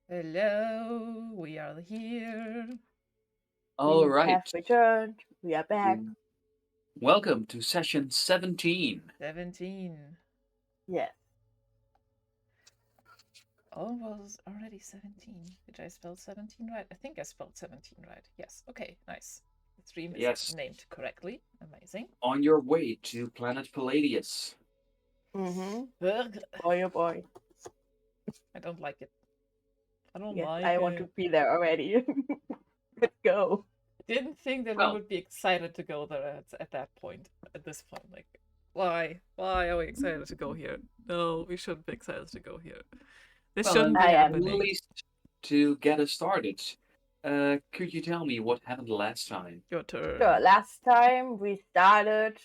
Hello, we are here. All We have right. returned. We are back. Mm, Welcome to session 17. 17. Yes. Almost already 17. Did I spell 17 right? I think I spelled 17 right. Yes. Okay, nice. The stream is Yes, named correctly. Amazing. on your way to planet Palladius. Mm-hmm. Ugh, Boy, oh boy. I don't like it. I don't Yes, like I want to it. be there already. Let's go. Didn't think that we Well, would be excited to go there at that point. At this point, like, why? Why are we excited to go here? No, we shouldn't be excited to go here. This and shouldn't be I at am. happening. least to get us started, could you tell me what happened last time? Your Sure. turn. Last time we started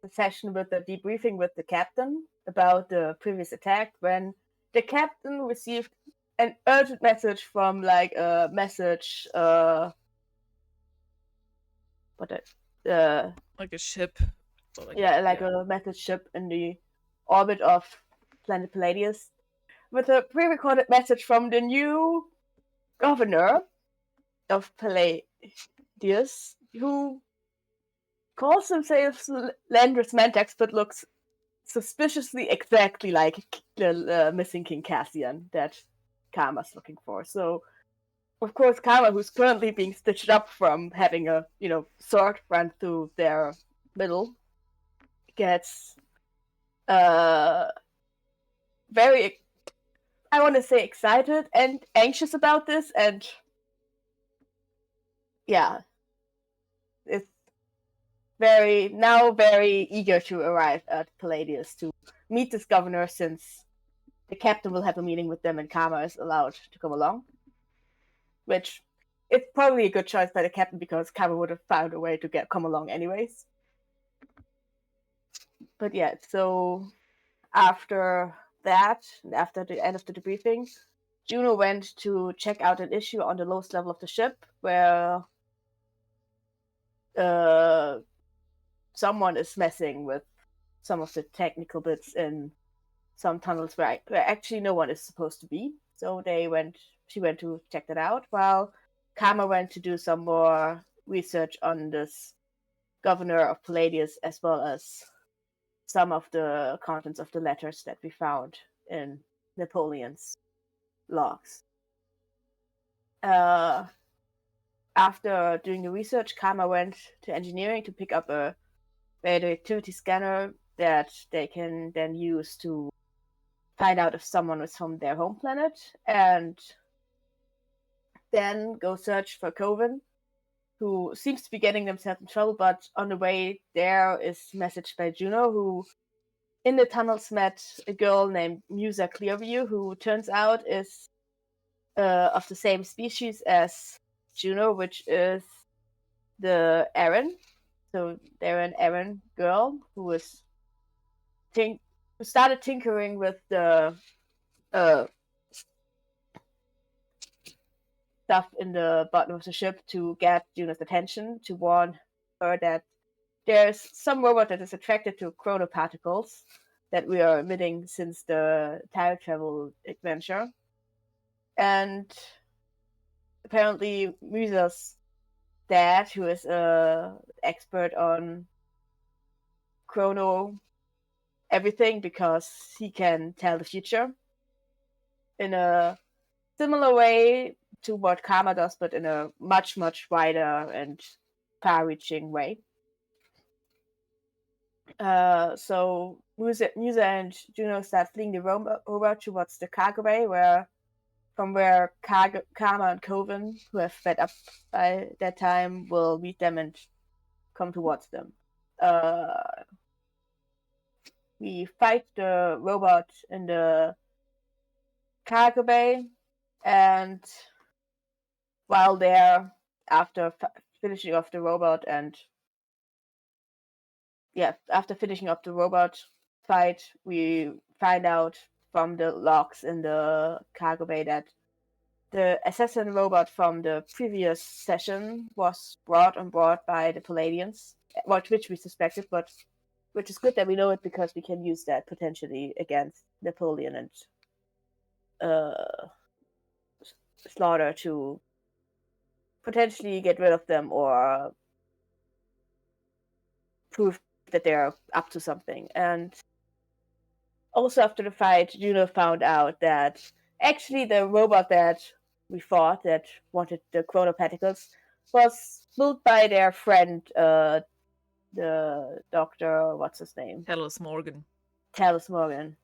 the session with the debriefing with the captain about the previous attack when the captain received an urgent message from like a message what Like a ship. Or like yeah, like yeah. a message ship in the orbit of planet Palladius with a pre-recorded message from the new governor of Palladius, who calls himself Landris Mantax, but looks suspiciously exactly like the missing King Cassian that Karma's looking for. So, of course, Karma, who's currently being stitched up from having a sword run through their middle, gets uh very, I want to say, excited and anxious about this, and yeah, it's very eager to arrive at Palladius to meet this governor, since the captain will have a meeting with them and Karma is allowed to come along. Which it's probably a good choice by the captain, because Karma would have found a way to come along anyways. But yeah, so after that, after the end of the debriefing, Juno went to check out an issue on the lowest level of the ship where uh, someone is messing with some of the technical bits in some tunnels where actually no one is supposed to be. So she went to check that out, while Karma went to do some more research on this governor of Palladius, as well as some of the contents of the letters that we found in Napoleon's logs. Uh, After doing the research, Karma went to engineering to pick up a radioactivity scanner that they can then use to find out if someone was from their home planet, and then go search for Coven, who seems to be getting themselves in trouble. But on the way there is messaged by Juno, who in the tunnels met a girl named Musa Clearview, who turns out is of the same species as Juno, which is the Aaron. So they're an Aaron girl who who started tinkering with the uh, stuff in the bottom of the ship to get Juno's attention, to warn her that there's some robot that is attracted to chronoparticles that we are emitting since the time travel adventure. And apparently Musa's dad, who is a expert on chrono everything because he can tell the future in a similar way to what Karma does, but in a much wider and far-reaching way. So Musa and Juno start fleeing the robot towards the cargo bay, where Karma and Coven, who have fed up by that time, will meet them and come towards them. Uh, we fight the robot in the cargo bay, and while there, after finishing off the robot and after finishing up the robot fight, we find out from the logs in the cargo bay that the assassin robot from the previous session was brought on board by the Palladians, which we suspected, but which is good that we know it, because we can use that potentially against Napoleon and Slaughter to potentially get rid of them or prove that they're up to something. And also after the fight, Juno found out that actually the robot that we fought that wanted the chronopaticles was built by their friend, the doctor, what's his name? Hellos Morgan. Talos Morgan,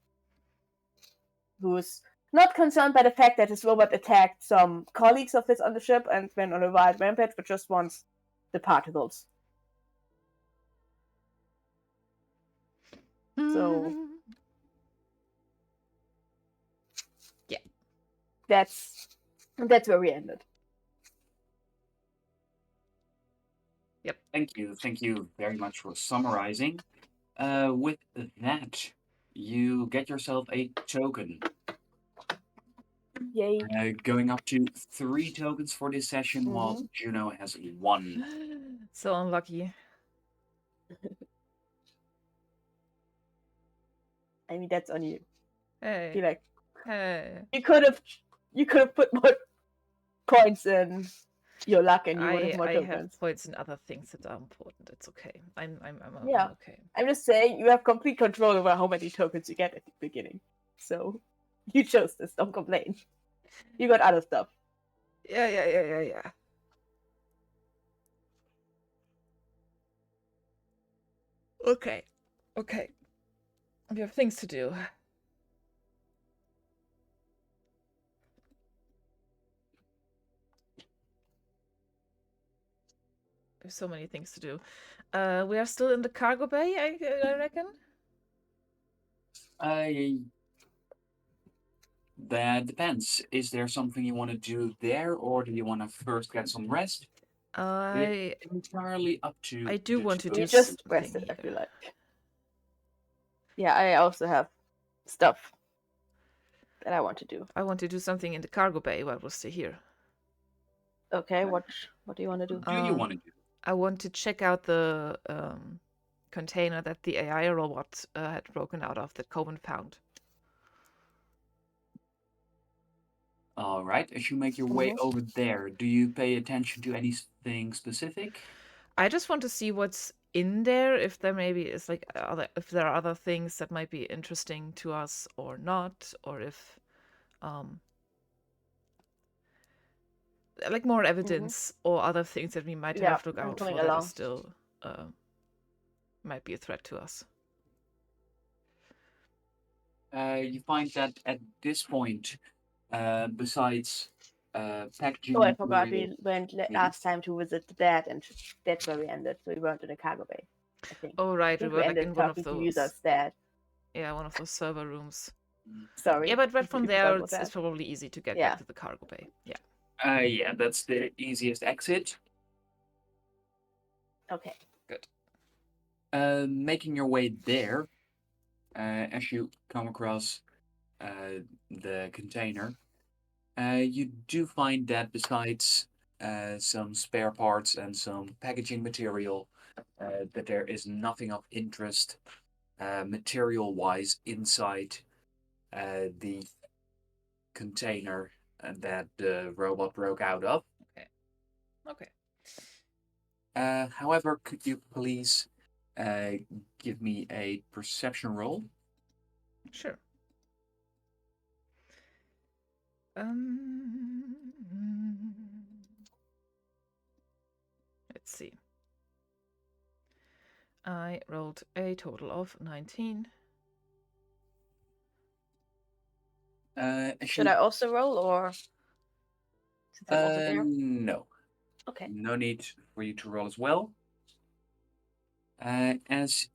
who's not concerned by the fact that his robot attacked some colleagues of his on the ship and went on a wild rampage, but just wants the particles. So yeah, that's where we ended. Thank you very much for summarizing. With that, you get yourself a token. Yay. Going up to 3 tokens for this session, while Juno has 1. So unlucky. I mean, that's on you. Hey. I feel like Hey. you could have put more points in your luck, and you would have more I tokens. have points in other things that are important. It's okay. I'm Yeah. okay. I'm just saying you have complete control over how many tokens you get at the beginning. So you chose this. Don't complain. You got other stuff. Yeah. Okay. We have things to do. There's so many things to do. We are still in the cargo bay, I reckon. That depends. Is there something you want to do there, or do you want to first get some rest? It's entirely up to I do want to do You just something rested, I here. feel like. Yeah, I also have stuff that I want to do. I want to do something in the cargo bay while we're still here. Okay, what do you want to do? What do you want to do? I want to check out the container that the AI robot had broken out of that Coven found. All right. As you make your way over there, do you pay attention to anything specific? I just want to see what's in there. If there maybe is like if there are other things that might be interesting to us or not, or if like more evidence or other things that we might have to look out for that is still might be a threat to us. You find that at this point, besides packaging. Oh, I forgot we went last time to visit the dad, and that's where we ended. So we weren't in the cargo bay, I think. Oh right, we were like in one of to users' dad. Yeah, one of those server rooms. Sorry. Yeah, but from there it's probably easy to get back to the cargo bay. Yeah. Yeah, that's the easiest exit. Okay. Good. Making your way there, as you come across the container, you do find that besides some spare parts and some packaging material, that there is nothing of interest material-wise inside the container that the robot broke out of. Okay. However, could you please give me a perception roll? Sure. Let's see. I rolled a total of 19. Should I also roll, or since I'm also there? No. Okay. No need for you to roll as well. As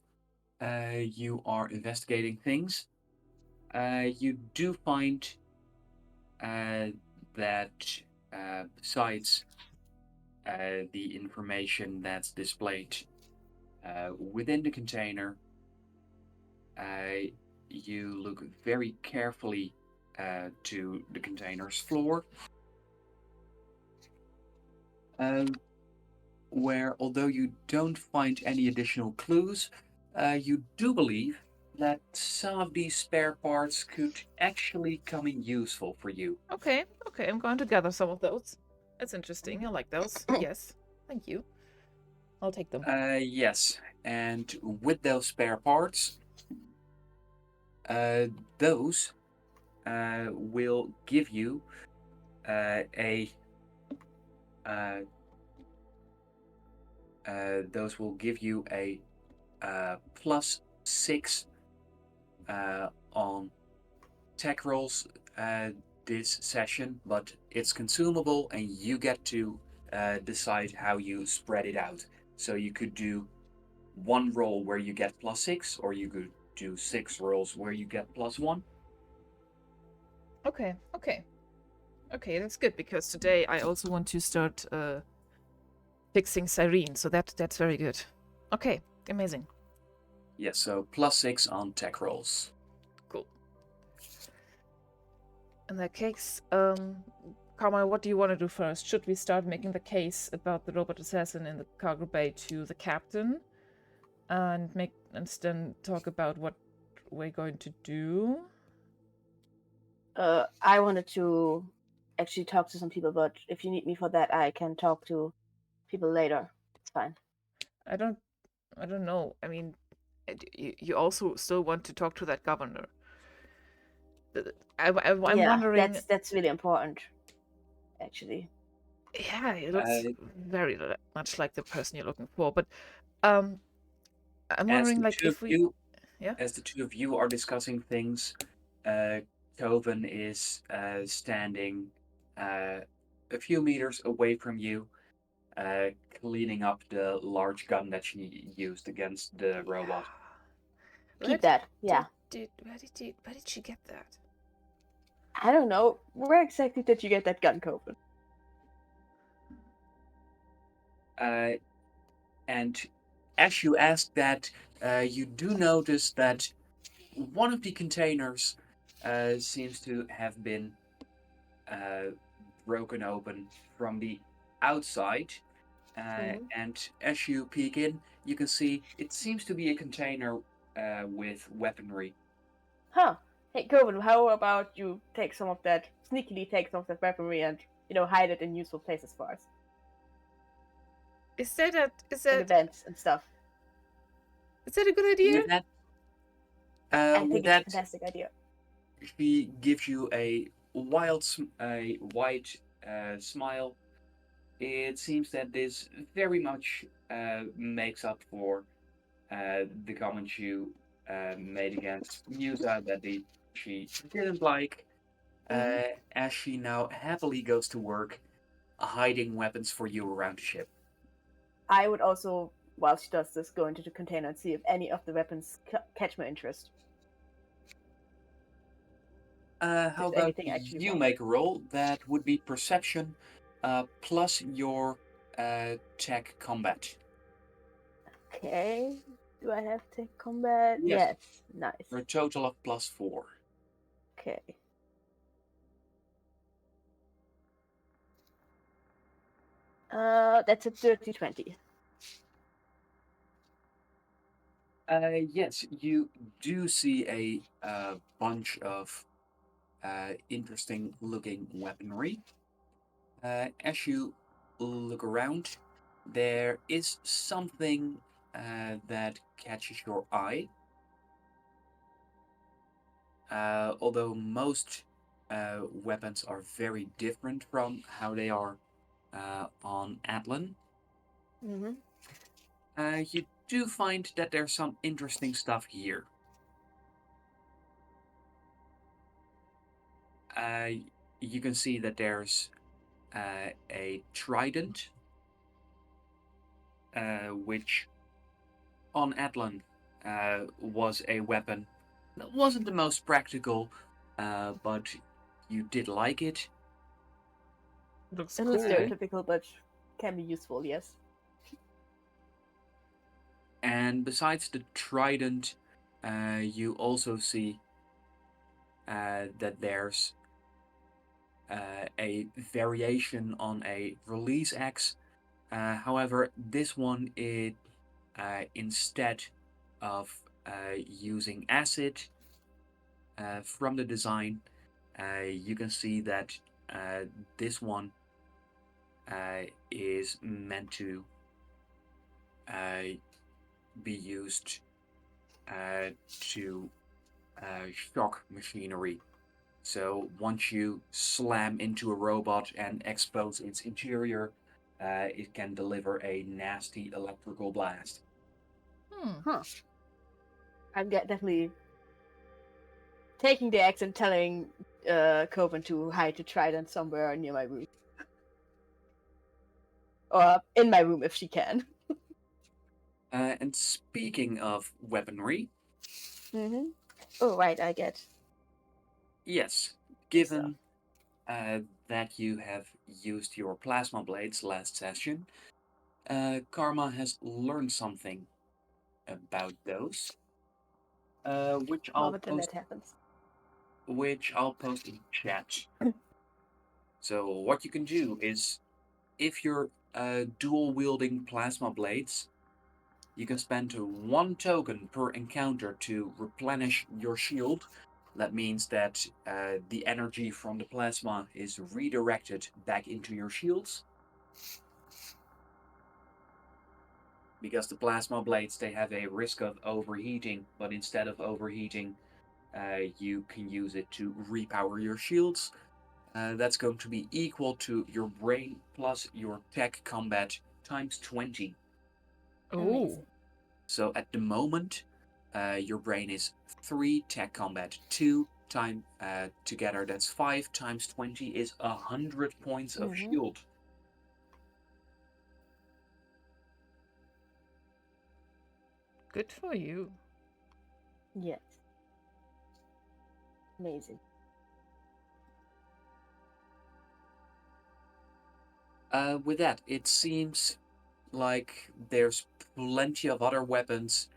you are investigating things, you do find that besides the information that's displayed within the container, you look very carefully to the container's floor, where although you don't find any additional clues, you do believe that some of these spare parts could actually come in useful for you. Okay, I'm going to gather some of those. That's interesting. I like those. Yes, thank you. I'll take them. Yes, and with those spare parts, those will give you a +6 on tech rolls this session, but it's consumable and you get to decide how you spread it out. So you could do one roll where you get +6, or you could do 6 rolls where you get +1. Okay, that's good because today I also want to start fixing Cyrene, so that's very good. Okay, amazing. Yes, so +6 on tech rolls. Cool. In that case, Carmine, what do you want to do first? Should we start making the case about the robot assassin in the cargo bay to the captain, and then talk about what we're going to do? I wanted to actually talk to some people, but if you need me for that, I can talk to people later. It's fine. I don't know. I mean, you also still want to talk to that governor. I'm wondering. That's really important, actually. Yeah, it looks very much like the person you're looking for. But I'm wondering, like, if we, as the two of you are discussing things, Coven is standing a few meters away from you, cleaning up the large gun that she used against the robot. Keep that, yeah. Where did she get that? I don't know. Where exactly did you get that gun, Coven? And as you ask that, you do notice that one of the containers seems to have been broken open from the outside. And as you peek in, you can see it seems to be a container with weaponry. Huh. Hey, Coven, how about you sneakily take some of that weaponry and, hide it in useful places for us? Is that in events and stuff? Is that a good idea? I think it's a fantastic idea. She gives you a wide smile. It seems that this very much makes up for the comments you made against Musa that she didn't like, as she now happily goes to work hiding weapons for you around the ship. I would also, while she does this, go into the container and see if any of the weapons catch my interest. How about you make a roll? That would be perception plus your tech combat. Okay. Do I have tech combat? Yes. Nice. For a total of +4. Okay. That's a dirty 20. Yes, you do see a bunch of interesting looking weaponry. As you look around, there is something that catches your eye. Although most weapons are very different from how they are on Atlan. You do find that there's some interesting stuff here. You can see that there's a trident, which on Atlan was a weapon that wasn't the most practical, but you did like it. Looks cool. Stereotypical, but can be useful, yes. And besides the trident, you also see that there's a variation on a release axe. However, this one, instead of using acid. From the design, you can see that this one is meant to be used to shock machinery. So once you slam into a robot and expose its interior, it can deliver a nasty electrical blast. Huh. I'm definitely taking the axe and telling Coven to hide the trident somewhere near my room. Or in my room if she can. And speaking of weaponry, Mm-hmm. Oh, right, I get. yes, given that you have used your plasma blades last session, Karma has learned something about those, which Love it when that happens. I'll post in chat. So what you can do is, if you're dual wielding plasma blades, you can spend 1 token per encounter to replenish your shield. That means that the energy from the plasma is redirected back into your shields. Because the plasma blades, they have a risk of overheating, but instead of overheating, you can use it to repower your shields. That's going to be equal to your brain plus your tech combat times 20. Oh, So at the moment, your brain is 3, tech combat 2, time together that's 5 times 20 is 100 points of shield. good for you. Yes. Amazing. With that, it seems like there's plenty of other weapons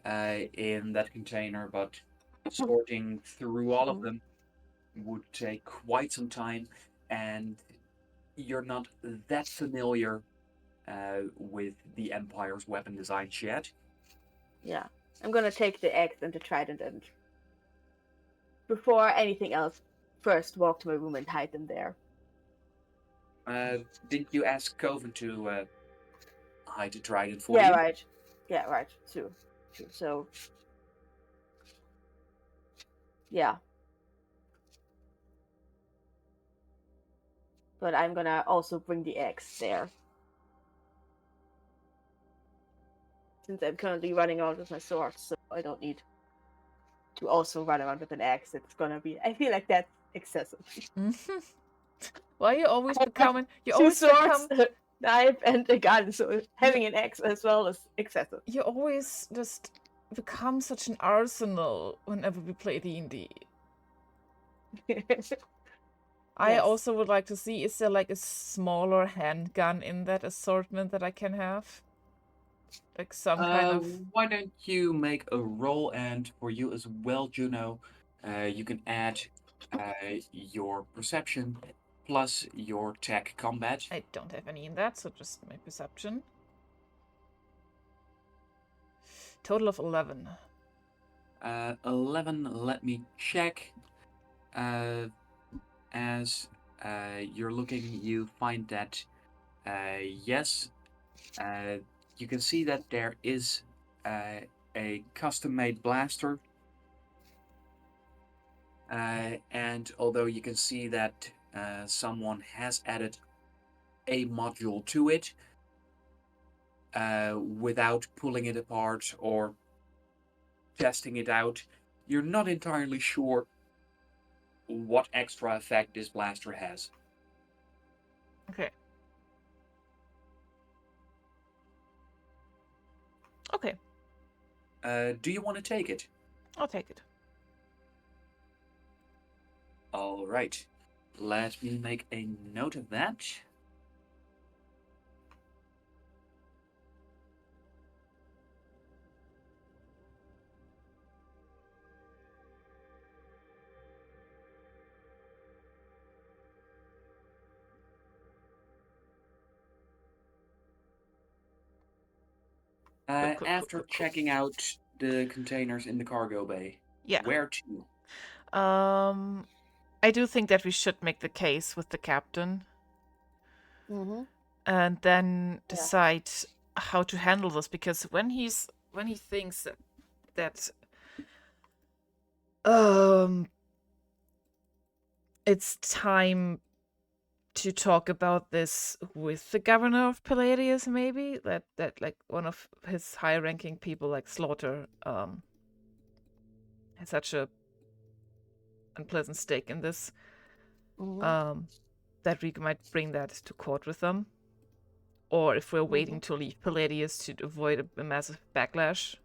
in that container, but sorting through all of them would take quite some time, and you're not that familiar with the Empire's weapon designs yet. Yeah. I'm gonna take the axe and the trident and before anything else, first walk to my room and hide them there. Didn't you ask Coven to hide the trident for Yeah, you? right. Yeah, right. True. So yeah. But I'm gonna also bring the axe there. Since I'm currently running around with my sword, so I don't need to also run around with an axe. It's gonna be. I feel like that's excessive. Why are you always I have becoming? You two always swords, become. a knife, and a gun. So having an axe as well is excessive. You always just become such an arsenal whenever we play D&D. I Yes. also would like to see, is there like a smaller handgun in that assortment that I can have? Like some kind of... Why don't you make a roll, and for you as well, Juno, you can add your perception plus your tech combat. I don't have any in that, so just my perception. Total of 11. 11, let me check. As you're looking, you find that, yes, you can see that there is a custom-made blaster. And although you can see that someone has added a module to it, without pulling it apart or testing it out, you're not entirely sure what extra effect this blaster has. Okay. Okay, Do you want to take it? I'll take it. All right. Let me make a note of that. Cool. After checking out the containers in the cargo bay. Yeah. Where to? I do think that we should make the case with the captain Mm-hmm. and then Yeah. decide how to handle this, because when he thinks that it's time to talk about this with the governor of Palladius, maybe that like one of his high-ranking people, like Slaughter, has such a unpleasant stake in this, Mm-hmm. that we might bring that to court with them, or if we're waiting Mm-hmm. to leave Palladius to avoid a massive backlash.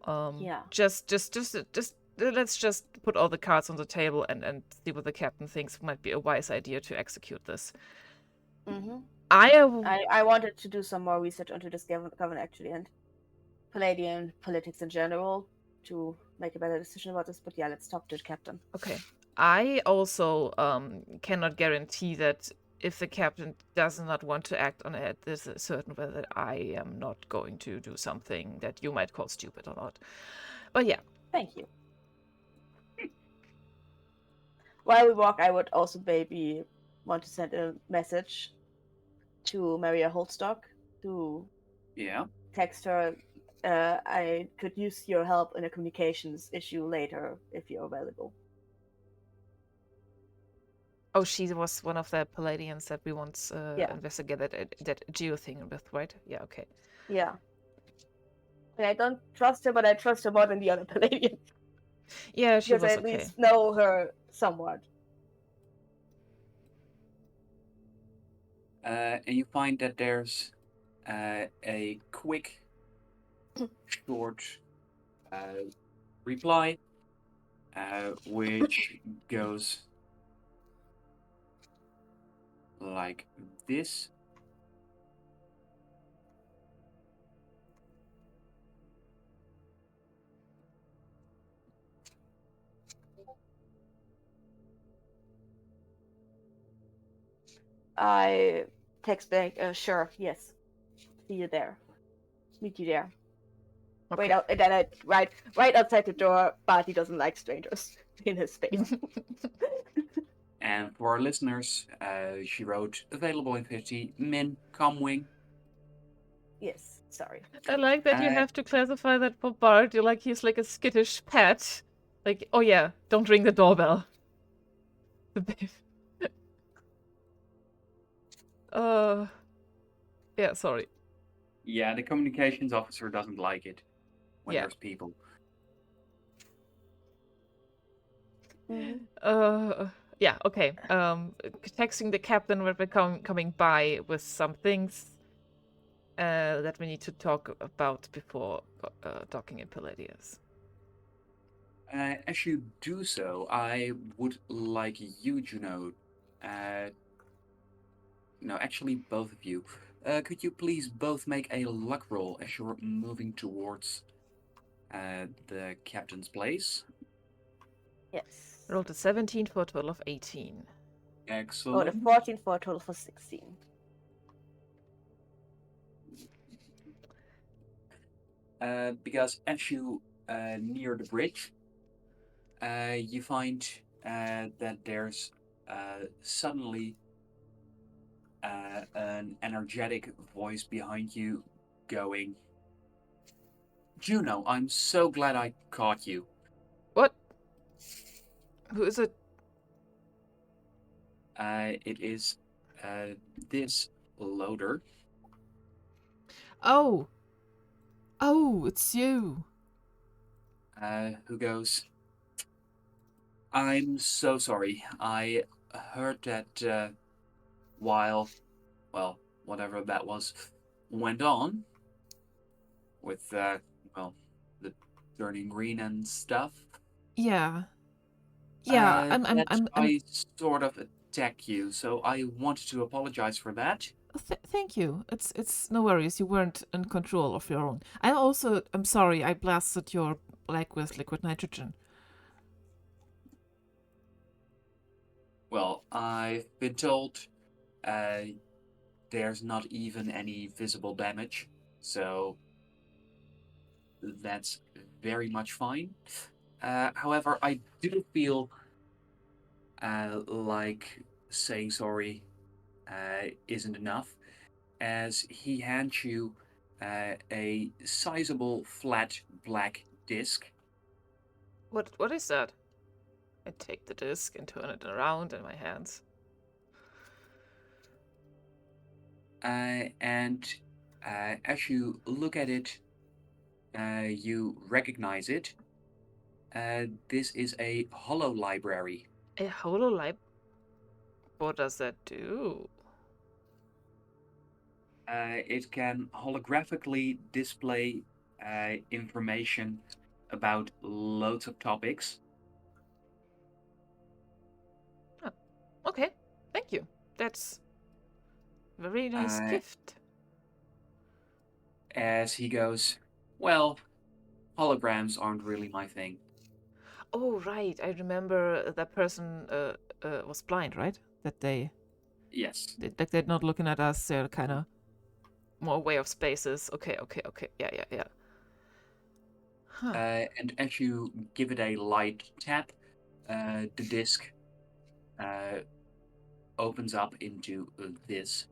Yeah. Just let's just put all the cards on the table and see what the captain thinks might be a wise idea to execute this. Mm-hmm. I I wanted to do some more research onto this government actually, and Palladian politics in general, to make a better decision about this. But yeah, let's talk to the captain. Okay. I also cannot guarantee that if the captain does not want to act on it, there's a certain way that I am not going to do something that you might call stupid or not. But yeah. Thank you. While we walk, I would also maybe want to send a message to Maria Holstock to Yeah. text her. I could use your help in a communications issue later if you're available. Oh, she was one of the Palladians that we once Yeah. investigated that Geo thing with, right? Yeah, okay. Yeah. And I don't trust her, but I trust her more than the other Palladians. Yeah, she because was I at okay. least know her somewhat. And you find that there's a quick, short reply, which goes like this. I text back, sure, yes. See you there. Meet you there. Okay. Wait out, and then I right outside the door. Barty doesn't like strangers in his face. And for our listeners, she wrote available in 50 min comwing. Yes, sorry. I like that you have to classify that for Bart. You're like he's like a skittish pet. Like, oh yeah, don't ring the doorbell. Yeah, sorry. Yeah, the communications officer doesn't like it when Yeah. there's people. Yeah, okay. Texting the captain when we're coming by with some things that we need to talk about before docking in Palladius. As you do so, I would like you, Juno, no, actually both of you, could you please both make a luck roll as you're moving towards the captain's place? Yes. Rolled a 17 for a total of 18. Excellent. Oh, the 14 for a total for 16. Because as you near the bridge, you find that there's suddenly an energetic voice behind you going, Juno, I'm so glad I caught you. What? Who is it? It is this loader. Oh, it's you. Who goes, I'm so sorry. I heard that while, well, whatever that was, went on with, well, the turning green and stuff. Yeah. I sort of attacked you, so I wanted to apologize for that. Thank you. It's no worries. You weren't in control of your own. I'm sorry. I blasted your leg with liquid nitrogen. Well, I've been told there's not even any visible damage, so that's very much fine. However, I do feel like saying sorry isn't enough, as he hands you a sizable flat black disc. What is that? I take the disc and turn it around in my hands. And as you look at it, you recognize it. This is a hollow library. A hololight. What does that do? It can holographically display information about loads of topics. Oh, okay, thank you. That's a very nice gift. As he goes, well, holograms aren't really my thing. Oh, right. I remember that person was blind, right? That Yes. they're not looking at us. They're kind of more aware of spaces. Okay. Yeah. Huh. And as you give it a light tap, the disc opens up into this.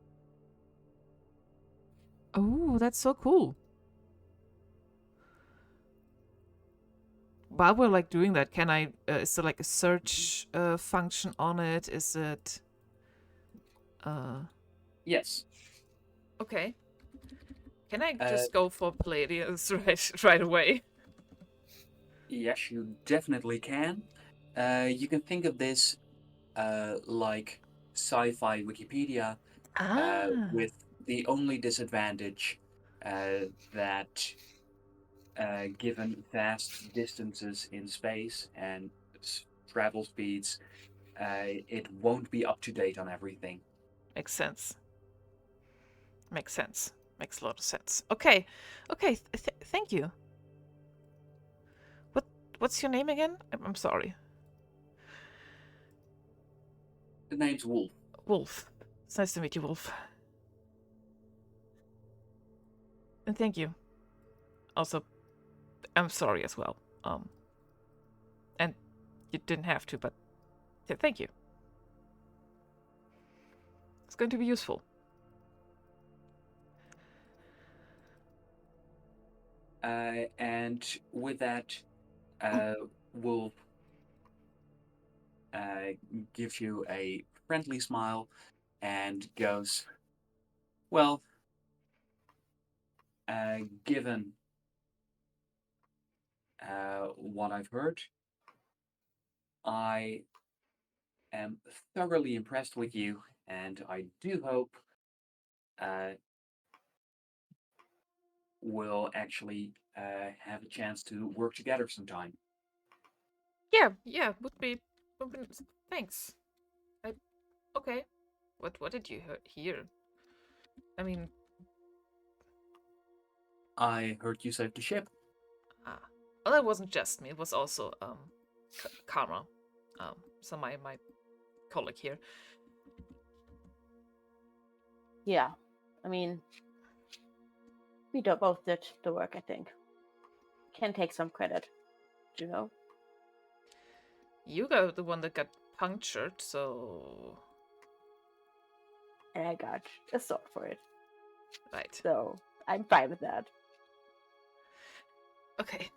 Oh, that's so cool. While we're like doing that, can I? Is there like a search function on it? Is it? Yes. Okay. Can I just go for Palladius right away? Yes, you definitely can. You can think of this like sci-fi Wikipedia, with the only disadvantage that given vast distances in space and travel speeds, it won't be up to date on everything. Makes sense. Makes a lot of sense. Okay. Thank you. What's your name again? I'm sorry. The name's Wolf. Wolf. It's nice to meet you, Wolf. And thank you. Also, I'm sorry as well. And you didn't have to, but thank you. It's going to be useful. And with that, Wolf gives you a friendly smile and goes, well, given what I've heard, I am thoroughly impressed with you, and I do hope we'll actually have a chance to work together sometime. Yeah, would be thanks. Okay. What did you hear? I mean, I heard you saved the ship. Well, that wasn't just me. It was also Karma. So my colleague here. Yeah, I mean, we both did the work, I think. Can take some credit, Juno. You got the one that got punctured, so. And I got a sword for it. Right. So I'm fine with that. Okay.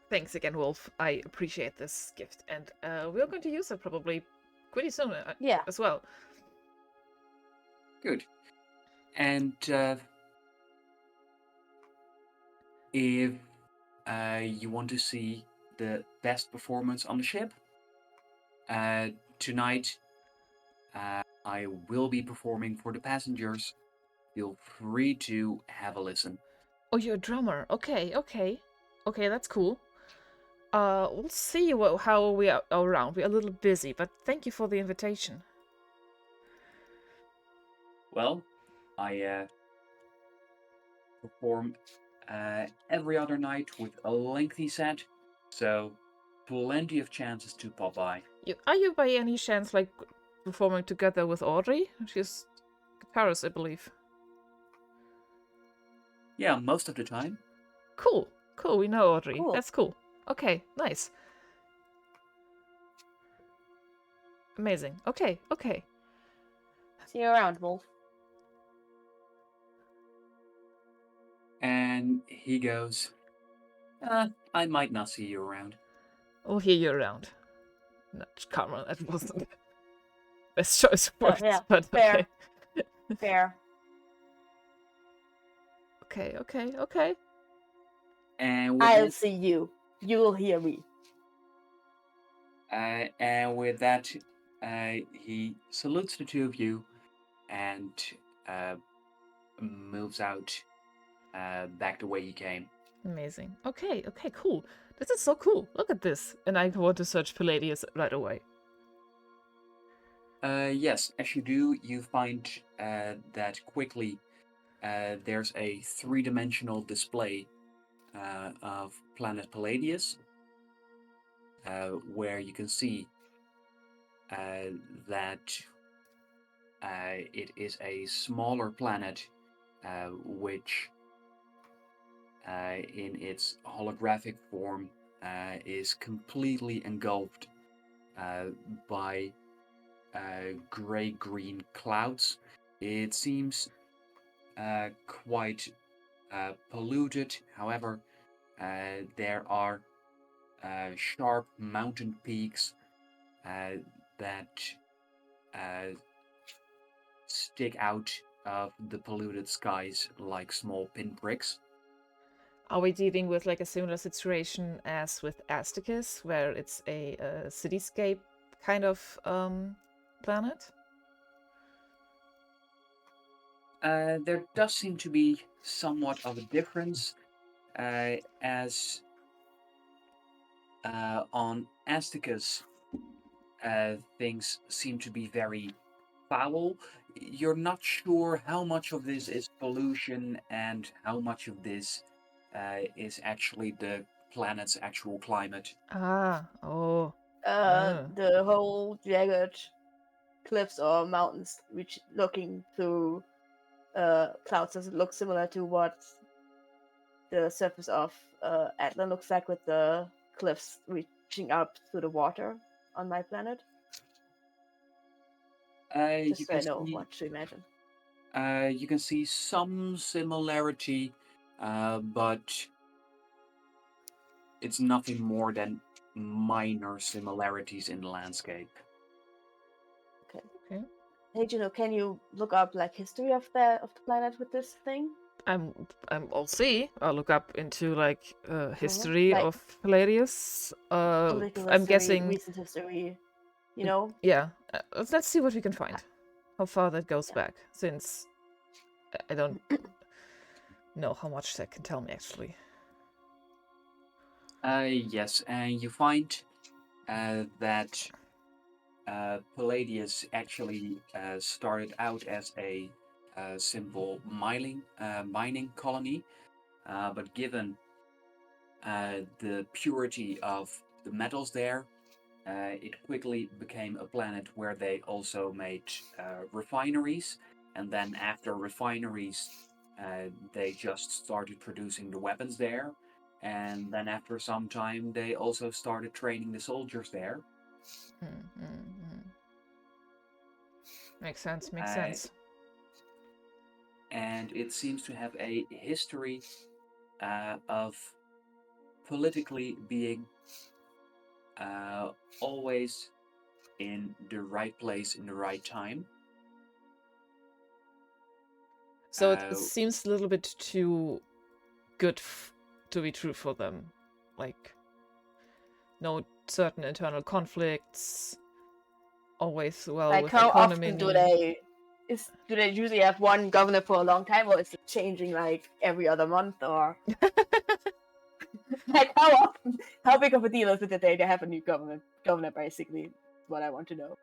Thanks again, Wolf. I appreciate this gift, and we're going to use it probably pretty soon. Yeah. As well. Good. And if you want to see the best performance on the ship, tonight I will be performing for the passengers. Feel free to have a listen. Oh, you're a drummer. Okay, that's cool. We'll see how we are around. We're a little busy, but thank you for the invitation. Well, I perform every other night with a lengthy set, so plenty of chances to pop by. Are you by any chance like performing together with Audrey? She's guitarist, I believe. Yeah, most of the time. Cool. Cool, we know Audrey. Cool. That's cool. Okay, nice. Amazing. Okay. See you around, Wolf. And he goes, I might not see you around. We'll hear you around. No, Carmel, that wasn't the best choice of words, Yeah, but fair. Fair. okay. And with I'll that, see you. You'll hear me. he salutes the two of you and moves out back the way he came. Amazing. Okay, cool. This is so cool. Look at this. And I want to search Palladius right away. Yes, as you do, you find that quickly there's a three-dimensional display of planet Palladius, where you can see that it is a smaller planet, which in its holographic form is completely engulfed by gray-green clouds. It seems quite polluted. However, there are sharp mountain peaks that stick out of the polluted skies like small pinpricks. Are we dealing with like a similar situation as with Asticus, where it's a cityscape kind of planet? There does seem to be somewhat of a difference, as on Asticus, things seem to be very foul. You're not sure how much of this is pollution and how much of this is actually the planet's actual climate. Oh. The whole jagged cliffs or mountains, which looking through clouds, does it look similar to what the surface of Atlan looks like with the cliffs reaching up through the water on my planet? You Just so I can know see what to imagine. you can see some similarity, but it's nothing more than minor similarities in the landscape. Okay. Hey Juno, can you look up like history of the planet with this thing? I'll see. I'll look up into like history Like of Palladius. political I'm history, guessing. recent history, you know? Yeah. Let's see what we can find. How far that goes back, since I don't know how much that can tell me actually. Yes, and you find that Palladius actually started out as a simple mining colony, but given the purity of the metals there, it quickly became a planet where they also made refineries, and then after refineries, they just started producing the weapons there, and then after some time, they also started training the soldiers there. Makes sense. And it seems to have a history of politically being always in the right place in the right time. So it seems a little bit too good to be true for them. Like, no certain internal conflicts. Always well Like with how economy. often do they usually have one governor for a long time, or is it changing like every other month, or like how big of a deal is it that they have a new governor basically? What I want to know.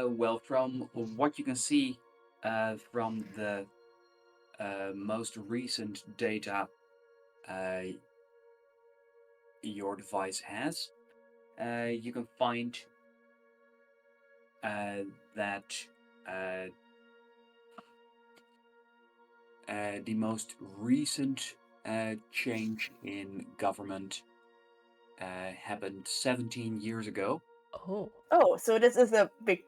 Well, from what you can see from the most recent data your device has, you can find that the most recent change in government happened 17 years ago. Oh. Oh, so this is a big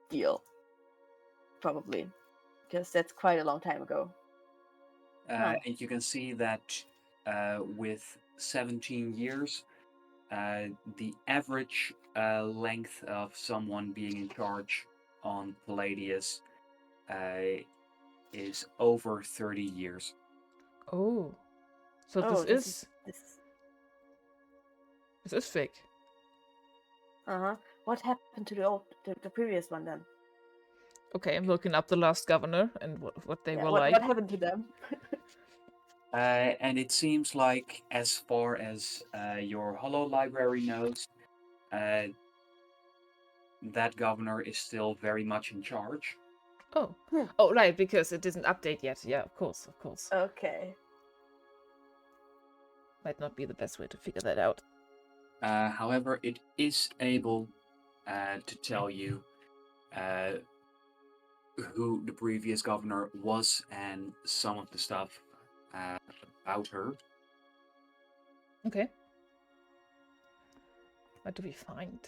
deal. Probably. Because that's quite a long time ago. Huh. And you can see that with 17 years, the average length of someone being in charge on Palladius is over 30 years. Oh. So Oh, this this. is fake. Uh-huh. What happened to the previous one then? Okay, I'm looking up the last governor and what they were like. What happened to them? And it seems like, as far as your Hollow library knows, that governor is still very much in charge. Oh. Oh, right, because it didn't update yet. Yeah, of course. Okay. Might not be the best way to figure that out. However, it is able to tell you who the previous governor was and some of the stuff about her. Okay. What do we find?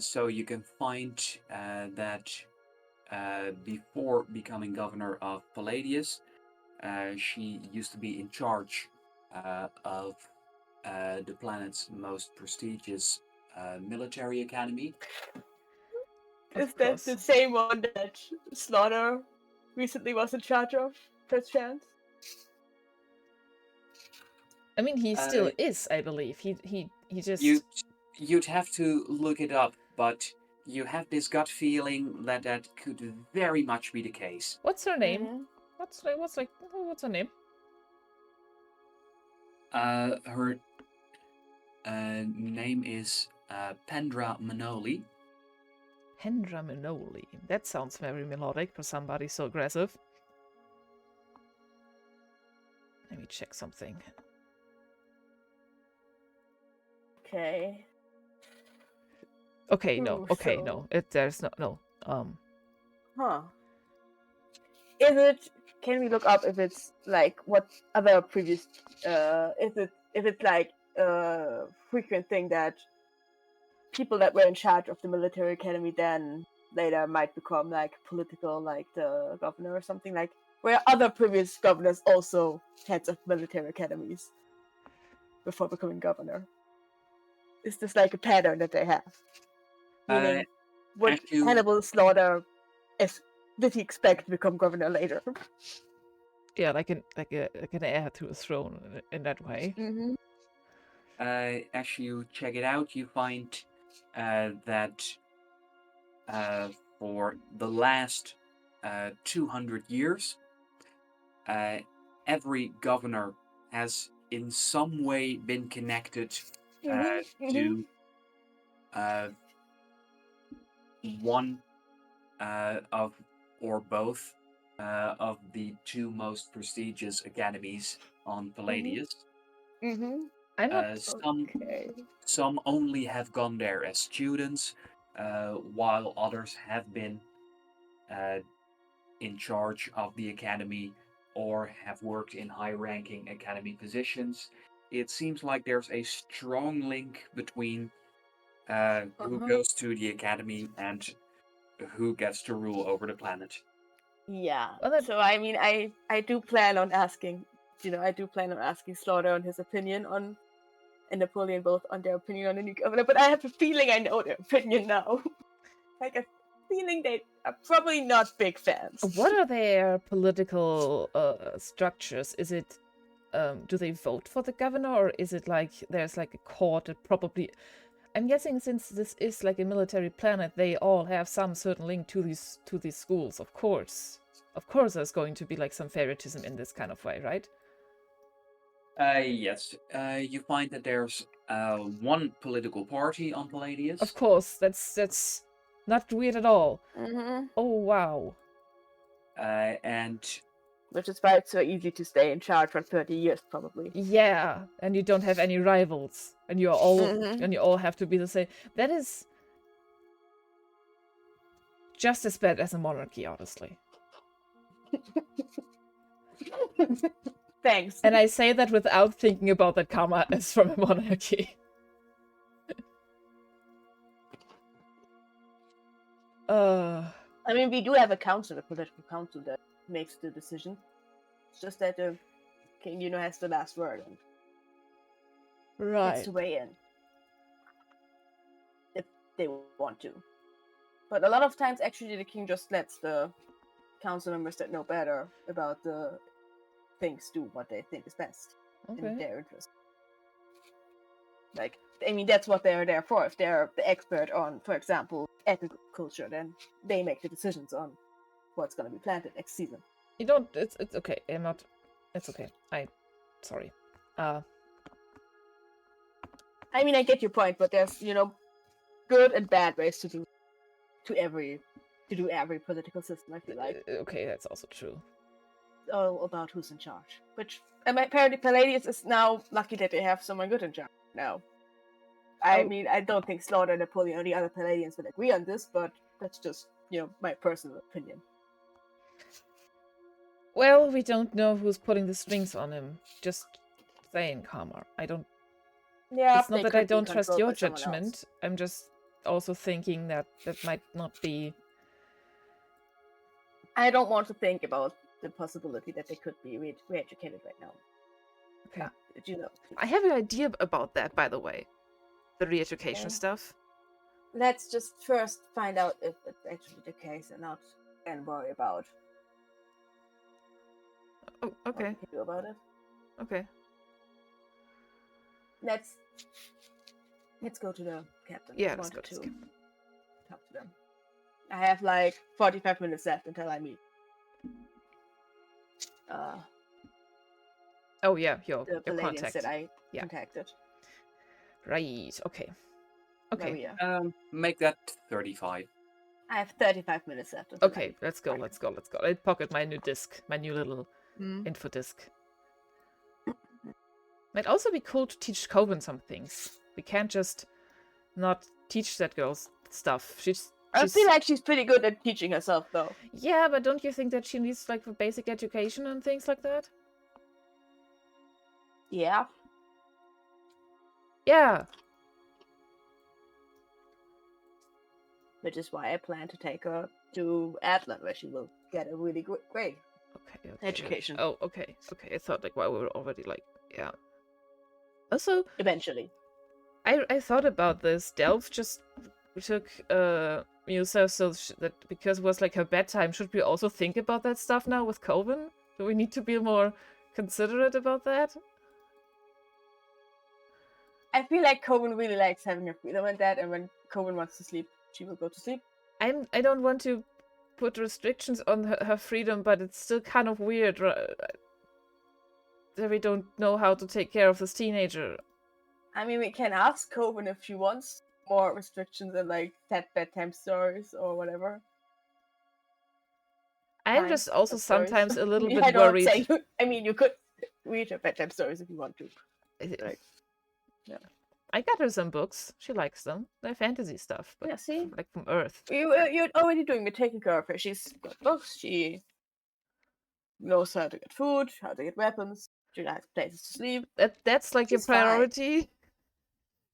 So you can find that before becoming governor of Palladius, she used to be in charge of the planet's most prestigious military academy. Is that the same one that Slaughter recently was in charge of? First chance? I mean, he still is, I believe. He just... You'd have to look it up, but you have this gut feeling that that could very much be the case. What's her name? Mhm. What's her name? Her name is Pendra Manoli. Pendra Manoli. That sounds very melodic for somebody so aggressive. Let me check something. Okay. Okay, no. Ooh, Okay, so- no. There's no. Huh. Is it? Can we look up if it's like what other previous? If it's like a frequent thing that people that were in charge of the military academy then later might become like political, like the governor or something, like where other previous governors also heads of military academies before becoming governor. Is this like a pattern that they have? Meaning, would actually- Hannibal Slaughter did he expect to become governor later? Yeah, like an heir to a throne in that way. Mm-hmm. As you check it out, you find that for the last 200 years, every governor has in some way been connected to one of or both of the two most prestigious academies on Palladius. Mm-hmm. I'm not... Some only have gone there as students, while others have been in charge of the academy or have worked in high-ranking academy positions. It seems like there's a strong link between who goes to the academy and who gets to rule over the planet. Yeah. Well, So I mean, I do plan on asking, I do plan on asking Slaughter on his opinion on, and Napoleon both on their opinion on the new governor. But I have a feeling I know their opinion now. Like a feeling they are probably not big fans. What are their political structures? Is it do they vote for the governor, or is it like there's like a court that probably... I'm guessing since this is like a military planet, they all have some certain link to these schools. Of course, there's going to be like some favoritism in this kind of way, right? Yes. You find that there's one political party on Palladius. Of course, that's not weird at all. Mm-hmm. Oh wow. And Which is why it's so easy to stay in charge for 30 years, probably. Yeah, and you don't have any rivals, and you're all Mhm. and you all have to be the same. That is just as bad as a monarchy, honestly. Thanks. And I say that without thinking about that karma is from a monarchy. I mean, we do have a council, a political council that makes the decision. It's just that the king, has the last word and gets to weigh in if they want to. But a lot of times, actually, the king just lets the council members that know better about the things do what they think is best in their interest. Like, I mean, that's what they're there for. If they're the expert on, for example, agriculture, then they make the decisions on what's going to be planted next season. You don't. It's okay. I'm not. It's okay. Sorry. I mean, I get your point, but there's good and bad ways to do every political system. I feel like. Okay, that's also true. It's all about who's in charge. Which apparently Palladius is now lucky that they have someone good in charge now. I mean, I don't think Slaughter, Napoleon, or the other Palladians would agree on this, but that's just my personal opinion. Well, we don't know who's putting the strings on him. Just saying, Karma. I don't. Yeah, it's not that I don't trust your judgment. I'm just also thinking that might not be. I don't want to think about the possibility that they could be re-educated right now. Okay. Juno. I have an idea about that, by the way. The re-education stuff. Let's just first find out if it's actually the case and not then worry about. Oh, okay. What we can do about it. Okay. Let's go to the captain. Yeah, let's go to talk to them. I have like 45 minutes left until I meet. Oh yeah, your contact that I yeah. contacted. Right. Okay. Okay. Maria. Make that 35. I have 35 minutes left. Okay, let's go. I pocket my new disc, my new little info disc. Might also be cool to teach Coven some things. We can't just not teach that girl stuff. I feel like she's pretty good at teaching herself, though. Yeah, but don't you think that she needs like a basic education and things like that? Yeah. Yeah. Which is why I plan to take her to Atlant, where she will get a really good grade. Okay. Education. Oh, okay. I thought like, well, we were already like, yeah. Also, eventually, I thought about this. Delph just took Musa so that because it was like her bedtime. Should we also think about that stuff now with Coven? Do we need to be more considerate about that? I feel like Coven really likes having her freedom and that, and when Coven wants to sleep, she will go to sleep. I don't want to put restrictions on her freedom, but it's still kind of weird that we don't know how to take care of this teenager. I mean, we can ask Coven if she wants more restrictions and like sad bedtime stories or whatever. I'm just also sometimes a little bit worried. You could read her bedtime stories if you want to. Like, yeah. I got her some books. She likes them. They're fantasy stuff, but yeah, see? like from Earth. You're already doing the taking care of her. She's got books. She knows how to get food, how to get weapons. She has places to sleep. That's like She's your priority. Fine.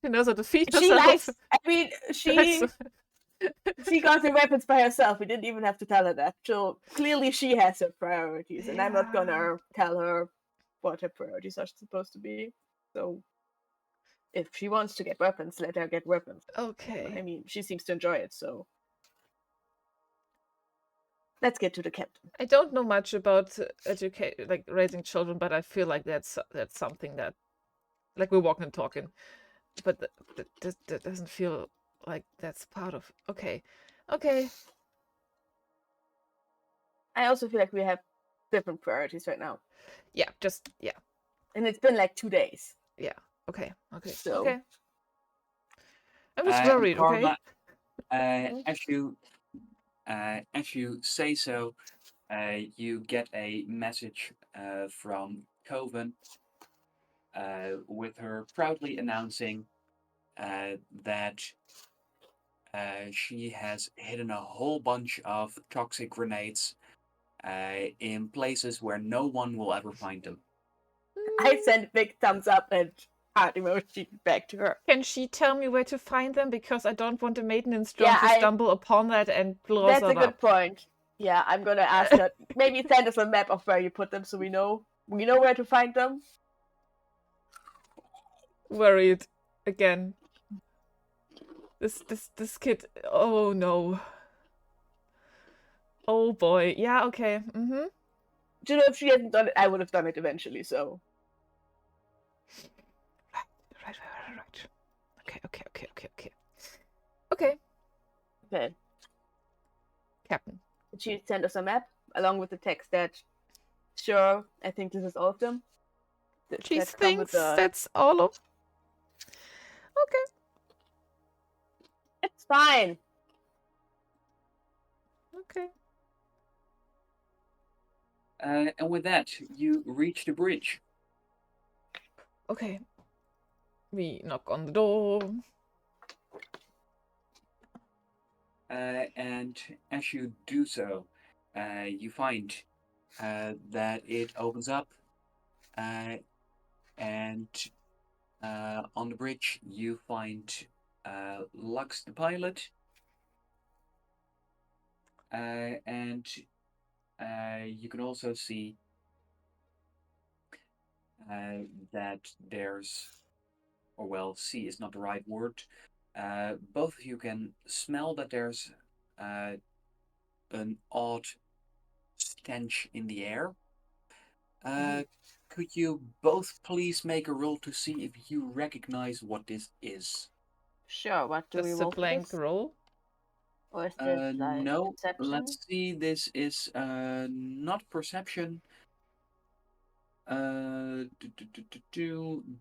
She knows how to feed herself. She likes. I mean, she got the weapons by herself. We didn't even have to tell her that. So clearly, she has her priorities, and I'm not gonna tell her what her priorities are supposed to be. So, if she wants to get weapons, let her get weapons. Okay. I mean, she seems to enjoy it, so. Let's get to the captain. I don't know much about like raising children, but I feel like that's something that, like, we're walking and talking, but that doesn't feel like that's part of. Okay. I also feel like we have different priorities right now. Yeah, and it's been like 2 days. Yeah. Okay. So, okay. I'm just worried. Karma, okay. As you say so, you get a message from Coven with her proudly announcing that She has hidden a whole bunch of toxic grenades in places where no one will ever find them. I send a big thumbs up and heart emoji back to her. Can she tell me where to find them? Because I don't want the maintenance drone Yeah, to stumble upon that and blow us That's a all good up. point. Yeah, I'm gonna ask her. Maybe send us a map of where you put them, so we know where to find them. Worried again. This kid. Oh no. Oh boy. Yeah. Okay. Mm-hmm. Do you know if she hasn't done it? I would have done it eventually. So Right. Okay. okay. Captain. Did she send us a map along with the text that? Sure, I think this is all of them. She That come with thinks the. that's all of. Okay. It's fine. Okay. And with that, you reach the bridge. Okay. We knock on the door. And as you do so, you find that it opens up, and on the bridge you find Lux the pilot, and you can also see that there's, or well, see is not the right word. Both of you can smell that there's an odd stench in the air. Could you both please make a roll to see if you recognize what this is? Sure. What do we Just a roll for blank this? roll. Or is this like No, perception? let's see. This is not perception.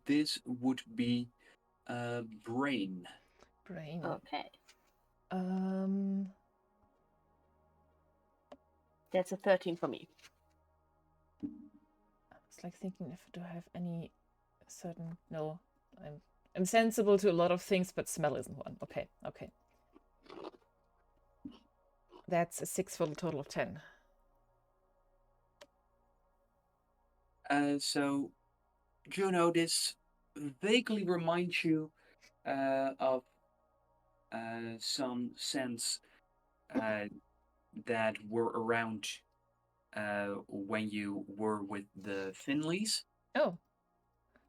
This would be brain. Brain. Okay. Um. That's a 13 for me. It's like thinking if do I have any certain. No, I'm sensible to a lot of things, but smell isn't one. Okay. That's a 6 for the total of 10. So, Juno, this vaguely reminds you of some scents that were around when you were with the Finleys. Oh.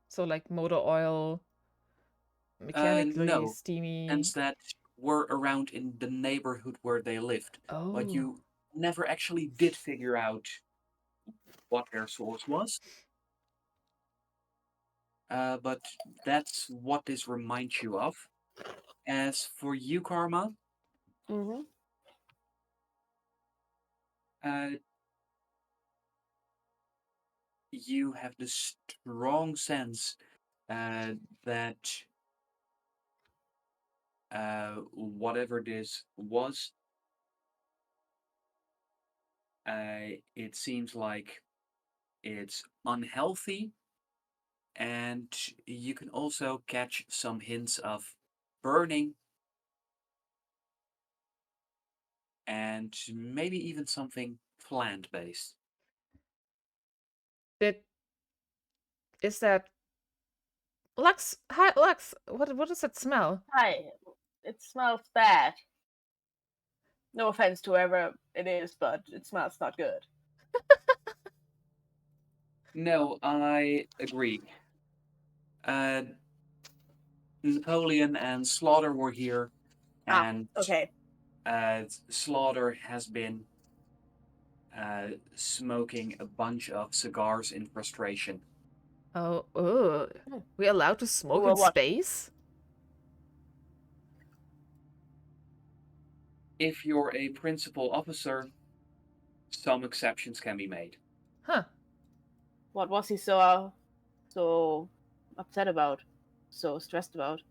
So like motor oil, mechanically No, steamy. scents that were around in the neighborhood where they lived, Oh. but you never actually did figure out what their source was. But that's what this reminds you of. As for you, Karma, Mm-hmm. uh, you have the strong sense that whatever this was, it seems like it's unhealthy, and you can also catch some hints of burning and maybe even something plant-based. Is that Lux? Hi, Lux. What does it smell? Hi. It smells bad. No offense to whoever it is, but it smells not good. No, I agree. Uh, Napoleon and Slaughter were here, and Okay. Slaughter has been smoking a bunch of cigars in frustration. Oh, Hmm. we allowed to smoke Well, in what? space? If you're a principal officer, some exceptions can be made. Huh. What was he so upset about? So stressed about?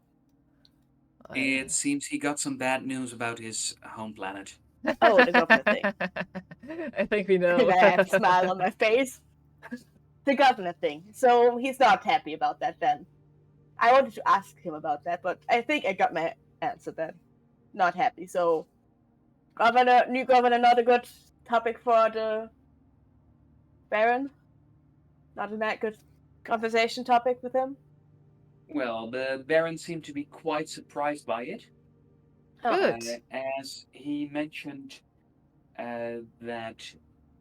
It seems he got some bad news about his home planet. Oh, the governor thing. I think we know. And I have a smile on my face. The governor thing. So he's not happy about that then. I wanted to ask him about that, but I think I got my answer then. not happy. So, new governor, not a good topic for the Baron. Not a that good conversation topic with him. Well, the Baron seemed to be quite surprised by it, Good. as he mentioned that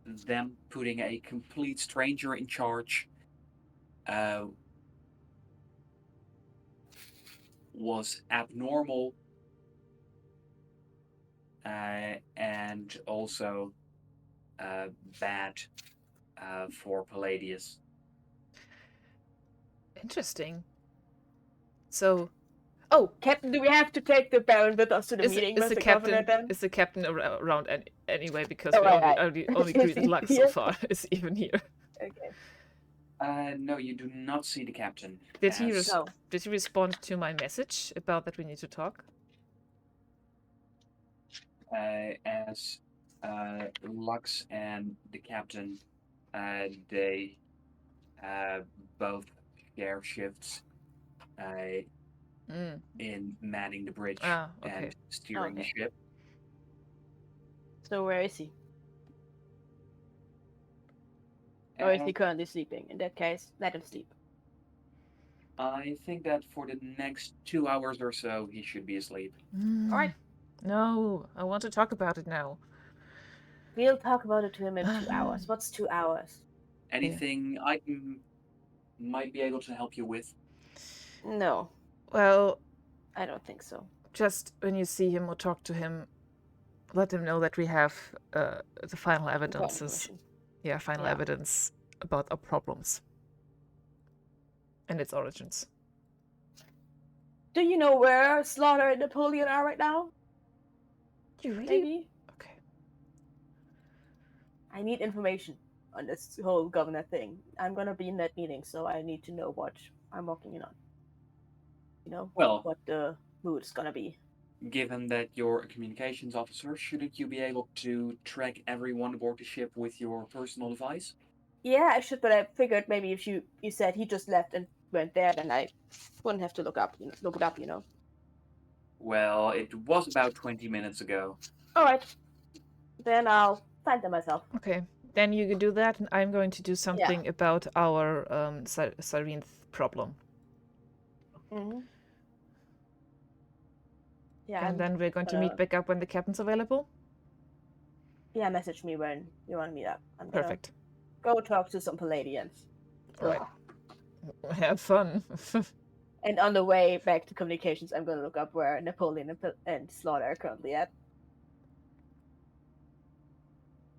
them putting a complete stranger in charge was abnormal and also bad for Palladius. Interesting. So, oh, Captain, do we have to take the Baron with us to the is meeting is with the the governor captain then? is the captain around anyway? Because Oh, we right. only Is greeted he Lux so here? far. Is even here? Okay. No, you do not see the captain. Did he No. did he respond to my message about that we need to talk? As Lux and the captain, they both share shifts in manning the bridge Ah, okay. and steering the ship. So where is he? Or is he currently sleeping? In that case, let him sleep. I think that for the next 2 hours or so, he should be asleep. All right. No, I want to talk about it now. We'll talk about it to him in 2 hours. What's 2 hours? Anything I might be able to help you with? No, Well, I don't think so. just when you see him or talk to him, let him know that we have the final evidences. Final evidence about our problems and its origins. Do you know where Slaughter and Napoleon are right now? You really? Maybe? Okay. I need information on this whole governor thing. I'm gonna be in that meeting, so I need to know what I'm walking in on. You know, Well, what the mood's gonna be. Given that you're a communications officer, shouldn't you be able to track everyone aboard the ship with your personal device? Yeah, I should, but I figured maybe if you said he just left and went there, then I wouldn't have to look it up, you know. Well, it was about 20 minutes ago. All right, then I'll find them myself. Okay, then you can do that, and I'm going to do something about our Cyrene problem. Mm-hmm. Yeah, and then we're going to meet back up when the captain's available? Yeah, message me when you want to meet up. I'm gonna Perfect. go talk to some Palladians. All right. Have fun. And on the way back to communications, I'm gonna look up where Napoleon and Slaughter are currently at.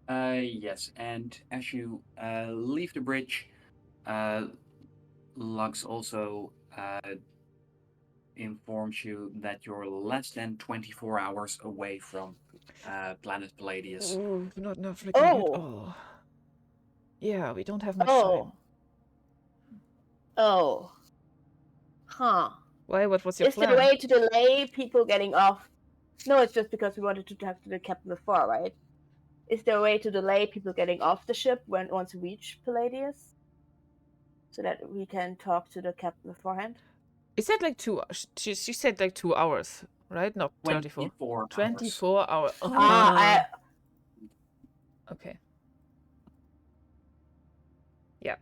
Yes, and as you leave the bridge, Lux also informs you that you're less than 24 hours away from planet Palladius. Oh, not freaking good. Oh. Yeah, we don't have much time. Oh. Huh. Why? What was your plan? Is there a way to delay people getting off? No, it's just because we wanted to talk to the captain before, right? Is there a way to delay people getting off the ship once we reach Palladius? So that we can talk to the captain beforehand? Is that like 2 hours? She said like 2 hours, right? Not 24. 24 hours. Oh. Okay. Yeah.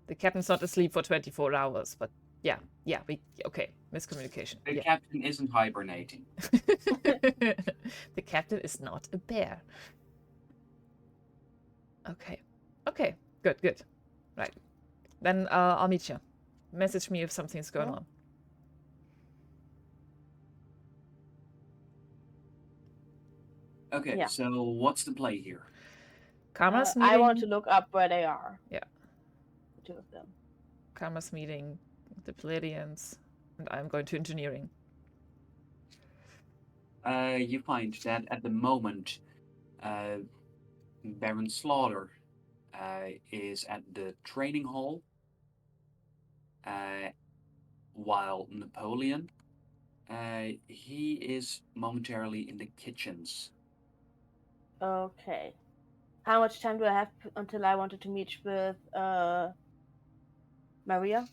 The captain's not asleep for 24 hours, but yeah, okay, miscommunication. The captain isn't hibernating. The captain is not a bear. Okay, good. Right. Then I'll meet you. Message me if something's going on. Okay, so what's the play here? Karma's meeting. I want to look up where they are. Yeah. The two of them. Karma's meeting the Palladians, and I'm going to engineering. You find that at the moment, Baron Slaughter is at the training hall, while Napoleon, he is momentarily in the kitchens. Okay. How much time do I have until I wanted to meet with Maria?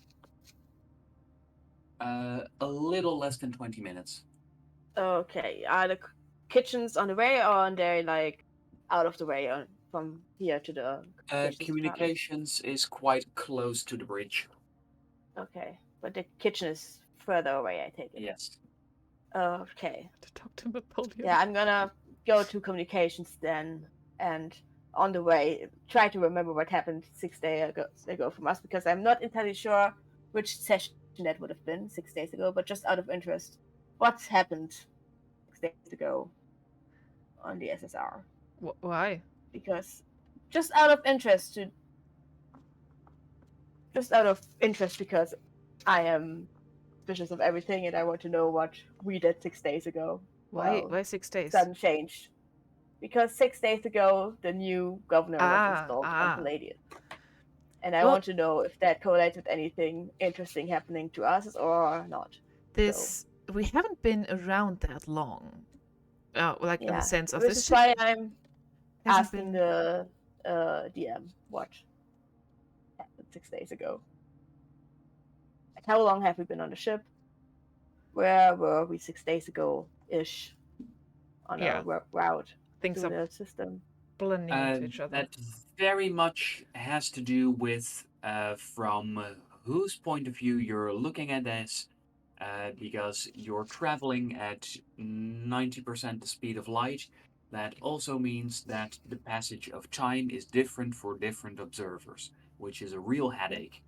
A little less than 20 minutes. Okay, are the kitchens on the way, or are they like out of the way from here to the communications department? Communications is quite close to the bridge. Okay, but the kitchen is further away, I take it. Yes. Okay. To talk to Napoleon. Yeah, I'm gonna go to communications then, and on the way, try to remember what happened 6 days ago from us, because I'm not entirely sure which session that would have been 6 days ago, but just out of interest, what happened 6 days ago on the SSR? Why? Because just out of interest to just out of interest because I am suspicious of everything and I want to know what we did 6 days ago. Why? Well, Why 6 days? sudden change. Because 6 days ago the new governor was installed on Palladium. And I Well- want to know if that correlates with anything interesting happening to us or not. This we haven't been around that long. Like in the sense of which this is ship why I'm hasn't asking been. the DM what happened 6 days ago. Like, how long have we been on the ship? Where were we 6 days ago ish on Yeah. a route Things through are the system? blending into each other. That very much has to do with from whose point of view you're looking at this, because you're traveling at 90% the speed of light. That also means that the passage of time is different for different observers, which is a real headache.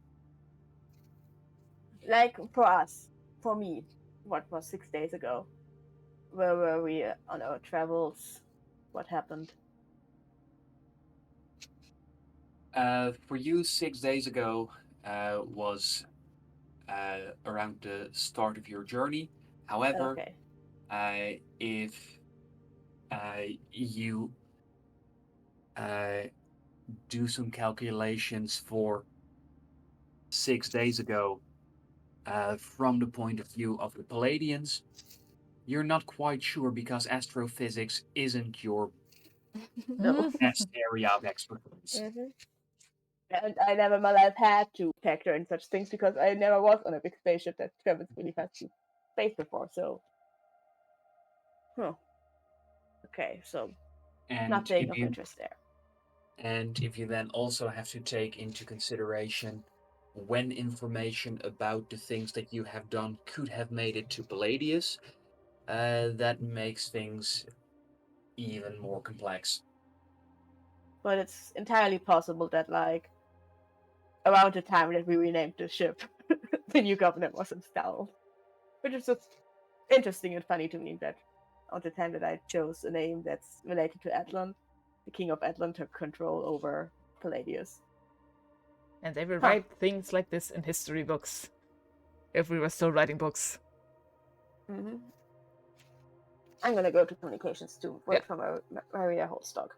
Like for us, for me, what was 6 days ago? Where were we on our travels? What happened? For you, 6 days ago was around the start of your journey. However, Okay. if you do some calculations for 6 days ago from the point of view of the Palladians, you're not quite sure because astrophysics isn't your No. best area of expertise. Mhm. And I never in my life had to factor in such things because I never was on a big spaceship that travels really fast through space before. So, okay, so And nothing if of you interest there. and if you then also have to take into consideration when information about the things that you have done could have made it to Palladius, that makes things even more complex. But it's entirely possible that, like, around the time that we renamed the ship, the new governor was installed. Which is just interesting and funny to me that on the time that I chose a name that's related to Atlant, the king of Atlant took control over Palladius. And they will Huh. write things like this in history books. If we were still writing books. Mm-hmm. I'm gonna go to communications to wait for Maria Holstock.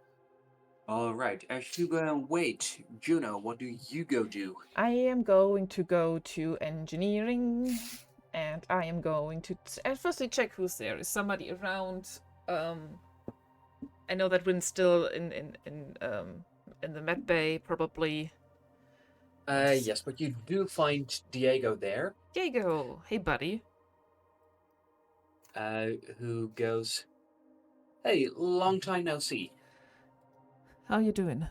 All right, as you go and wait, Juno, what do you go do? I am going to go to engineering, and I am going to firstly check who's there. Is somebody around? I know that Rin's still in the med bay, probably. Yes, but you do find Diego there, Diego, hey buddy. who goes, "Hey, long time no see. How you doing?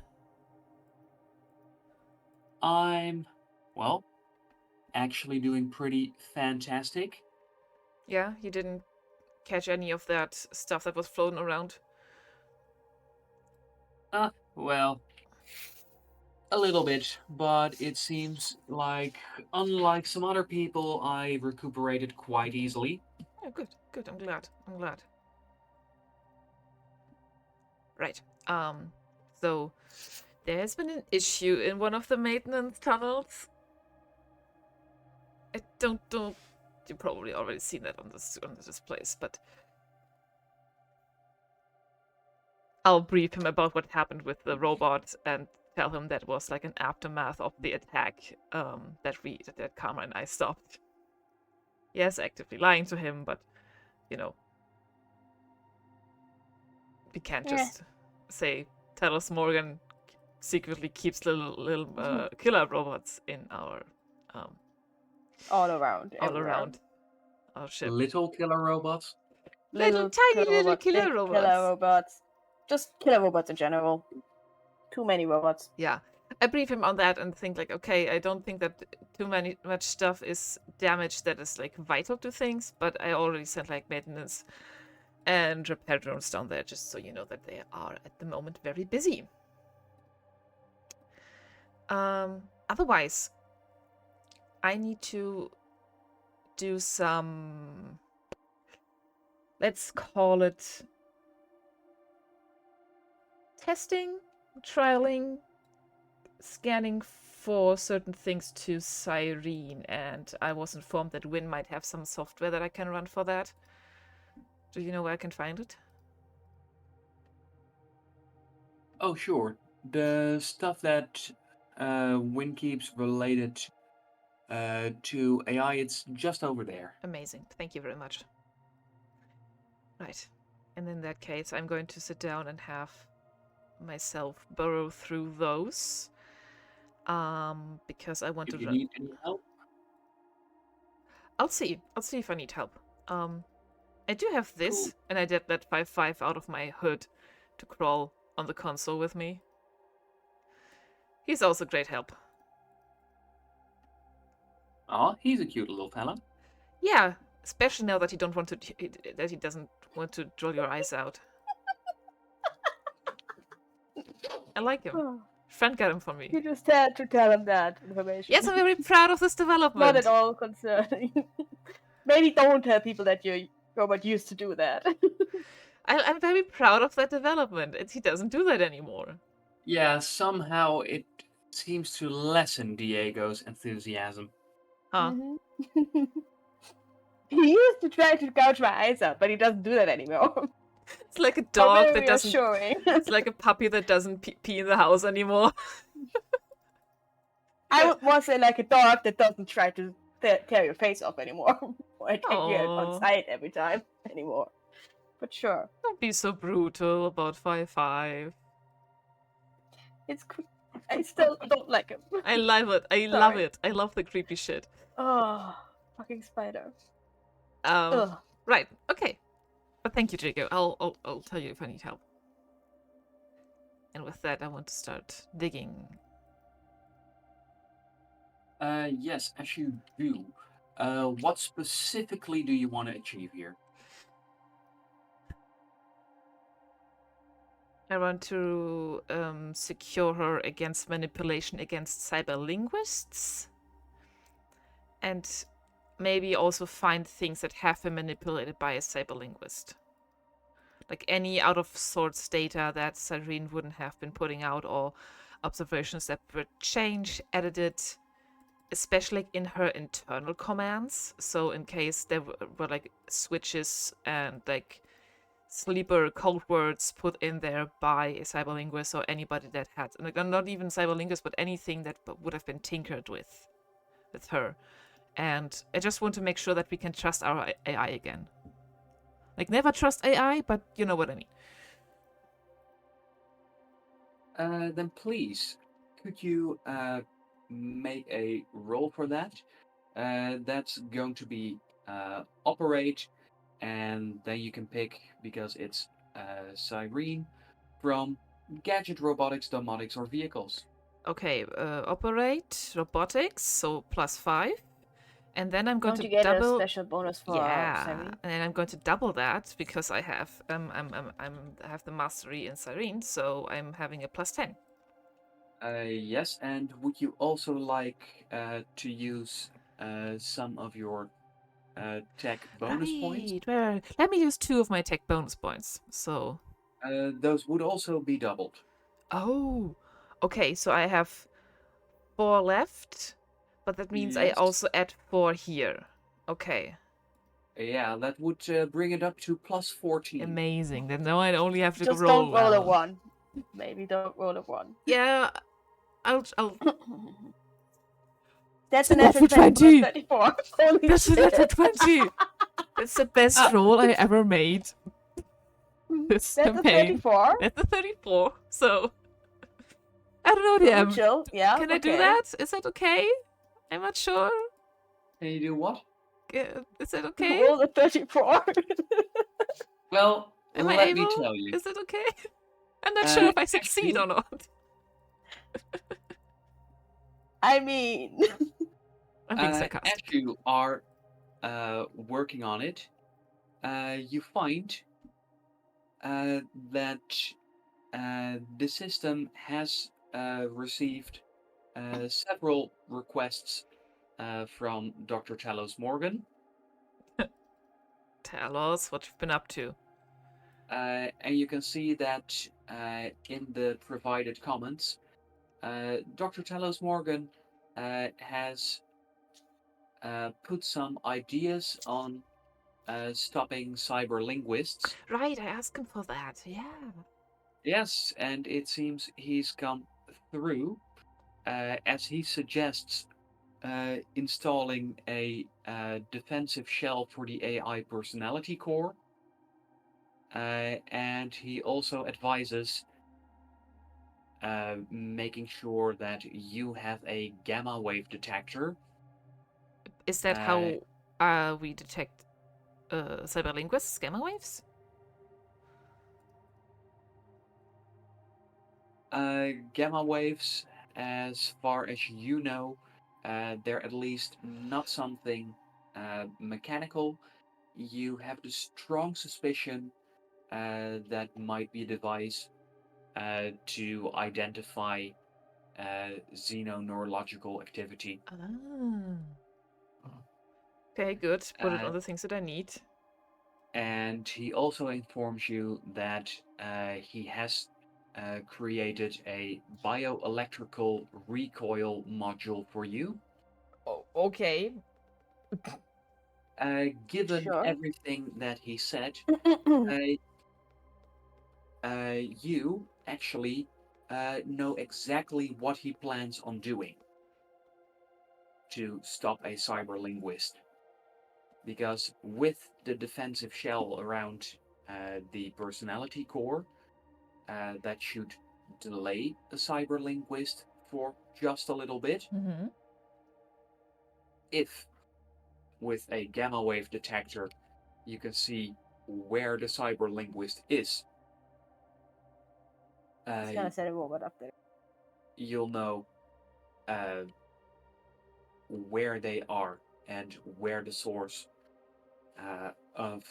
I'm, well, actually doing pretty fantastic. Yeah, you didn't catch any of that stuff that was floating around? Well, a little bit, but it seems like, unlike some other people, I recuperated quite easily. Oh, good, good. I'm glad. Right. So there's been an issue in one of the maintenance tunnels. I don't. You probably already seen that on the displays, but I'll brief him about what happened with the robot and tell him that was like an aftermath of the attack that Karma and I stopped. Yes, actively lying to him, but you know, we can't just say Talos Morgan secretly keeps little killer robots in our all around our ship. Little killer robots? Little tiny killer little robots, killer big robots. killer robots. Just killer robots in general. Too many robots. Yeah. I brief him on that and think like, okay, I don't think that much stuff is damaged that is like vital to things, but I already sent like maintenance and repair drones down there just so you know that they are at the moment very busy. Otherwise, I need to do some, let's call it testing, trialing, scanning for certain things to Cyrene, and I was informed that Win might have some software that I can run for that. Do you know where I can find it? Oh, sure. The stuff that Win keeps related to AI, it's just over there. Amazing. Thank you very much. Right. And in that case, I'm going to sit down and have myself burrow through those. Because I want If to you run. need any help, I'll see if I need help. I do have this, Cool. and I did that 5/5 out of my hood to crawl on the console with me. He's also great help. oh, he's a cute little fella. Yeah, especially now that he doesn't want to draw your eyes out. I like him. Oh, Friend got him for me. you just had to tell him that information. Yes, I'm very proud of this development. Not at all concerning. Maybe don't tell people that your robot used to do that. I'm very proud of that development. He doesn't do that anymore. Yeah, somehow it seems to lessen Diego's enthusiasm. Huh. Mhm. He used to try to gouge my eyes out, but he doesn't do that anymore. It's like a dog Very that doesn't. reassuring. It's like a puppy that doesn't pee in the house anymore. I would more say like a dog that doesn't try to tear your face off anymore. Or take you Aw. on sight every time anymore. But sure. Don't be so brutal about 5/5. It's I still don't like him. I love it. I love Sorry. it. I love the creepy shit. Oh, fucking spider. Right. Okay. But thank you, Jago. I'll tell you if I need help. And with that, I want to start digging. Yes, as you do. What specifically do you want to achieve here? I want to secure her against manipulation against cyberlinguists. And maybe also find things that have been manipulated by a cyberlinguist. Like any out of sorts data that Cyrene wouldn't have been putting out, or observations that were changed, edited, especially in her internal commands. So in case there were like switches and like sleeper code words put in there by a cyberlinguist or anybody that had, like, not even cyberlinguist, but anything that would have been tinkered with her. And I just want to make sure that we can trust our AI again. Like, never trust AI, but you know what I mean. Then please, could you make a roll for that? That's going to be operate, and then you can pick, because it's Cyrene, from gadget, robotics, domotics, or vehicles. Okay, operate robotics, so +5. And then I'm going Don't to you get double. a special bonus for Cyrene? And then I'm going to double that because I have I have the mastery in Cyrene, so I'm having a +10. Yes, and would you also like to use some of your tech bonus points? Right. Let me use 2 of my tech bonus points. So. Those would also be doubled. Oh. Okay, so I have 4 left, but that means I Yes. also add 4 here. Okay. Yeah, that would bring it up to +14. Amazing. Then now I only have to Just roll don't roll a well. 1. Maybe don't roll a 1. Yeah, I'll That's It's an a natural natural 20. 34. Holy That's a shit. natural 20. That's the best roll I ever made. This That's a campaign. 34. That's a 34. So I don't know, DM. Chill. Yeah. Can I do that? Is that okay? I'm not sure. Can you do what? Is that okay? Roll a 34. Well, Am I let me able? tell you. Is it okay? I'm not sure if I succeed Actually, or not. I mean, I'm being as sarcastic. you are working on it, you find that the system has received several requests from Dr. Talos Morgan, Tell us what you've been up to. and you can see that in the provided comments, Dr. Talos Morgan has put some ideas on stopping cyber linguists. Right, I asked him for that. Yeah. Yes, and it seems he's come through as he suggests installing a defensive shell for the AI personality core. And he also advises making sure that you have a gamma wave detector. Is that Uh, how we detect cyberlinguists, gamma waves? Gamma waves, as far as you know, they're at least not something mechanical. You have the strong suspicion that might be a device to identify xenoneurological activity. Ah. Okay, good. Put it Uh, on the things that I need. and he also informs you that he has created a bioelectrical recoil module for you. Oh, okay. Given sure. everything that he said, uh, you actually know exactly what he plans on doing to stop a cyber linguist. Because with the defensive shell around the personality core, that should delay a cyber linguist for just a little bit. Mm-hmm. If with a gamma wave detector you can see where the cyber linguist is, It's gonna set a robot up there. you'll know uh, where they are and where the source of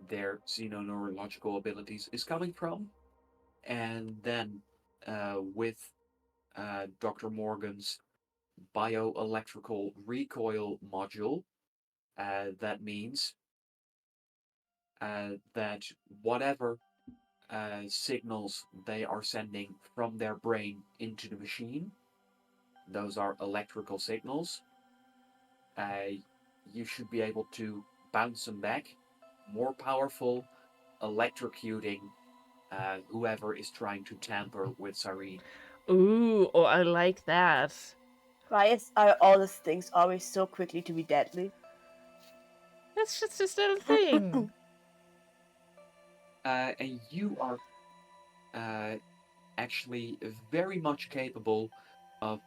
their xenoneurological abilities is coming from. And then with Dr. Morgan's bioelectrical recoil module, that means that whatever signals they are sending from their brain into the machine, those are electrical signals, you should be able to bounce them back, more powerful, electrocuting whoever is trying to tamper with Cyrene. Ooh, oh, I like that. Why are all these things always so quickly to be deadly? That's just this little thing. And you are actually very much capable of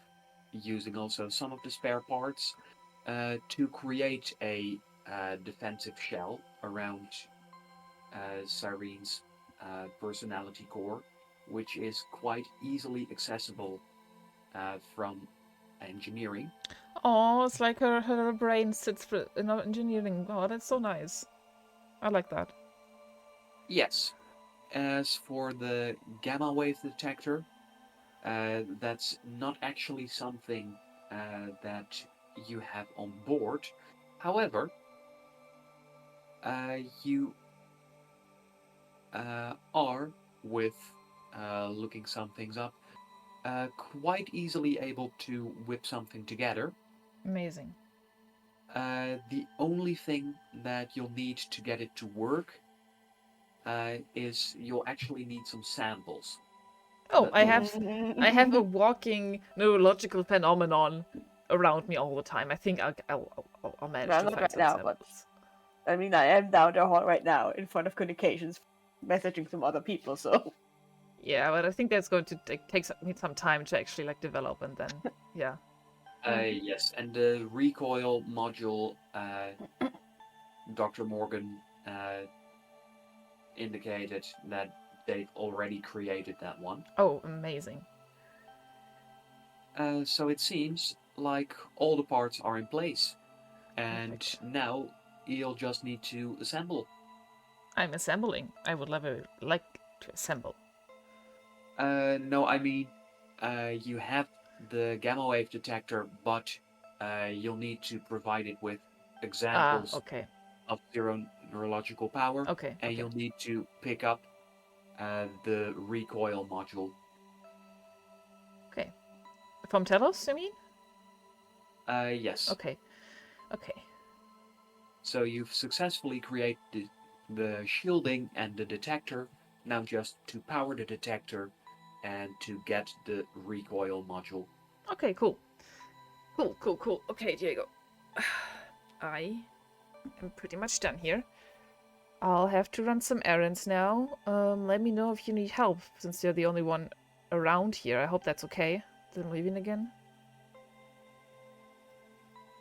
using also some of the spare parts to create a defensive shell around Cyrene's personality core, which is quite easily accessible from engineering. Oh, it's like her brain sits for engineering. Oh, that's so nice. I like that. Yes. As for the gamma wave detector, that's not actually something that you have on board. However, you are, with looking some things up, quite easily able to whip something together. Amazing. The only thing that you'll need to get it to work is you'll actually need some samples. Oh, Let I me. have a walking neurological phenomenon around me all the time. I think I'll manage Well, to not find right some now, but samples. I mean, I am down the hall right now in front of communications, messaging some other people, so. Yeah, but I think that's going to need some time to actually like develop, and then yeah. Yes, and the recoil module, Dr. Morgan indicated that they've already created that one. Oh, amazing. So it seems like all the parts are in place, and Perfect. now you'll just need to assemble. I'm assembling. I would like to assemble. No, I mean, you have the gamma wave detector, but you'll need to provide it with examples Okay. of zero neurological power, Okay. and Okay. you'll need to pick up the recoil module. Okay. From Telos, you mean? Yes. Okay. Okay. So you've successfully created the shielding and the detector. Now just to power the detector and to get the recoil module. Okay, cool. Cool. Okay, Diego. I am pretty much done here. I'll have to run some errands now. Let me know if you need help, since you're the only one around here. I hope that's okay. Then leaving again.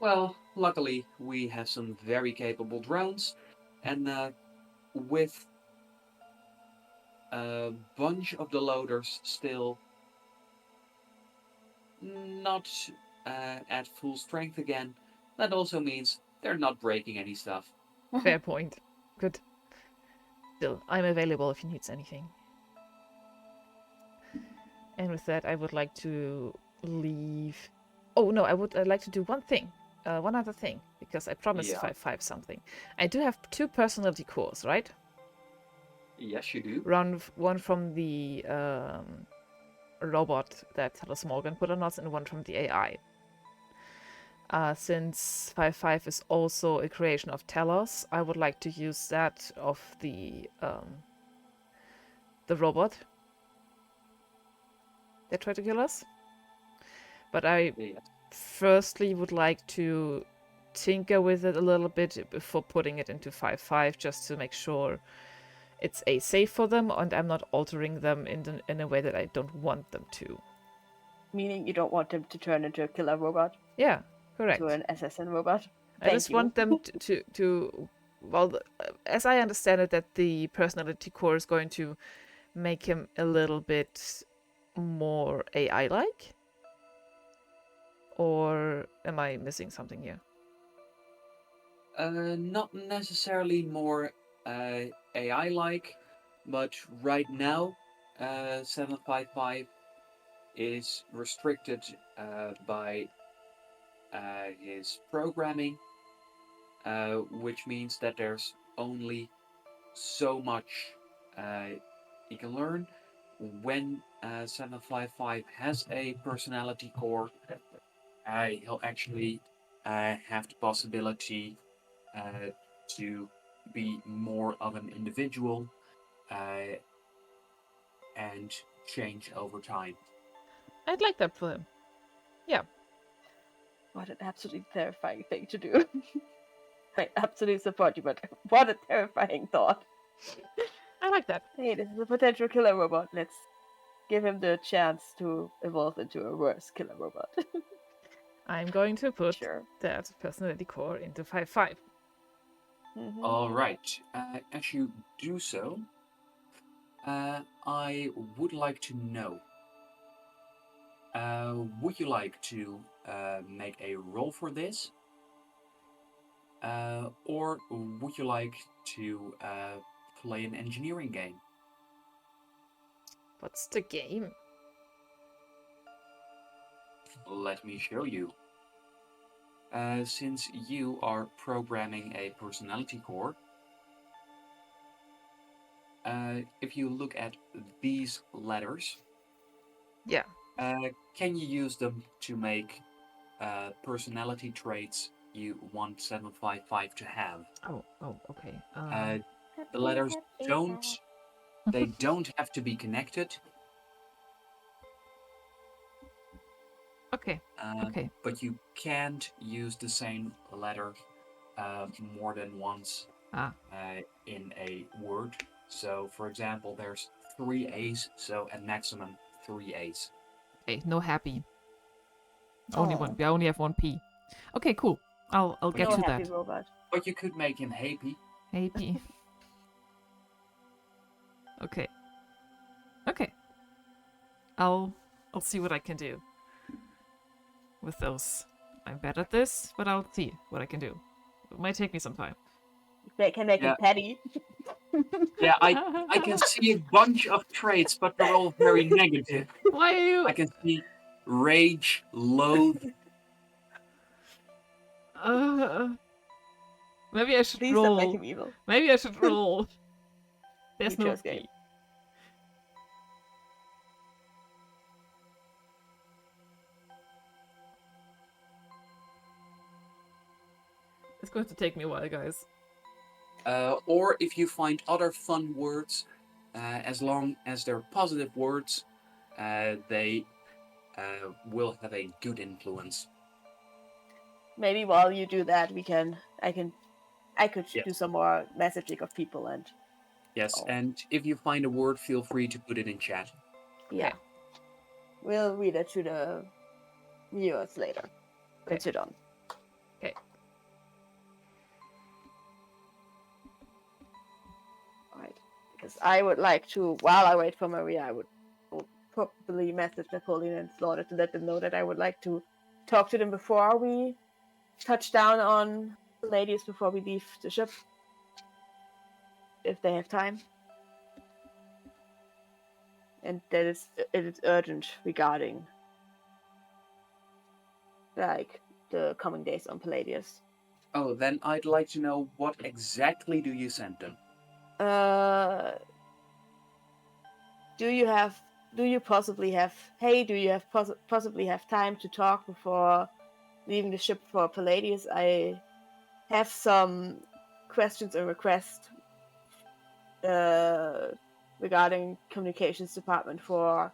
Well, luckily we have some very capable drones, and with a bunch of the loaders still not at full strength again, that also means they're not breaking any stuff. Fair point. Good. Still, I'm available if you need anything. And with that, I would like to leave. Oh no, I'd like to do one thing. One other thing, because I promised Yeah. 5 something. I do have 2 personality cores, right? Yes, you do. One from the robot that Talos Morgan put on us, and one from the AI. Since 5 is also a creation of Talos, I would like to use that of the robot that tried to kill us. But I Yes. firstly would like to tinker with it a little bit before putting it into 5, just to make sure it's safe for them, and I'm not altering them in a way that I don't want them to. Meaning you don't want them to turn into a killer robot, Yeah, correct. to an assassin robot. I just want them to well, as I understand it, that the personality core is going to make him a little bit more AI-like? Or am I missing something here? Not necessarily more AI-like, but right now, 755 is restricted by his programming, which means that there's only so much he can learn. When 755 has a personality core, he'll actually have the possibility to be more of an individual and change over time. I'd like that for him. Yeah. What an absolutely terrifying thing to do. I absolutely support you, but what a terrifying thought. I like that. Hey, this is a potential killer robot. Let's give him the chance to evolve into a worse killer robot. I'm going to put Sure. that personality core into 5. Mhm. All right. As you do so, I would like to know. Would you like to make a roll for this? Or would you like to play an engineering game? What's the game? Let me show you. Since you are programming a personality core, if you look at these letters, Yeah. can you use them to make personality traits you want 755 to have? Oh, okay. The letters they don't have to be connected. Okay. Okay. But you can't use the same letter more than once in a word. So, for example, there's 3 A's, so at maximum 3 A's. Okay, no happy. Oh. I only have 1 P. Okay, cool. I'll get No to happy that. robot. But you could make him happy. Happy. Okay. Okay. I'll see what I can do with those. I'm bad at this, but I'll see what I can do. It might take me some time. They can make Yeah. it petty. Yeah, I can see a bunch of traits, but they're all very negative. Why are you? I can see rage, loathe. Maybe I should Please don't make roll. him evil. Maybe I should roll. There's You no chose game. B. It's going to take me a while, guys. Or if you find other fun words, as long as they're positive words, they will have a good influence. Maybe while you do that, I could Yes. do some more messaging of people and Yes, Oh. and if you find a word, feel free to put it in chat. yeah. Okay. We'll read it to the viewers later. Okay. Once you're done. Okay. Alright. Because I would like to, while I wait for Maria, I would probably message Napoleon and Slaughter to let them know that I would like to talk to them before we touch down on the ladies, before we leave the ship. If they have time. And that it is urgent regarding like the coming days on Palladius. Oh, then I'd like to know what exactly do you send them? Do you possibly have time to talk before leaving the ship for Palladius? I have some questions and requests regarding communications department for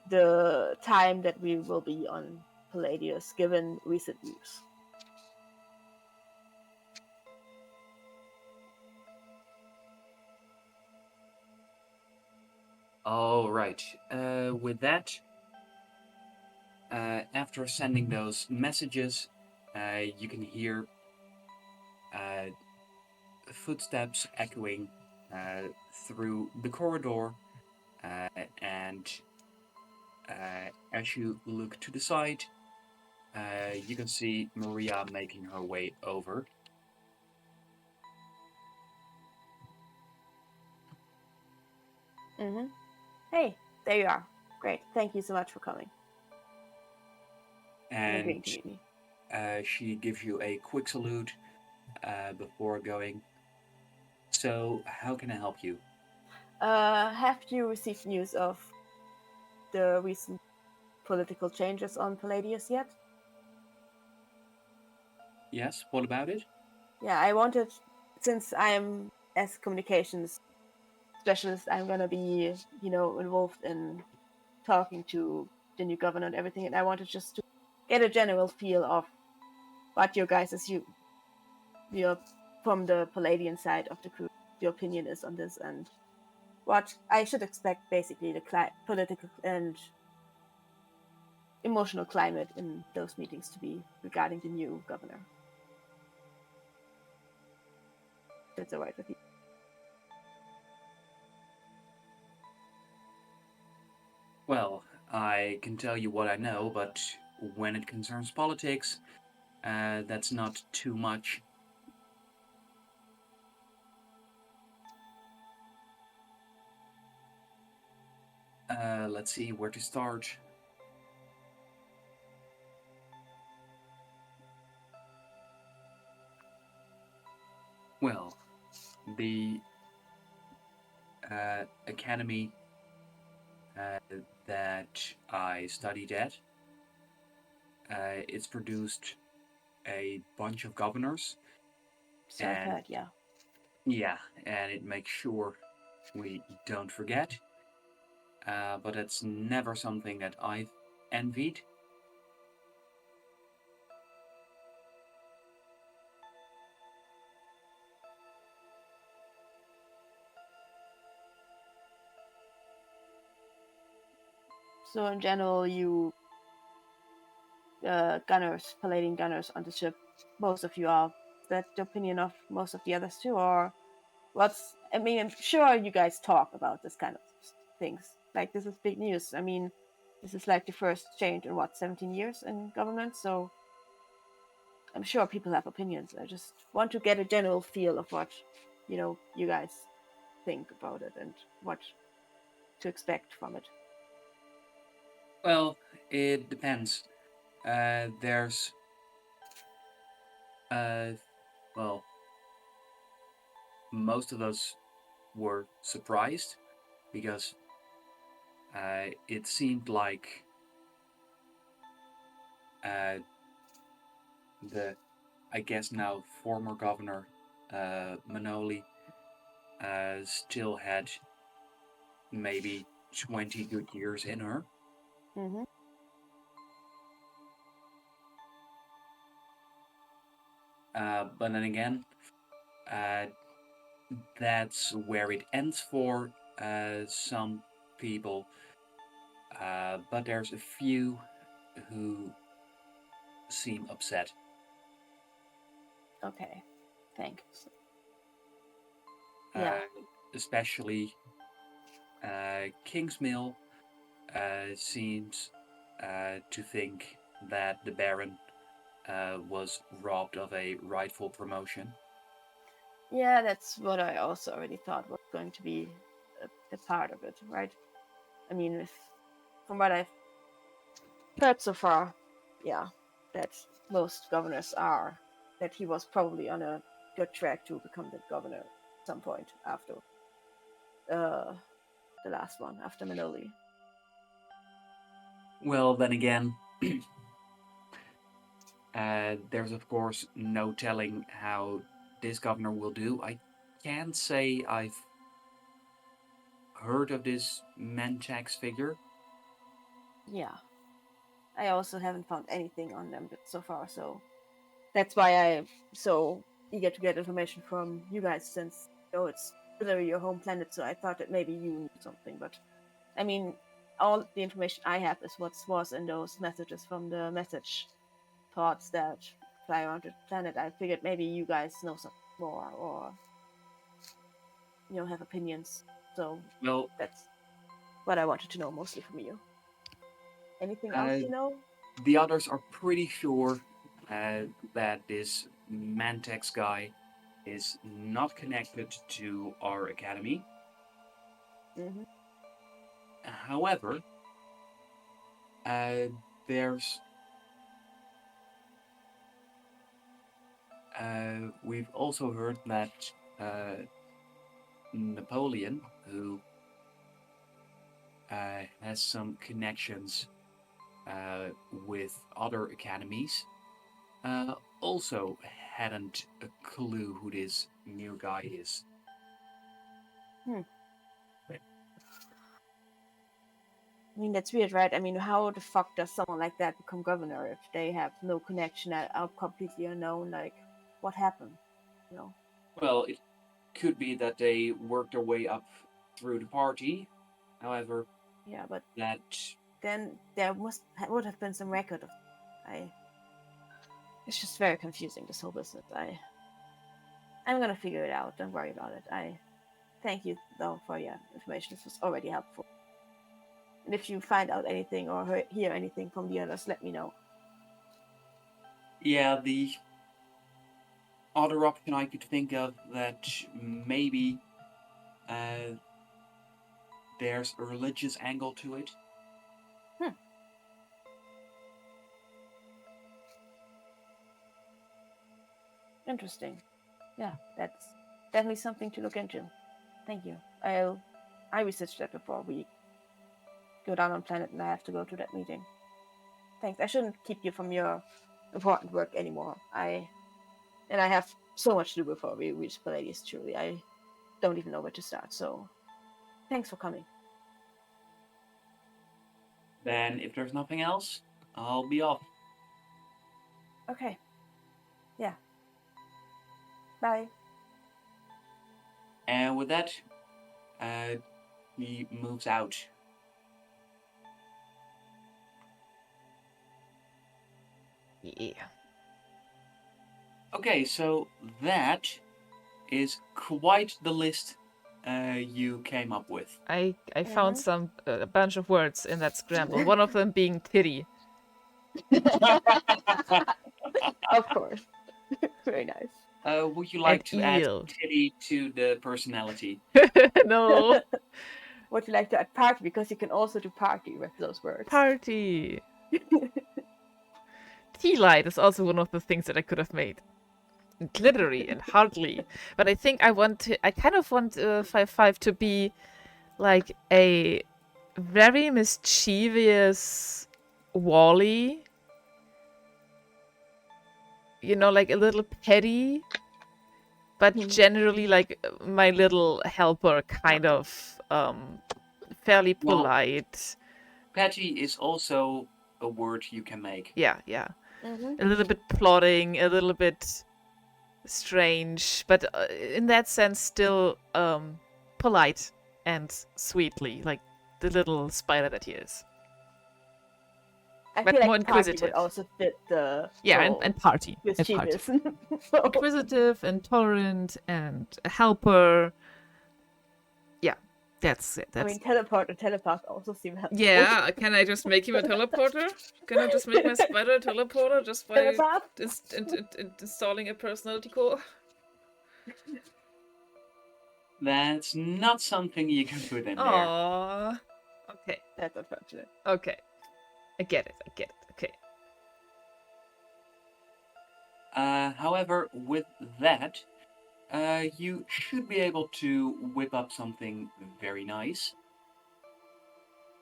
the time that we will be on Palladius, given recent news. All right. With that, after sending those messages, you can hear footsteps echoing through the corridor, and as you look to the side, you can see Maria making her way over. Mm-hmm. Hey, there you are. Great. Thank you so much for coming and agreeing And to meet me. she gives you a quick salute before going. So, how can I help you? Have you received news of the recent political changes on Palladius yet? Yes, what about it? Yeah, I wanted, since I am as communications specialist, I'm gonna be, involved in talking to the new governor and everything, and I wanted just to get a general feel of what your guys' your from the Palladian side of the crew, your opinion is on this, and what I should expect basically the political and emotional climate in those meetings to be regarding the new governor. That's alright with you. Well, I can tell you what I know, but when it concerns politics, that's not too much. Let's see where to start. Well, the academy that I studied at, it's produced a bunch of governors. So I've And heard, yeah. yeah, and it makes sure we don't forget. But it's never something that I've envied. So in general, you gunners, Palladian gunners on the ship, most of you are. Is that the opinion of most of the others too, or I mean, I'm sure you guys talk about this kind of things. Like, this is big news. I mean, this is like the first change in 17 years in government, so I'm sure people have opinions. I just want to get a general feel of what, you guys think about it and what to expect from it. Well, it depends. There's, uh, well, most of us were surprised because it seemed like uh, the, I guess now former governor, Manoli, still had maybe 20 good years in her. Mm-hmm. But then again, uh, that's where it ends for some people. But there's a few who seem upset. Okay, thanks. Uh, Yeah. Especially Kingsmill seems to think that the Baron was robbed of a rightful promotion. Yeah, that's what I also already thought was going to be a part of it, right? I mean, from what I've heard so far, yeah, that most governors are, that he was probably on a good track to become the governor at some point after uh, the last one, after Manoli. Well, then again, there's of course no telling how this governor will do. I can't say I've heard of this Menchax figure. Yeah, I also haven't found anything on them so far, so that's why I'm so eager to get information from you guys, since it's literally your home planet. So I thought that maybe you knew something, but I mean, all the information I have is what was in those messages from the message pods that fly around the planet. I figured maybe you guys know something more, or have opinions. So Well, that's what I wanted to know mostly from you. Anything else uh, you know? the others are pretty sure that this Mantex guy is not connected to our academy. Mm-hmm. However, there's we've also heard that Napoleon, who has some connections with other academies, also hadn't a clue who this new guy is. Hmm. I mean, that's weird, right? I mean, how the fuck does someone like that become governor if they have no connection and are completely unknown? Like, what happened? You know? Well, it could be that they worked their way up through the party. However, Yeah, but that then there would have been some record of. I. It's just very confusing, this whole business. I'm gonna figure it out. Don't worry about it. I thank you though for your information. This was already helpful. And if you find out anything or hear anything from the others, let me know. yeah, the other option I could think of that maybe uh, there's a religious angle to it. Hmm. Interesting. Yeah, that's definitely something to look into. Thank you. I researched that before we go down on planet and I have to go to that meeting. Thanks. I shouldn't keep you from your important work anymore. I have so much to do before we reach Palladius. Truly, I don't even know where to start. So, thanks for coming. Then, if there's nothing else, I'll be off. Okay. Yeah. Bye. And with that, uh, he moves out. Yeah. Okay, so that is quite the list you came up with. I found a bunch of words in that scramble. One of them being titty. Of course. Very nice. Would you like to add eel. titty to the personality? No. Would you like to add party? Because you can also do party with those words. Party. Tea light is also one of the things that I could have made. Glittery and hardly. But I think I kind of want 5-5 to be like a very mischievous Wally. You know, like a little petty, but generally like my little helper, kind of fairly polite. Petty is also a word you can make. Yeah. A little bit plodding, a little bit strange, but in that sense still polite and sweetly, like the little spider that he is. I But feel more like party inquisitive. would also fit the and party. mischievous. Inquisitive and tolerant and a helper. Yeah, that's it. I mean, teleport and telepath also seem helpful. Yeah, can I just make him a teleporter? Can I just make my spider a teleporter just by Telepath? installing a personality core? That's not something you can put in there. Aww. Okay. That's unfortunate. Okay. I get it. Okay. However, with that, you should be able to whip up something very nice.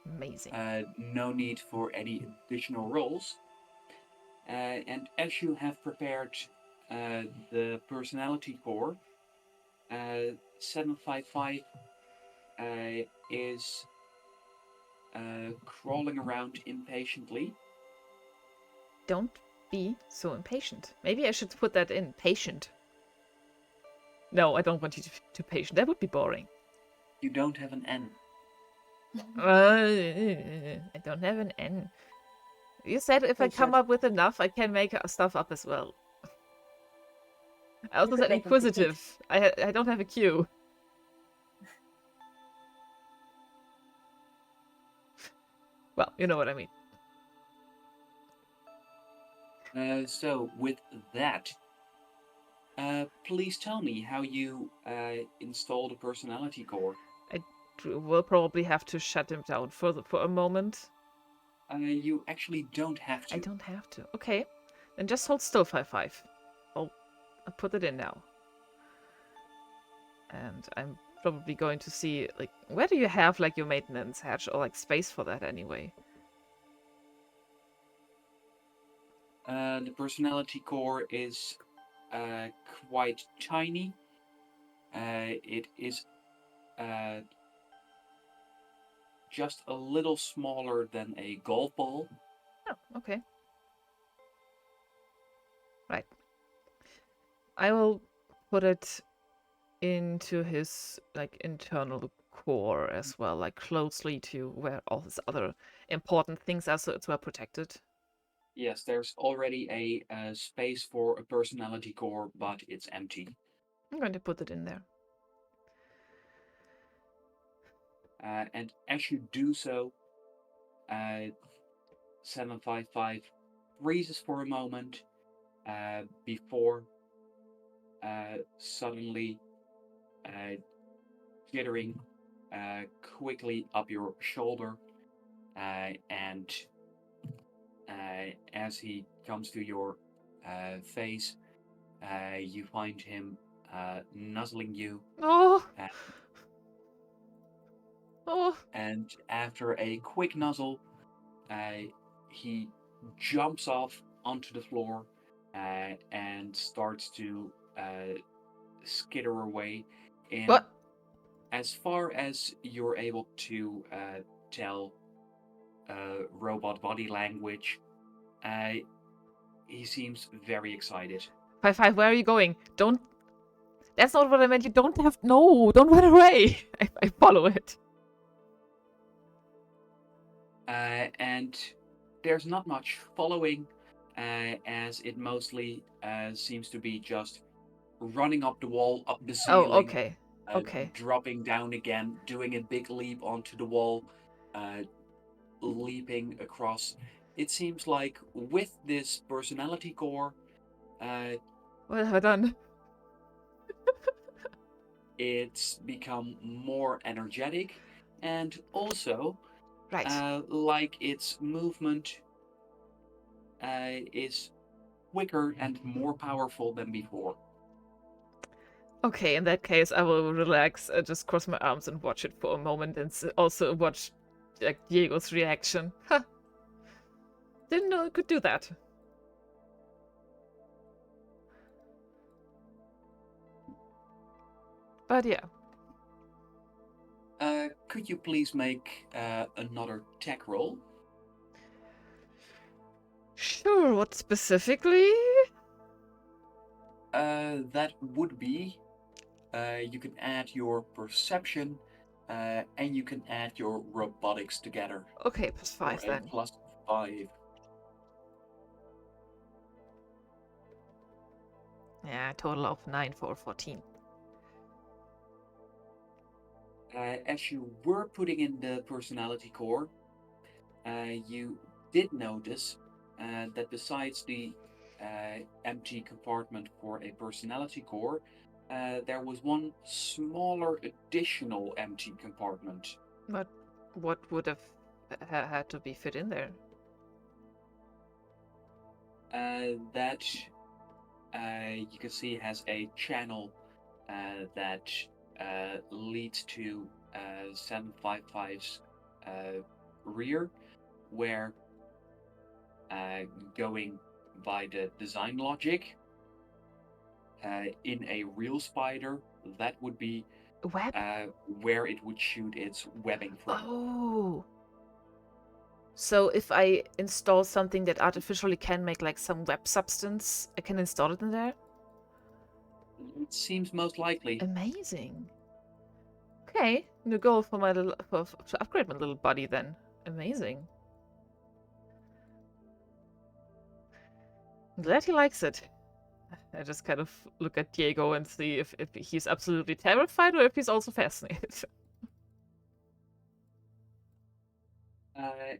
Amazing. No need for any additional rolls. And as you have prepared the personality core, 755 is crawling around impatiently. Don't be so impatient. Maybe I should put that in. Patient. No, I don't want you to patient. That would be boring. You don't have an N. I don't have an N. You said if I come up with enough, I can make stuff up as well. I also said inquisitive. I don't have a Q. Well, you know what I mean. So with that, please tell me how you install the personality core. We'll probably have to shut him down for a moment. You actually don't have to. I don't have to. Okay. Then just hold still 5-5. I'll put it in now. And I'm probably going to see, like, where do you have, like, your maintenance hatch or, like, space for that anyway? The personality core is quite tiny. It is just a little smaller than a golf ball. Oh, okay. Right. I will put it into his, like, internal core as well, like, closely to where all his other important things are, so it's well protected. Yes, there's already a space for a personality core, but it's empty. I'm going to put it in there. And as you do so, 755 freezes for a moment before suddenly jittering quickly up your shoulder, and as he comes to your face, you find him nuzzling you. Oh! And after a quick nuzzle, he jumps off onto the floor and starts to skitter away. What? As far as you're able to tell robot body language, he seems very excited. 5-5, where are you going? Don't... That's not what I meant. You don't have... No, don't run away. I follow it. And there's not much following, as it mostly seems to be just running up the wall, up the Oh, ceiling, okay. Okay. dropping down again, doing a big leap onto the wall, leaping across. It seems like with this personality core, What have I done? it's become more energetic, and also Right. like its movement is quicker and more powerful than before. Okay, in that case, I will relax, just cross my arms and watch it for a moment, and also watch like Diego's reaction. Huh. Didn't know it could do that. But yeah. Could you please make another tech roll? Sure, what specifically? That would be you can add your perception and you can add your robotics together Okay, for +5 a then. +5. Yeah, total of 9 for 14. As you were putting in the personality core, you did notice that besides the empty compartment for a personality core, there was one smaller additional empty compartment. But what would have had to be fit in there? That you can see has a channel that leads to 755's rear, where going by the design logic, in a real spider, that would be Web? where it would shoot its webbing from. Oh. So if I install something that artificially can make like some web substance, I can install it in there? It seems most likely. Amazing. Okay, new goal for my little to upgrade my little buddy then. Amazing. I'm glad he likes it. I just kind of look at Diego and see if he's absolutely terrified or if he's also fascinated.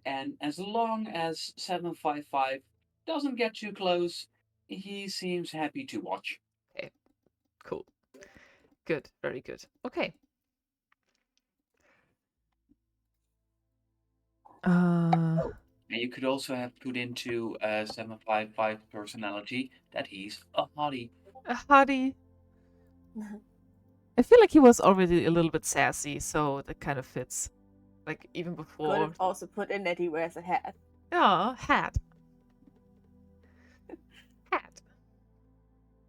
And as long as 755 doesn't get too close, he seems happy to watch. Okay, cool. Good, very good. Okay. And you could also have put into 755 personality that he's a hottie. A hottie. I feel like he was already a little bit sassy, so that kind of fits. Like even Could before. have also put in that he wears a hat. Yeah, hat. Hat.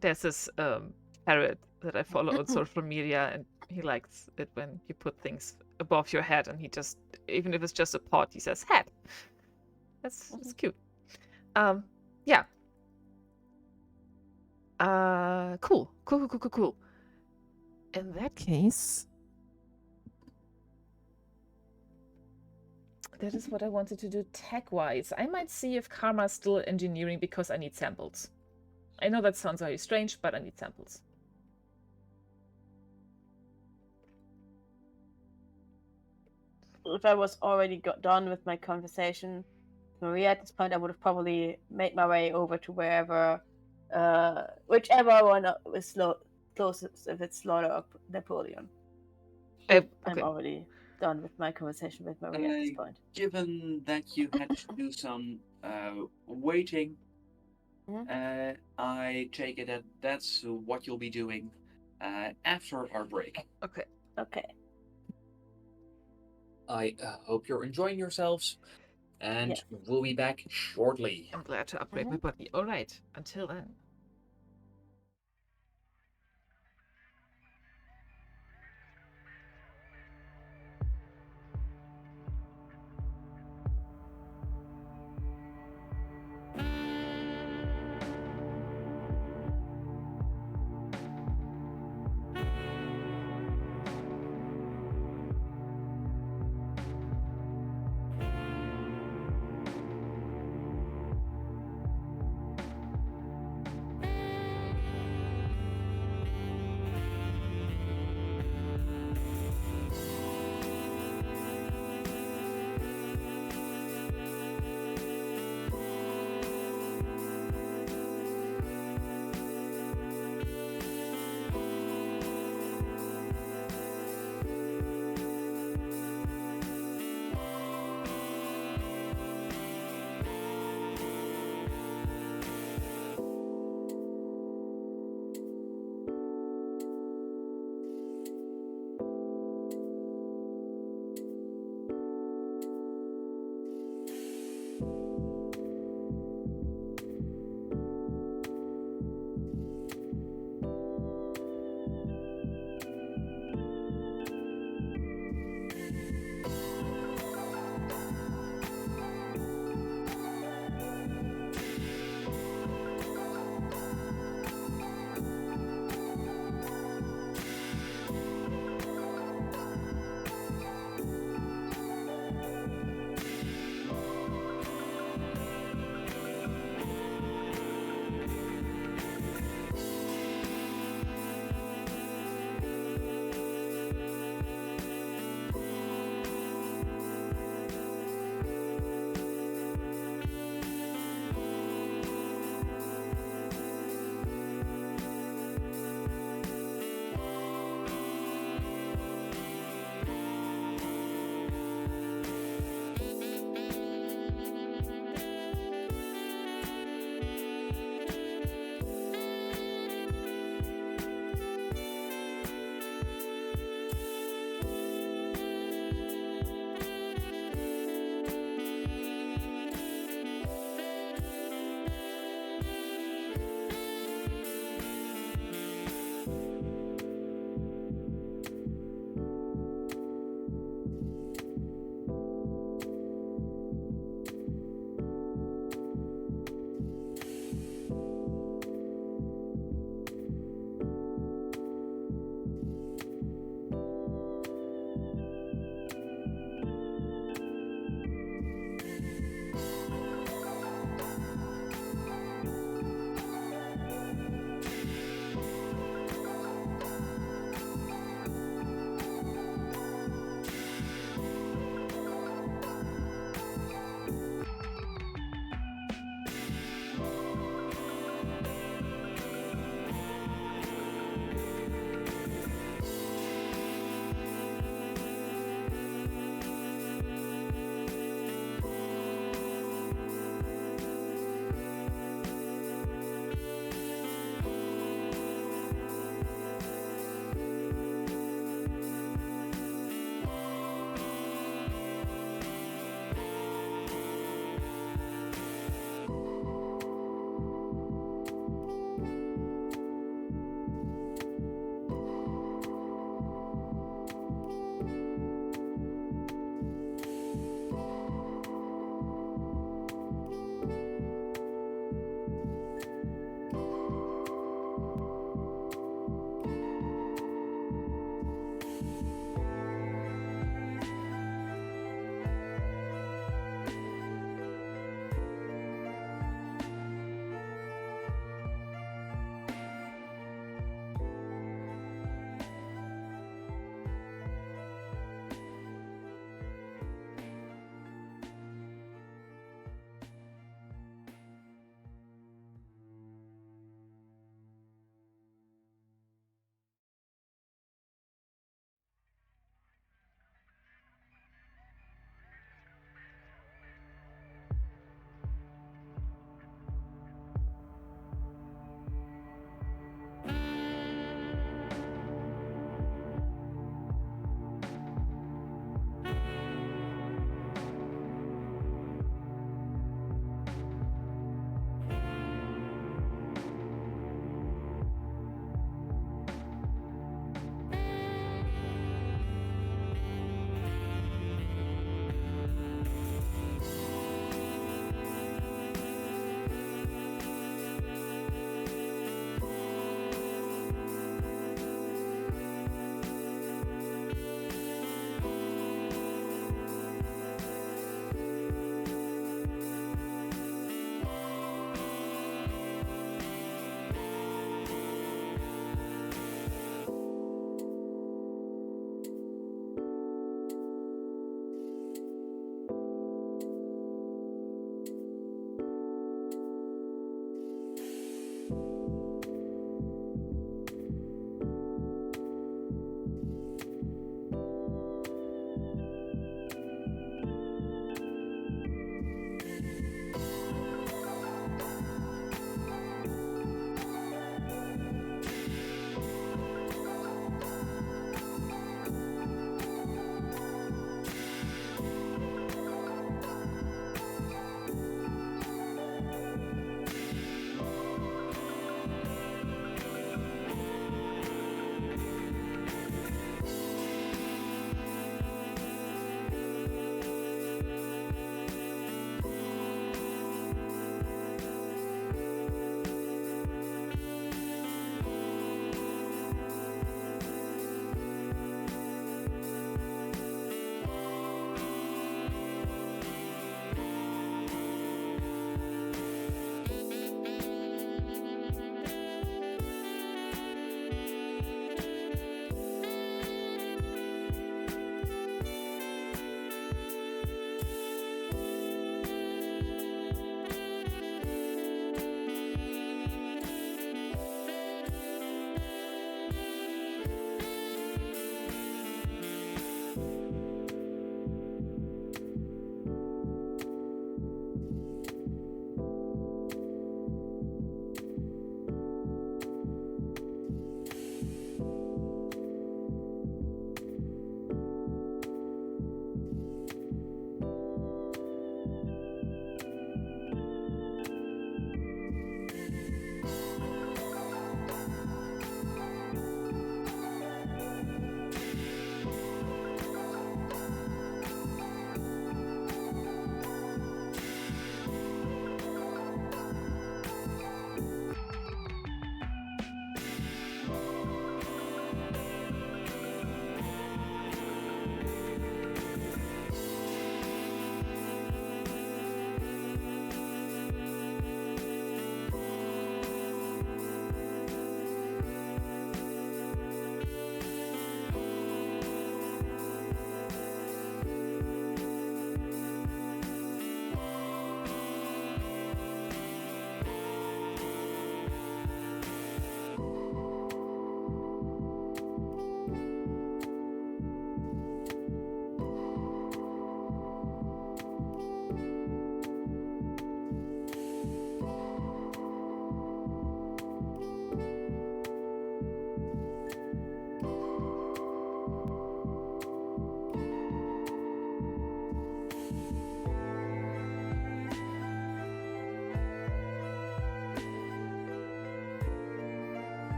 There's this parrot that I follow on social media, and he likes it when you put things above your head, and he just, even if it's just a pot, he says hat. That's cute. Yeah. Cool. Cool. In that case, that is what I wanted to do tech-wise. I might see if Karma's still engineering because I need samples. I know that sounds very strange, but I need samples. If I was already done with my conversation with Maria at this point, I would have probably made my way over to wherever, whichever one was closest, if it's Slaughter or Napoleon. Okay. I'm already done with my conversation with Maria at this point. Given that you had to do some waiting, I take it that that's what you'll be doing after our break. Okay. I hope you're enjoying yourselves, and we'll be back shortly. I'm glad to upgrade my body. All right. Until then.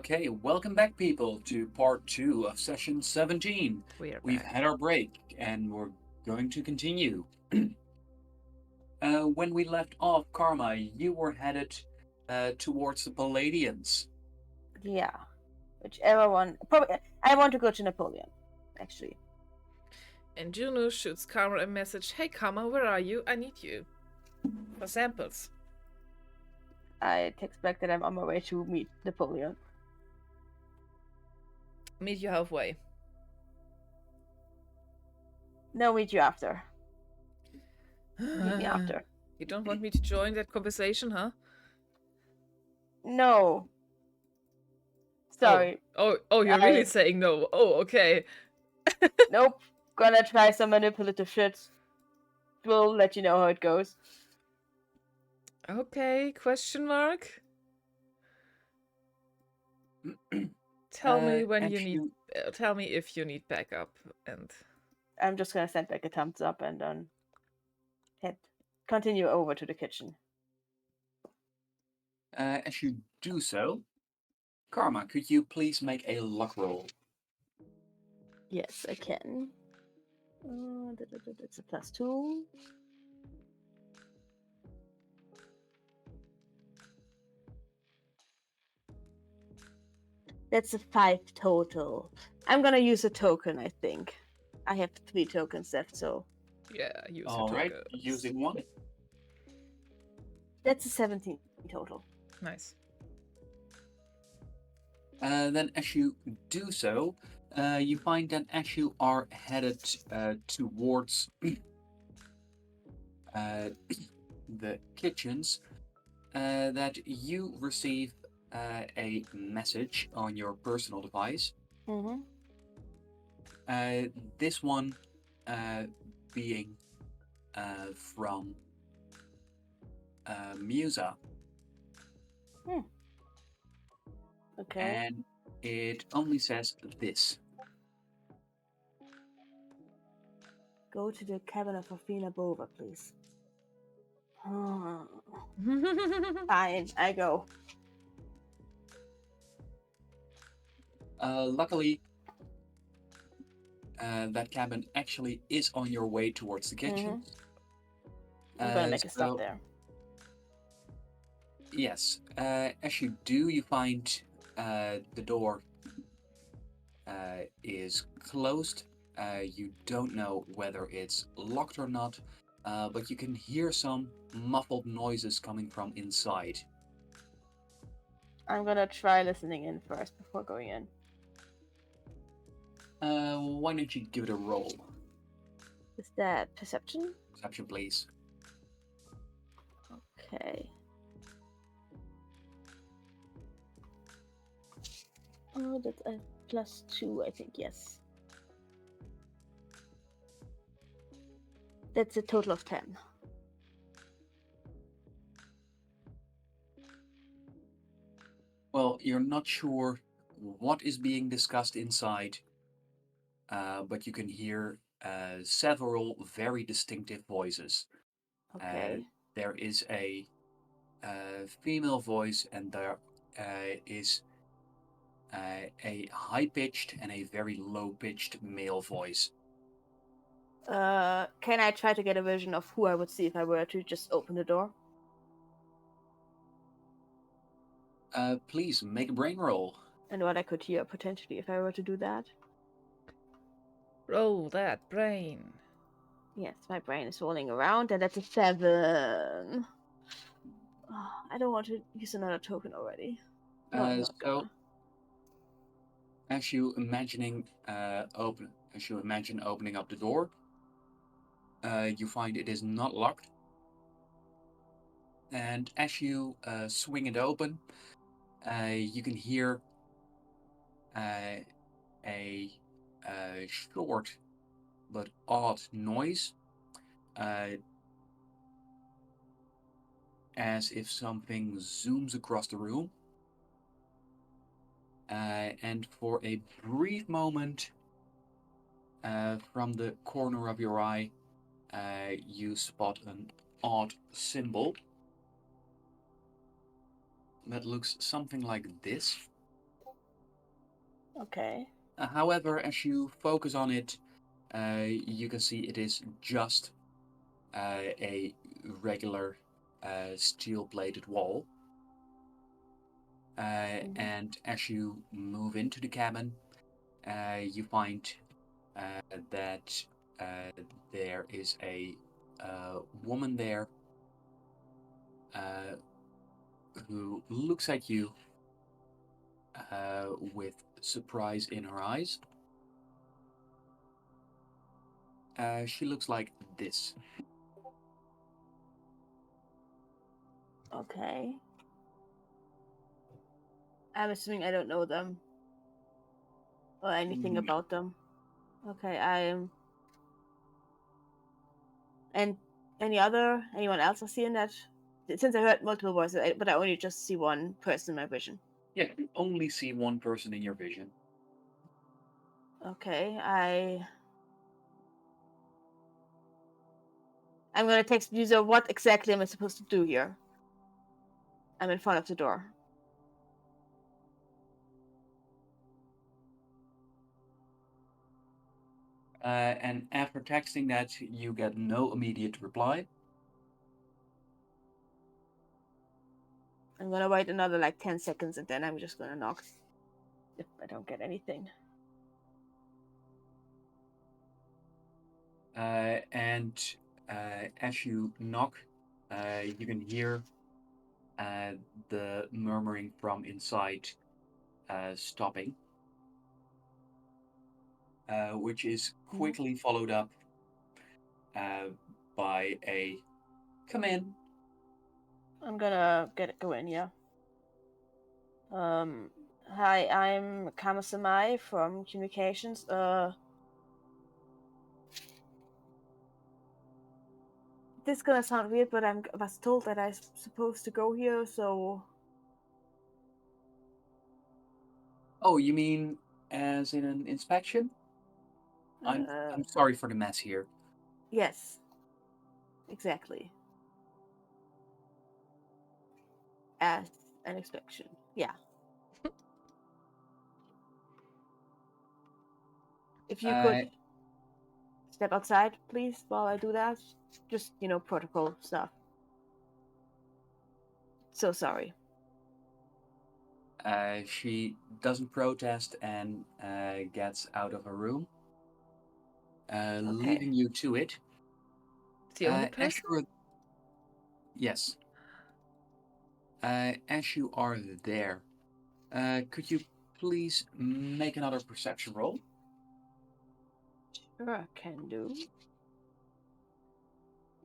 Okay, welcome back, people, to part 2 of session 17. We are We've back. had our break, and we're going to continue. When we left off, Karma, you were headed towards the Palladians. Yeah. Whichever one. Probably. I want to go to Napoleon, actually. And Juno shoots Karma a message. Hey Karma, where are you? I need you. For samples. I text back that I'm on my way to meet Napoleon. Meet you halfway. No, meet you after. Meet me after. You don't want me to join that conversation, huh? No. Sorry. Oh, you're really saying no. Oh, okay. Nope. Gonna try some manipulative shit. We'll let you know how it goes. Okay, question mark? Tell me when you need... tell me if you need backup, and... I'm just gonna send back a thumbs up and then continue over to the kitchen. As you do so, Karma, could you please make a luck roll? Yes, I can. That's a +2. That's a 5 total. I'm gonna use a token, I think. I have 3 tokens left, so... Yeah, use All your right, tokens. using one. That's a 17 total. Nice. Then as you do so, you find that as you are headed towards the kitchens, that you receive a message on your personal device. Mm-hmm. This one being from Musa. Okay. And it only says this. Go to the cabin of Afina Bova, please. Fine, I go. Luckily, that cabin actually is on your way towards the kitchen. I'm gonna make a stop there. Yes, as you do, you find the door is closed. You don't know whether it's locked or not, but you can hear some muffled noises coming from inside. I'm gonna try listening in first before going in. Why don't you give it a roll? Is that perception? Perception, please. Okay. Oh, that's a +2, I think, yes. That's a total of 10. Well, you're not sure what is being discussed inside, but you can hear several very distinctive voices. Okay. There is a female voice, and there is a high-pitched and a very low-pitched male voice. Can I try to get a vision of who I would see if I were to just open the door? Please make a brain roll. And what I could hear potentially if I were to do that? Roll that brain. Yes, my brain is rolling around, and that's a 7. Oh, I don't want to use another token already. No, I'm not So, gonna. as you imagine opening up the door, you find it is not locked. And as you swing it open, you can hear a short but odd noise, as if something zooms across the room. And for a brief moment, from the corner of your eye, you spot an odd symbol that looks something like this. Okay. However, as you focus on it, you can see it is just a regular steel-bladed wall. And as you move into the cabin, you find that there is a woman there who looks at you with surprise in her eyes. She looks like this. Okay. I'm assuming I don't know them or anything No. about them. Okay, I'm. And anyone else I see in that? Since I heard multiple voices, but I only just see one person in my vision. Yeah, you only see one person in your vision. Okay, I'm gonna text user. What exactly am I supposed to do here? I'm in front of the door. And after texting that, you get no immediate reply. I'm gonna wait another like 10 seconds and then I'm just gonna knock if I don't get anything. And as you knock, you can hear the murmuring from inside stopping, which is quickly followed up by a come in. I'm gonna go in, yeah. Hi, I'm Kamasamai from communications. This is gonna sound weird, but I was told that I'm supposed to go here, so. Oh, you mean as in an inspection? I'm Uh, I'm sorry for the mess here. yes, exactly. As an inspection, yeah. If you could Uh, step outside, please, while I do that. Just, protocol stuff. So sorry. she doesn't protest and gets out of her room, Okay. leaving you to it. It's the only As person? you are, yes, as you are there, could you please make another perception roll? Sure, can do.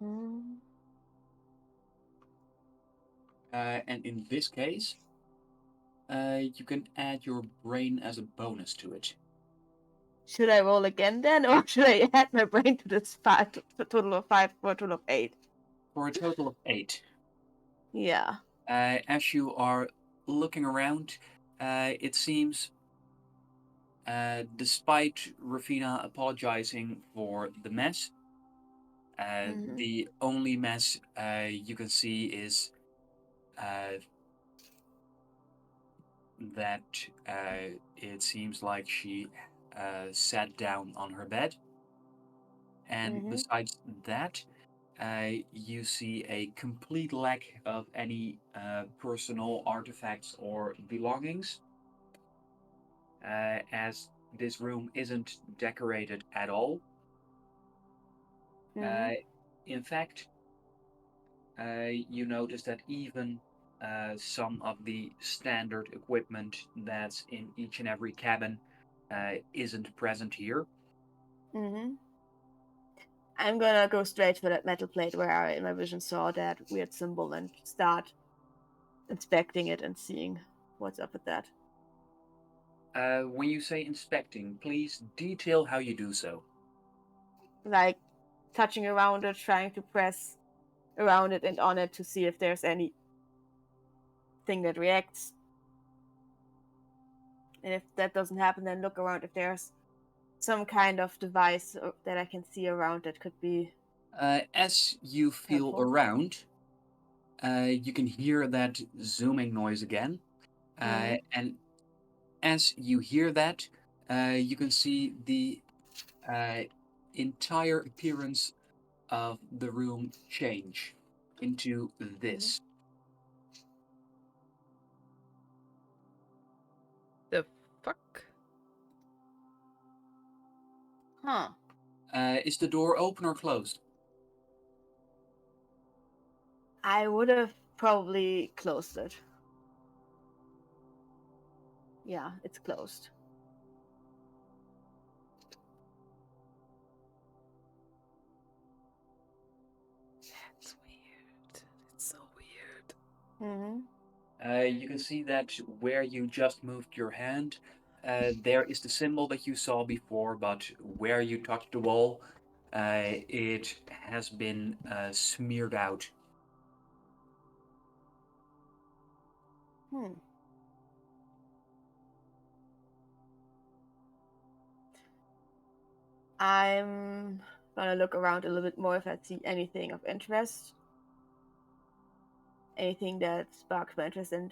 Mm. And in this case, you can add your brain as a bonus to it. Should I roll again then, or should I add my brain to this total of 5 for a total of 8? For a total of 8. Yeah. As you are looking around, it seems, despite Rafina apologizing for the mess, the only mess you can see is that it seems like she sat down on her bed. And besides that, you see a complete lack of any personal artifacts or belongings, as this room isn't decorated at all. In fact, you notice that even some of the standard equipment that's in each and every cabin isn't present here. I'm gonna go straight for that metal plate where I, in my vision, saw that weird symbol and start inspecting it and seeing what's up with that. When you say inspecting, please detail how you do so. Like touching around it, trying to press around it and on it to see if there's anything that reacts. And if that doesn't happen, then look around if there's some kind of device that I can see around that could be. As you feel helpful. around, you can hear that zooming noise again. And as you hear that, you can see the entire appearance of the room change into this. The fuck? Huh. Is the door open or closed? I would have probably closed it. Yeah, it's closed. It's weird. It's so weird. You can see that where you just moved your hand, there is the symbol that you saw before, but where you touched the wall, it has been smeared out. I'm gonna look around a little bit more if I see anything of interest. Anything that sparks my interest and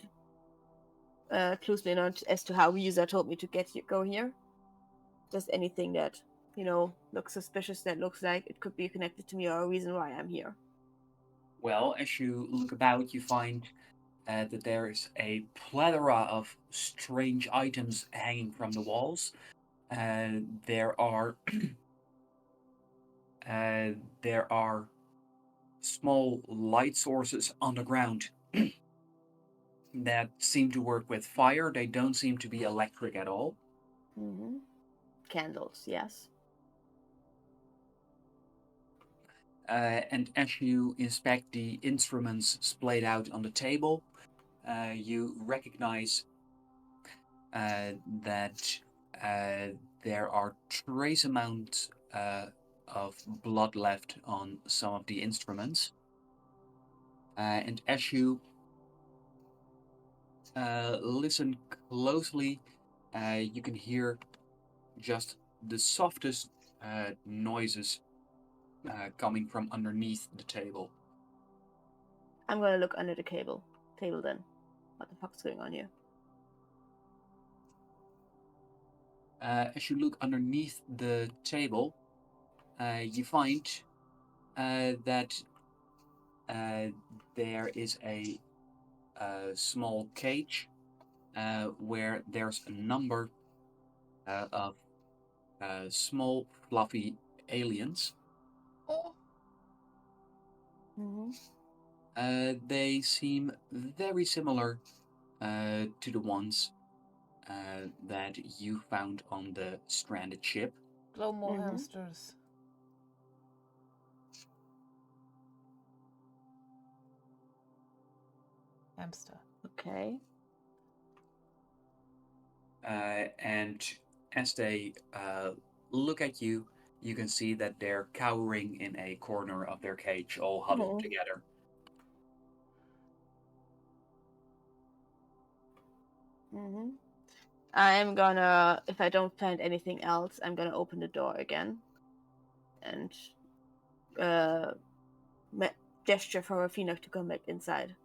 clues me in as to how user told me to go here. Just anything that, looks suspicious, that looks like it could be connected to me or a reason why I'm here. Well, as you look about, you find that there is a plethora of strange items hanging from the walls. There are there are small light sources on the ground that seem to work with fire. They don't seem to be electric at all. Candles, yes. And as you inspect the instruments splayed out on the table, you recognize that there are trace amounts of blood left on some of the instruments. And as you listen closely, you can hear just the softest noises coming from underneath the table. I'm gonna look under the table then. What the fuck's going on here? As you look underneath the table, you find that there is a small cage where there's a number of small, fluffy aliens. Oh. They seem very similar to the ones that you found on the stranded ship. Blow more hamsters. Hamster. Okay. And as they look at you, you can see that they're cowering in a corner of their cage, all huddled together. I'm gonna, if I don't find anything else, I'm gonna open the door again and gesture for Rafina to come back inside.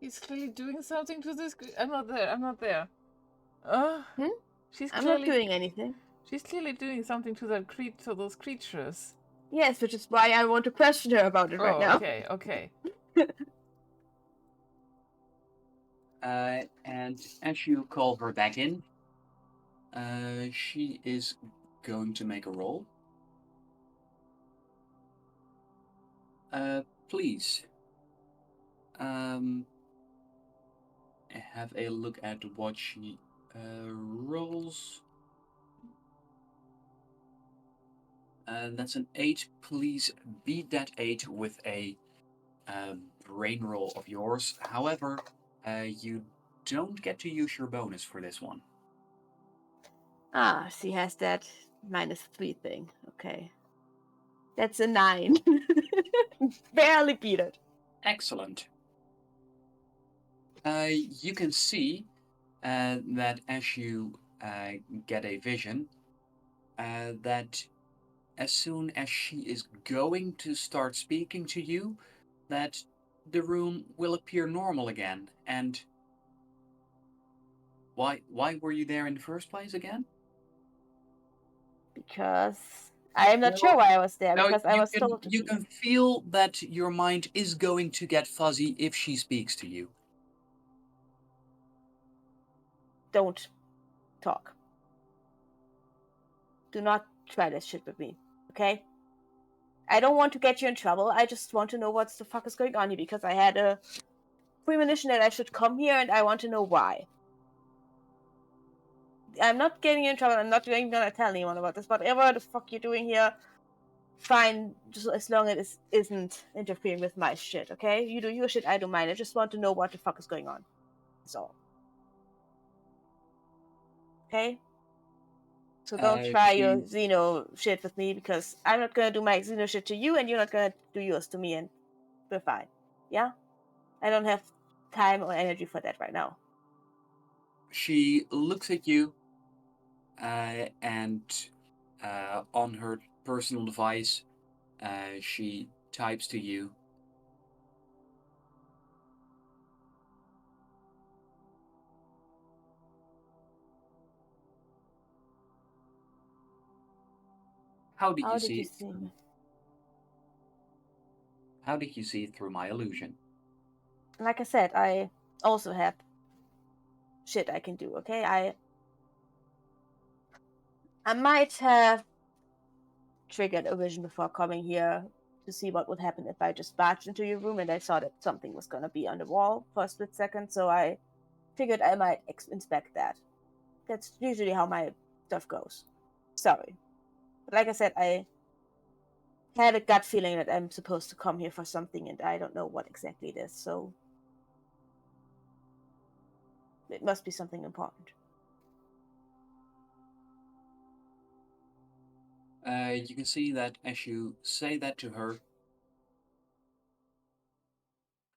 He's clearly doing something to this. I'm not there. I'm not doing anything. She's clearly doing something to those creatures. Yes, which is why I want to question her about it right now. Okay. And as you call her back in, she is going to make a roll. Please, have a look at what she rolls. That's an 8. Please beat that 8 with a brain roll of yours. However, you don't get to use your bonus for this one. She has that -3 thing. Okay. That's a 9. Barely beat it. Excellent. You can see that as you get a vision, that as soon as she is going to start speaking to you, that the room will appear normal again. And why were you there in the first place again? Because I am not sure why I was there, No, because I was told to you be. can feel that your mind is going to get fuzzy if she speaks to you. Don't talk. Do not try this shit with me, okay? I don't want to get you in trouble. I just want to know what the fuck is going on here, because I had a premonition that I should come here, and I want to know why. I'm not getting you in trouble. I'm not even gonna tell anyone about this. Whatever the fuck you're doing here, fine, just as long as it isn't interfering with my shit, okay? You do your shit, I do mine. I just want to know what the fuck is going on. That's all. Okay? So don't try your Xeno shit with me, because I'm not gonna do my Xeno shit to you, and you're not gonna do yours to me, and we're fine. Yeah? I don't have time or energy for that right now. She looks at you, and on her personal device, she types to you. How did you see me? How did you see it through my illusion? Like I said, I also have shit I can do, okay? I might have triggered a vision before coming here to see what would happen if I just barged into your room, and I saw that something was gonna be on the wall for a split second, so I figured I might inspect that. That's usually how my stuff goes. Sorry. But like I said, I had a gut feeling that I'm supposed to come here for something, and I don't know what exactly it is, so it must be something important. You can see that as you say that to her,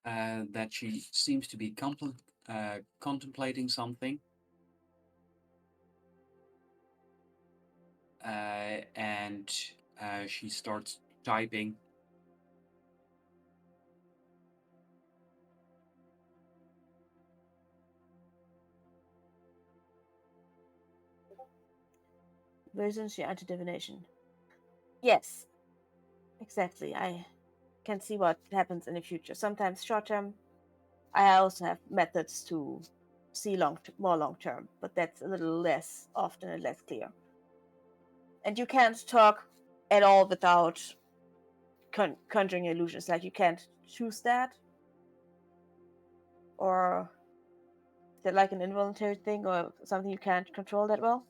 that she seems to be contemplating something. And she starts typing. Versions your anti-divination. Yes, exactly. I can see what happens in the future. Sometimes short term. I also have methods to see more long term, but that's a little less often and less clear. And you can't talk at all without conjuring illusions. Like, you can't choose that, or is that like an involuntary thing, or something you can't control that well?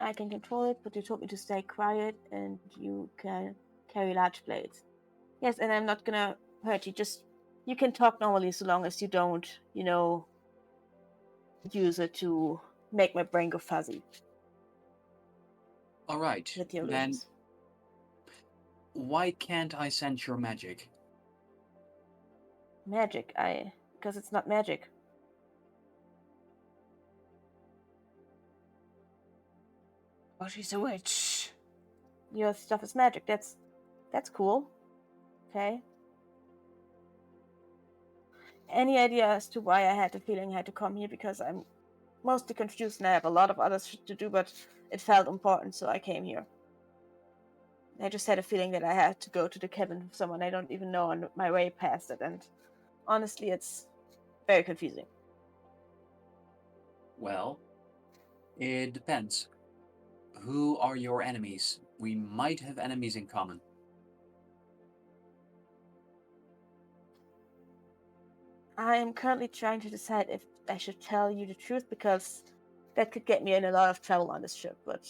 I can control it, but you told me to stay quiet, and you can carry large blades. Yes, and I'm not gonna hurt you. Just, you can talk normally so long as you don't, use it to make my brain go fuzzy. All right, With the then illusions. why can't I sense your magic? Magic, because it's not magic. But she's a witch. Your stuff is magic. That's cool. Okay. Any idea as to why I had the feeling I had to come here? Because I'm mostly confused and I have a lot of other shit to do, but it felt important, so I came here. I just had a feeling that I had to go to the cabin with someone I don't even know on my way past it, and honestly, it's very confusing. Well, it depends. Who are your enemies? We might have enemies in common. I'm currently trying to decide if I should tell you the truth, because that could get me in a lot of trouble on this ship, but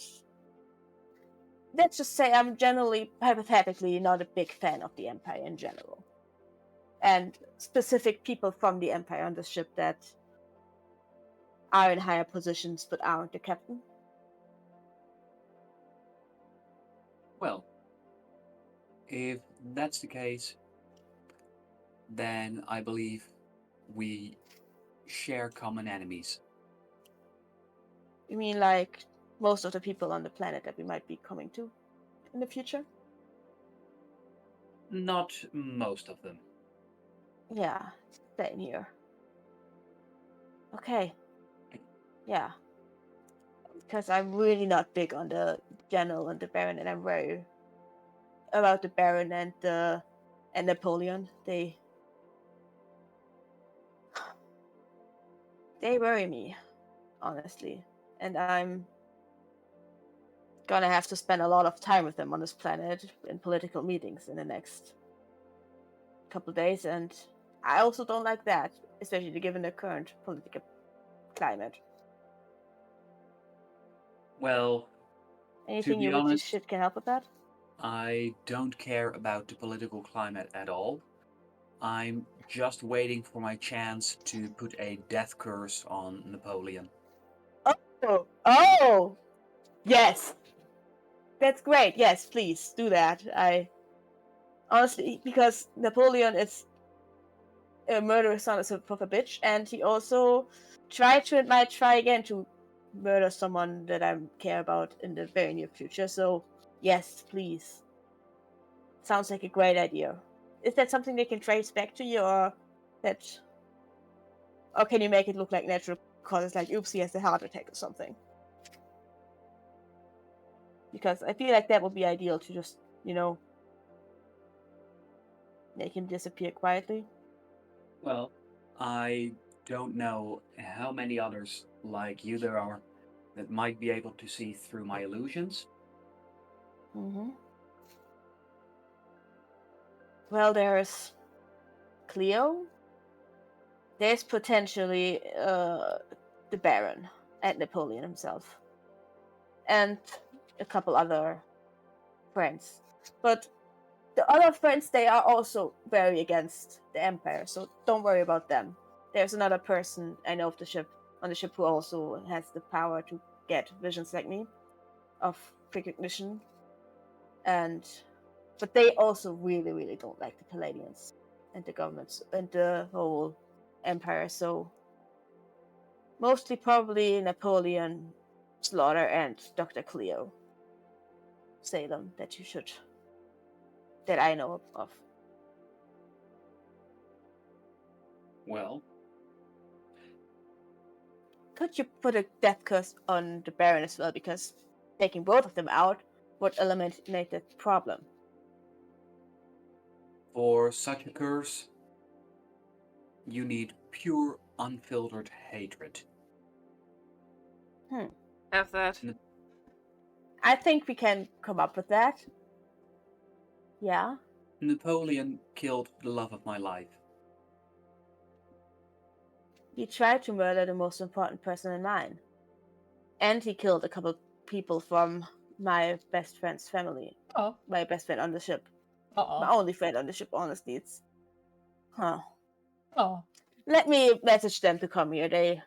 let's just say I'm generally, hypothetically, not a big fan of the Empire in general. And specific people from the Empire on this ship that are in higher positions but aren't the captain. Well, if that's the case, then I believe we share common enemies. You mean like most of the people on the planet that we might be coming to in the future? Not most of them. Yeah, same here. Okay. Yeah. Because I'm really not big on the general and the baron, and I'm very about the baron and Napoleon. They worry me, honestly, and I'm gonna have to spend a lot of time with them on this planet in political meetings in the next couple days, and I also don't like that, especially given the current political climate. Well, Anything be you with this honest, shit can help with that? I don't care about the political climate at all. I'm just waiting for my chance to put a death curse on Napoleon. Oh, yes, that's great. Yes, please do that. I honestly, because Napoleon is a murderous son of a bitch, and he also might try again to murder someone that I care about in the very near future. So yes, please. Sounds like a great idea. Is that something they can trace back to you, that, or can you make it look like natural causes, like oops, he has a heart attack or something? Because I feel like that would be ideal to just, make him disappear quietly. Well, I don't know how many others like you there are that might be able to see through my illusions. Mm-hmm. Well, there's Cleo. There's potentially the Baron and Napoleon himself, and a couple other friends. But the other friends, they are also very against the Empire, so don't worry about them. There's another person I know on the ship who also has the power to get visions like me of precognition, and but they also really, really don't like the Palladians and the governments and the whole Empire. So mostly probably Napoleon, Slaughter, and Dr. Cleo. Salem that I know of. Well, Could you put a death curse on the Baron as well? Because taking both of them out would eliminate the problem. for such a curse, you need pure, unfiltered hatred. Have that. I think we can come up with that. Yeah. Napoleon killed the love of my life. He tried to murder the most important person in mine. And he killed a couple people from my best friend's family. Oh. My best friend on the ship. Uh-oh. My only friend on the ship, honestly. It's Oh. Let me message them to come here.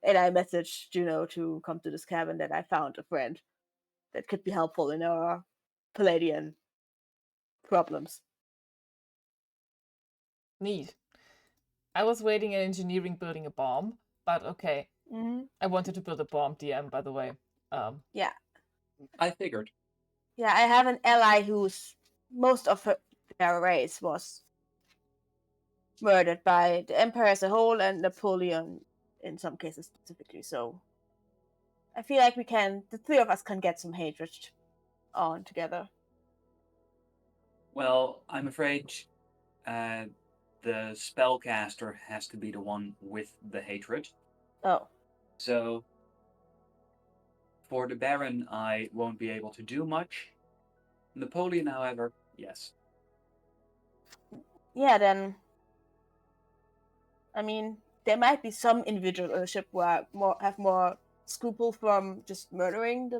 And I messaged Juno to come to this cabin that I found a friend that could be helpful in our Palladian problems. Neat. I was waiting in engineering building a bomb, but okay. Mm-hmm. I wanted to build a bomb, DM, by the way. Yeah. I figured. Yeah, I have an ally whose most of their race was murdered by the Empire as a whole and Napoleon in some cases specifically. So I feel like the three of us can get some hatred on together. Well, I'm afraid the spellcaster has to be the one with the hatred. Oh. So, for the Baron, I won't be able to do much. Napoleon, however, yes. Yeah, then I mean, there might be some individual ownership who have more scruple from just murdering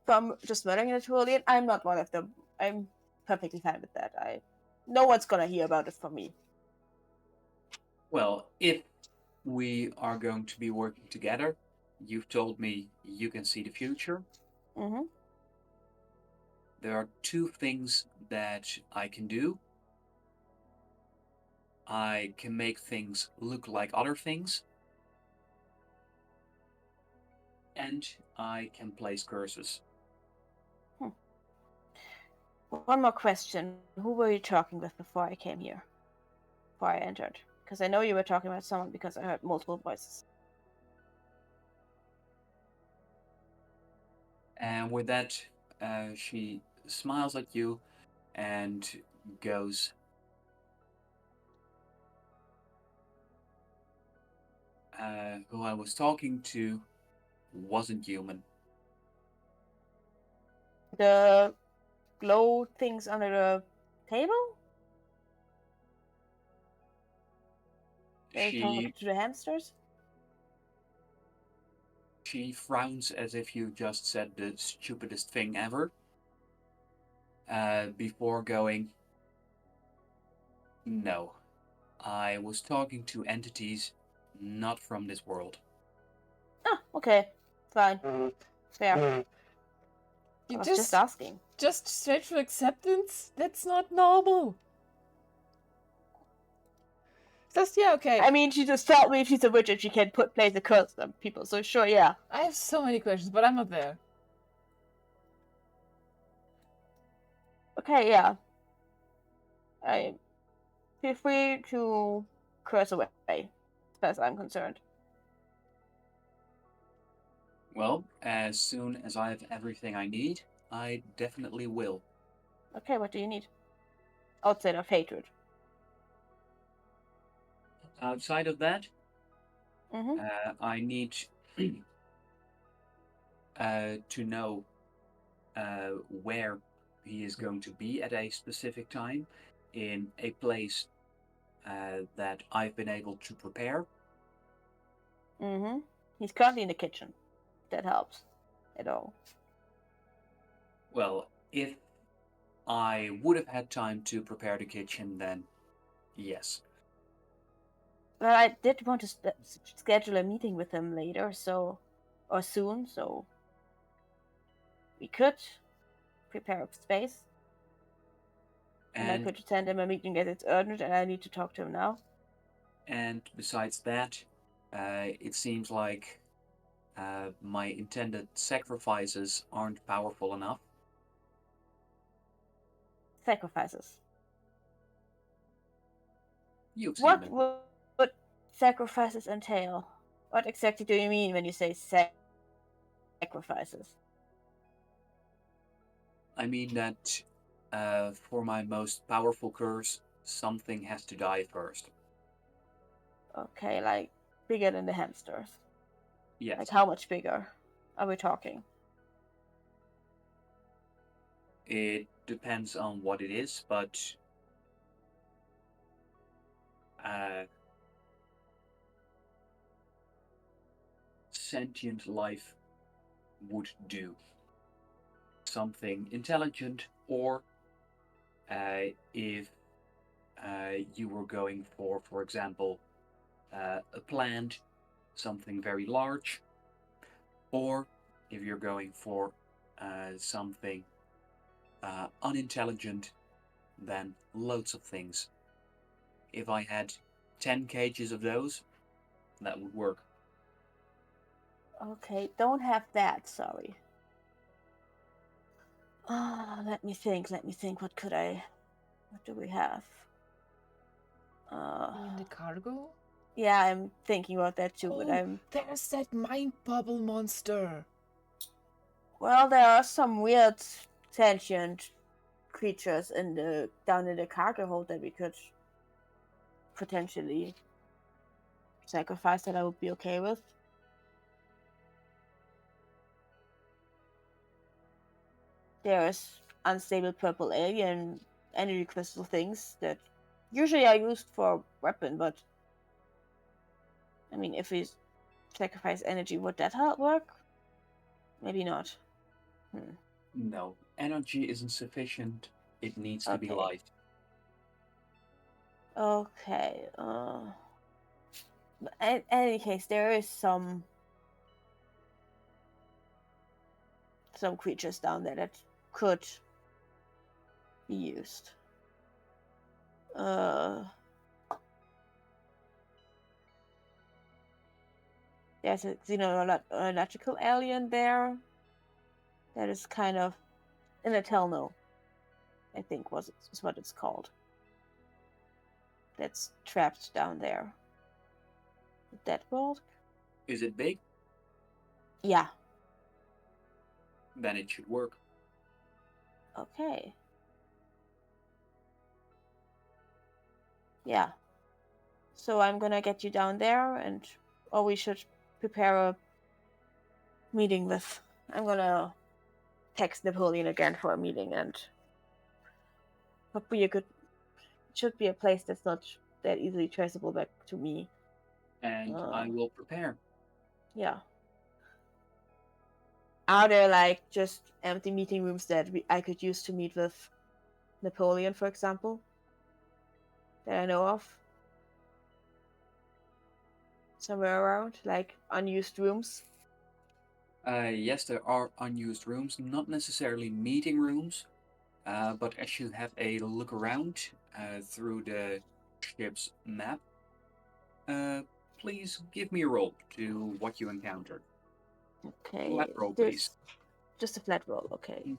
Napoleon. I'm not one of them. I'm perfectly fine with that. No one's gonna hear about it from me. Well, if we are going to be working together, you've told me you can see the future. Mm-hmm. there are two things that I can do. I can make things look like other things, and I can place curses. One more question. Who were you talking with before I came here? Before I entered? Because I know you were talking about someone because I heard multiple voices. And with that, she smiles at you and goes, who I was talking to wasn't human. The glow things under the table? They talk to the hamsters? She frowns as if you just said the stupidest thing ever. Before going, no, I was talking to entities not from this world. Oh, okay. Fine. Fair. You I was just asking. Just straight for acceptance? That's not normal. Just, yeah, okay. I mean, she just told me if she's a witch and she can place a curse on people, so sure, yeah. I have so many questions, but I'm not there. Okay, yeah. I feel free to curse away, as far as I'm concerned. Well, as soon as I have everything I need, I definitely will. Okay, what do you need? Outside of hatred. Outside of that, Mm-hmm. I need to know where he is going to be at a specific time in a place that I've been able to prepare. Mm-hmm. He's currently in the kitchen. That helps at all. Well, if I would have had time to prepare the kitchen, then yes. Well, I did want to schedule a meeting with him later, or soon, so we could prepare a space. And I could send him a meeting as it's urgent and I need to talk to him now. And besides that, it seems like my intended sacrifices aren't powerful enough. Sacrifices. You've seen What them. would sacrifices entail? What exactly do you mean when you say sacrifices? I mean that for my most powerful curse, something has to die first. Okay, like bigger than the hamsters. Yes. Like how much bigger are we talking? It depends on what it is, but sentient life would do. Something intelligent, or if you were going for example, a plant, something very large, or if you're going for something unintelligent, then loads of things. If I had 10 cages of those, that would work. Okay, don't have that, sorry. Let me think. What do we have? In the cargo? Yeah, I'm thinking about that too, but There's that mind bubble monster. Well, there are some weird sentient creatures down in the cargo hold that we could potentially sacrifice that I would be okay with. There's unstable purple alien energy crystal things that usually are used for weapon, but I mean, if we sacrifice energy, would that work? Maybe not. No, energy isn't sufficient. It needs to be Okay. light. Okay. But in any case, there is some creatures down there that could be used. There's a xenological alien there. That is kind of in a Telno, I think is what it's called. That's trapped down there. Would that work? Is it big? Yeah. Then it should work. Okay. Yeah. So I'm gonna get you down there, or we should prepare a meeting with. I'm gonna text Napoleon again for a meeting, and it should be a place that's not that easily traceable back to me. And I will prepare. Yeah. Are there like just empty meeting rooms that I could use to meet with Napoleon, for example, that I know of? Somewhere around, like unused rooms? Yes, there are unused rooms, not necessarily meeting rooms, but as you have a look around through the ship's map, please give me a roll to what you encountered. Okay. Flat roll, please. Just a flat roll, okay. Mm.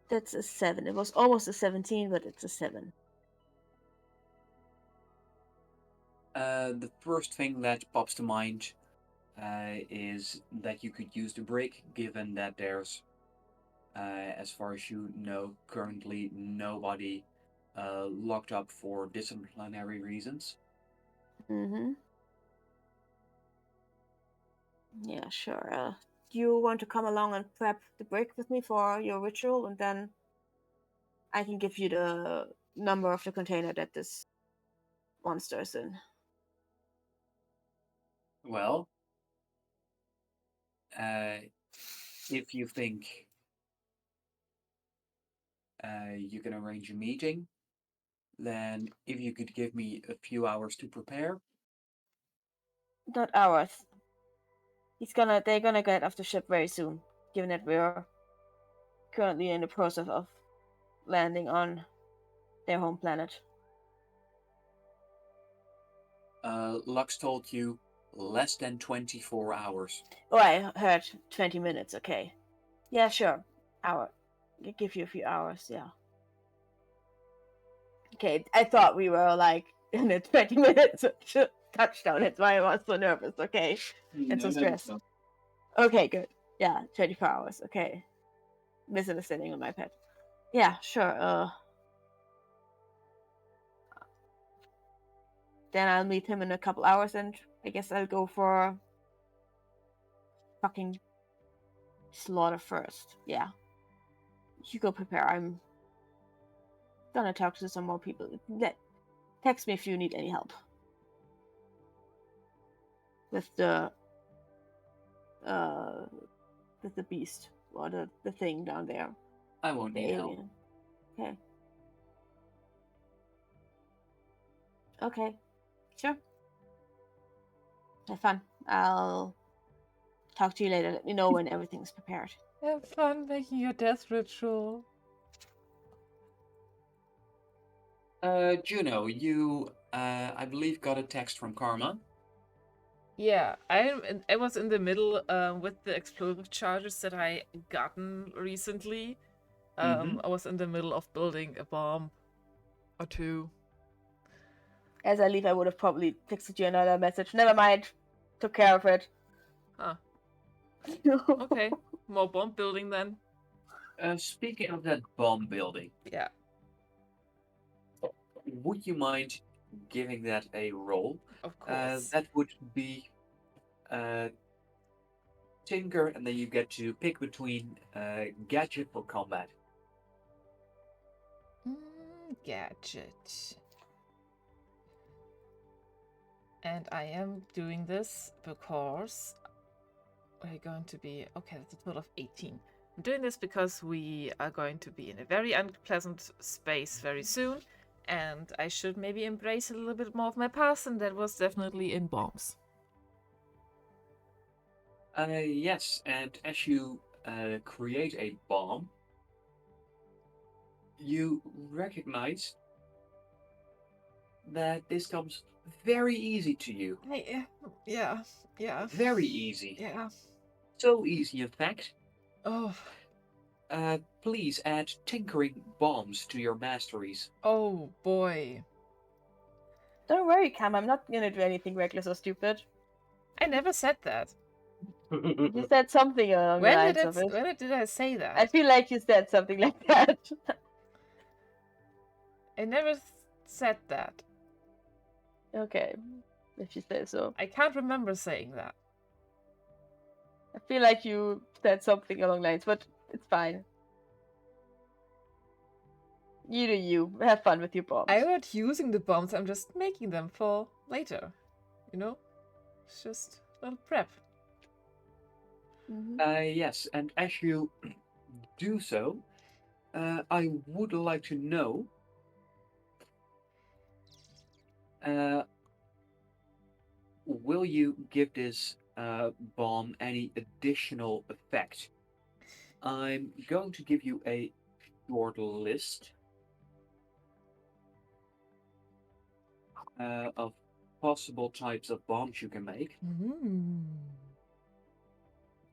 That's a 7. It was almost a 17, but it's a 7. The first thing that pops to mind is that you could use the break, given that there's, as far as you know, currently nobody locked up for disciplinary reasons. Mm-hmm. Yeah, sure. Do you want to come along and prep the break with me for your ritual, and then I can give you the number of the container that this monster is in? Well, if you think you can arrange a meeting, then if you could give me a few hours to prepare. Not hours. They're gonna get off the ship very soon, given that we're currently in the process of landing on their home planet. Lux told you less than 24 hours. Oh, I heard 20 minutes, okay. Yeah, sure. Hour. I'll give you a few hours, yeah. Okay, I thought we were like in the 20 minutes touchdown. That's why I was so nervous, okay? And so stressed. No. Okay, good. Yeah, 24 hours, okay. Misunderstanding on my part. Yeah, sure. Then I'll meet him in a couple hours, and I guess I'll go for fucking slaughter first. Yeah. You go prepare. I'm gonna talk to some more people. Text me if you need any help with the beast or the thing down there. I won't The need help. alien. Okay. Okay. Sure. Have fun. I'll talk to you later. Let me know when everything's prepared. Have fun making your death ritual. Juno, you, I believe, got a text from Karma. Yeah, I was in the middle with the explosive charges that I gotten recently. Mhm. I was in the middle of building a bomb or two. As I leave, I would have probably texted you another message. Never mind. Took care of it. Huh. Okay, more bomb building then. Speaking of that bomb building, Yeah. would you mind giving that a roll? Of course. That would be Tinker, and then you get to pick between gadget or combat. Gadget. And I am doing this because we're going to be... Okay, that's a total of 18. I'm doing this because we are going to be in a very unpleasant space very soon, and I should maybe embrace a little bit more of my past, and that was definitely in bombs. Yes, and as you create a bomb, you recognize that this comes very easy to you. Yeah. Very easy. Yeah. So easy, in fact. Oh. Please add tinkering bombs to your masteries. Oh boy. Don't worry, Cam. I'm not gonna do anything reckless or stupid. I never said that. You said something along the lines of it. When did I say that? I feel like you said something like that. I never said that. Okay, if you say so. I can't remember saying that. I feel like you said something along the lines, but it's fine. You do you. Have fun with your bombs. I'm not using the bombs, I'm just making them for later. You know? It's just a little prep. Yes, and as you do so, I would like to know will you give this bomb any additional effect? I'm going to give you a short list of possible types of bombs you can make.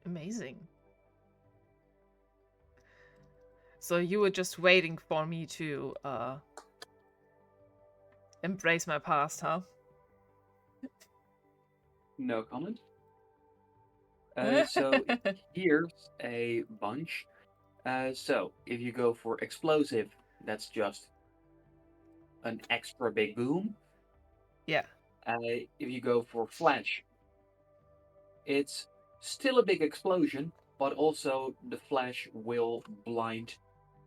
Amazing. So you were just waiting for me to embrace my past, huh? No comment. So here's a bunch. So if you go for explosive, that's just an extra big boom. Yeah. If you go for flash, it's still a big explosion, but also the flash will blind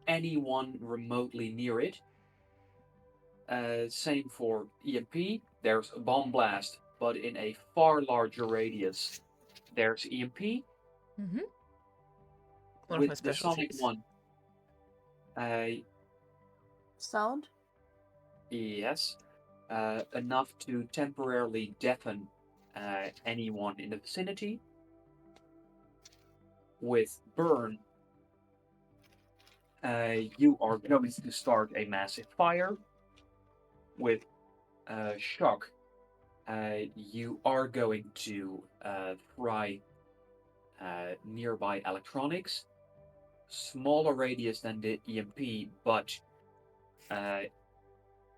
anyone remotely near it. Same for EMP. There's a bomb blast, but in a far larger radius. There's EMP. One with of my the sonic specialties. one. Sound? Yes. Enough to temporarily deafen anyone in the vicinity. With burn, you are going to start a massive fire. With shock, you are going to fry nearby electronics. Smaller radius than the EMP, but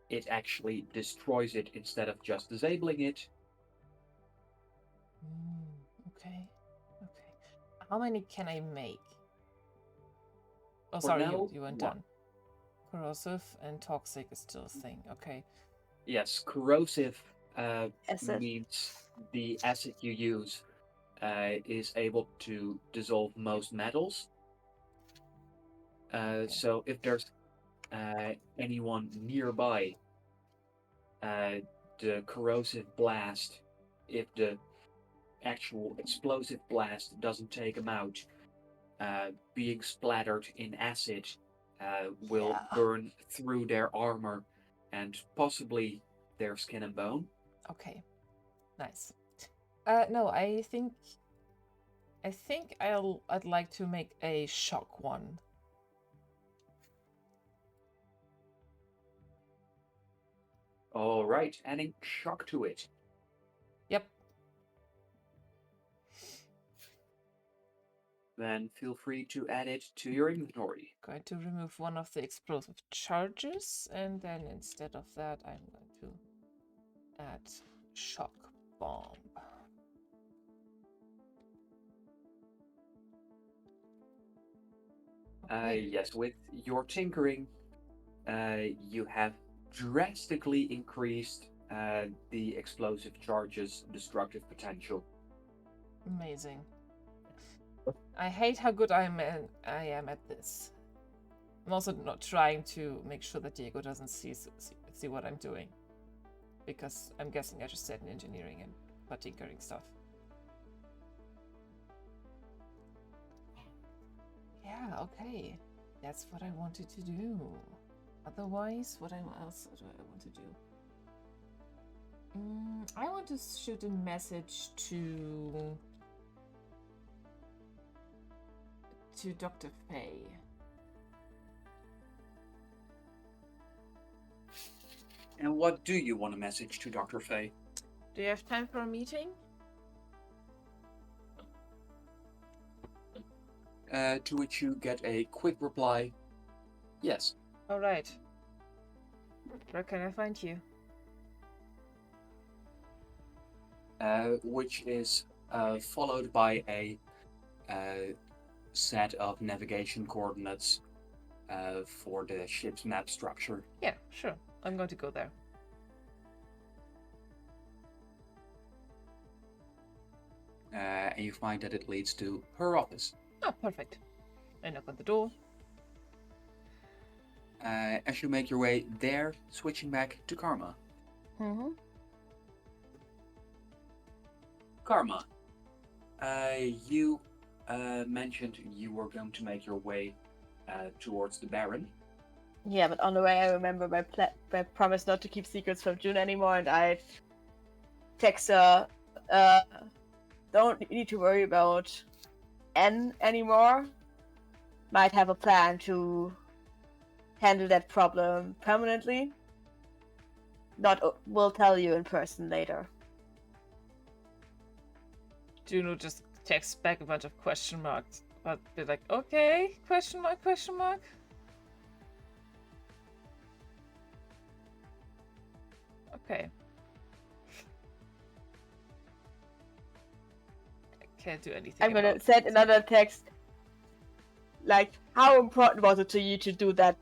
it actually destroys it instead of just disabling it. Okay. How many can I make? Oh, For sorry, now, you weren't one. done. Corrosive and toxic is still a thing. Okay. Yes, corrosive Acid. means the acid you use is able to dissolve most metals. So if there's anyone nearby, the corrosive blast, if the actual explosive blast doesn't take them out, being splattered in acid will burn through their armor and possibly their skin and bone. Okay. Nice. No, I think I'd like to make a shock one. All right, adding shock to it. Yep. Then feel free to add it to your inventory. Going to remove one of the explosive charges, and then instead of that, I'm going to add shock bomb. Okay. Yes, with your tinkering, you have drastically increased the explosive charges' destructive potential. Amazing. I hate how good I am at this. I'm also not trying to make sure that Diego doesn't see what I'm doing, because I'm guessing I just said in engineering and for tinkering stuff. Yeah, okay. That's what I wanted to do. Otherwise, what else do I want to do? I want to shoot a message to Dr. Faye. And what do you want to message to Dr. Fay? Do you have time for a meeting? To which you get a quick reply, yes. All right. Where can I find you? Which is followed by a set of navigation coordinates for the ship's map structure. Yeah, sure. I'm going to go there. And you find that it leads to her office. Oh, perfect. I knock on the door. As you make your way there, switching back to Karma. Mm-hmm. Karma, you mentioned you were going to make your way towards the Baron. Yeah, but on the way I remember my promise not to keep secrets from June anymore, and I text her, don't need to worry about N anymore. Might have a plan to handle that problem permanently. We'll tell you in person later. Juno just texts back a bunch of question marks. But they're like, okay, question mark, question mark. Okay. I can't do anything. I'm gonna about send it. another text. Like, how important was it to you to do that?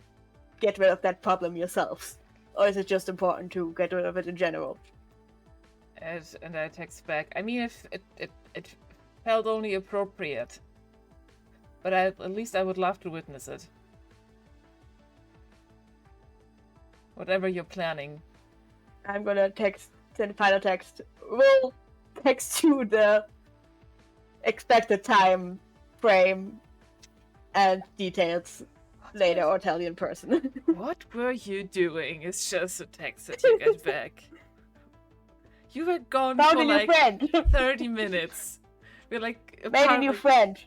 Get rid of that problem yourselves, or is it just important to get rid of it in general? And I text back. I mean, if it felt only appropriate, but at least I would love to witness it. Whatever you're planning. I'm gonna send a final text. We'll text you the expected time frame and details later, or tell you in person. What were you doing? It's just a text that you get back. You were gone Found for a new like friend. 30 minutes. We're like Made a new friend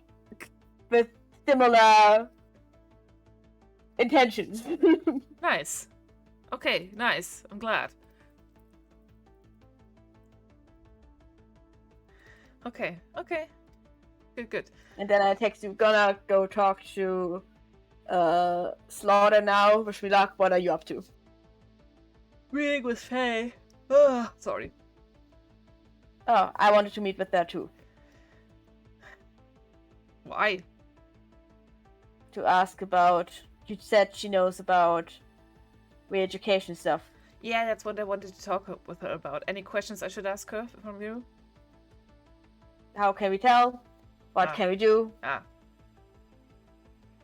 with similar intentions. Nice. Okay, nice. I'm glad. Okay, okay. Good, good. And then I text you, gonna go talk to Slaughter now. Wish me luck. What are you up to? Reading with Faye. Ugh, sorry. Oh, I wanted to meet with her too. Why? To ask about. You said she knows about re-education stuff. Yeah, that's what I wanted to talk with her about. Any questions I should ask her from you? How can we tell? What can we do?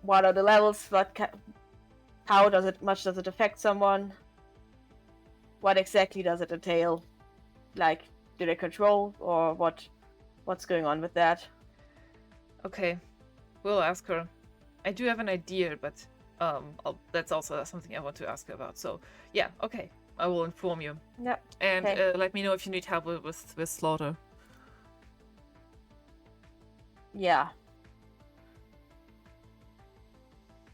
What are the levels? How much does it affect someone? What exactly does it entail? Like, do they control, or what's going on with that? Okay, we'll ask her. I do have an idea, but that's also something I want to ask her about. So yeah, okay, I will inform you. Yep. And Okay. let me know if you need help with Slaughter. Yeah.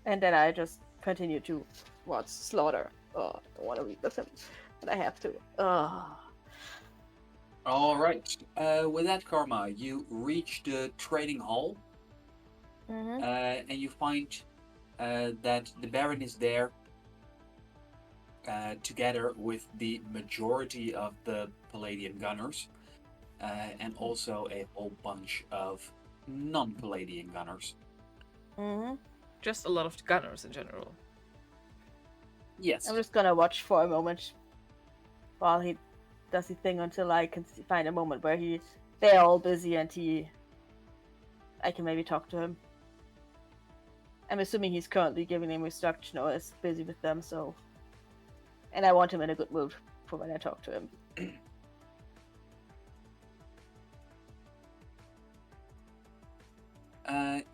And then I just continue to watch Slaughter. Oh, I don't want to read with him, but I have to. All right. With that, Karma, you reach the trading hall, Mm-hmm. and you find that the Baron is there, together with the majority of the Palladian gunners, and also a whole bunch of non-Palladian gunners. Mm-hmm. Just a lot of gunners in general. Yes. I'm just gonna watch for a moment while he does his thing until I can find a moment where they're all busy and I can maybe talk to him. I'm assuming he's currently giving them instruction or is busy with them, so. And I want him in a good mood for when I talk to him.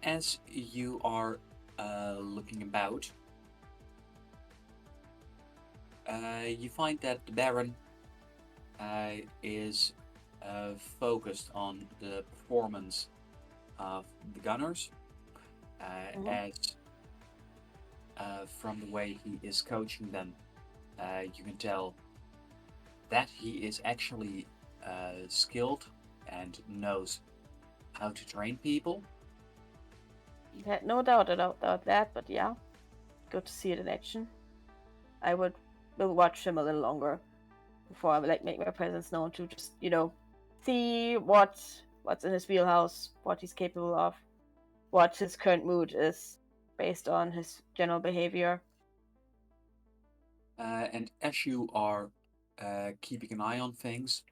As you are looking about, you find that the Baron is focused on the performance of the gunners, Mhm. as from the way he is coaching them, you can tell that he is actually skilled and knows how to train people. Had no doubt about that, but yeah, good to see it in action. I will watch him a little longer before I make my presence known to just see what's in his wheelhouse, what he's capable of, what his current mood is based on his general behavior. And as you are keeping an eye on things,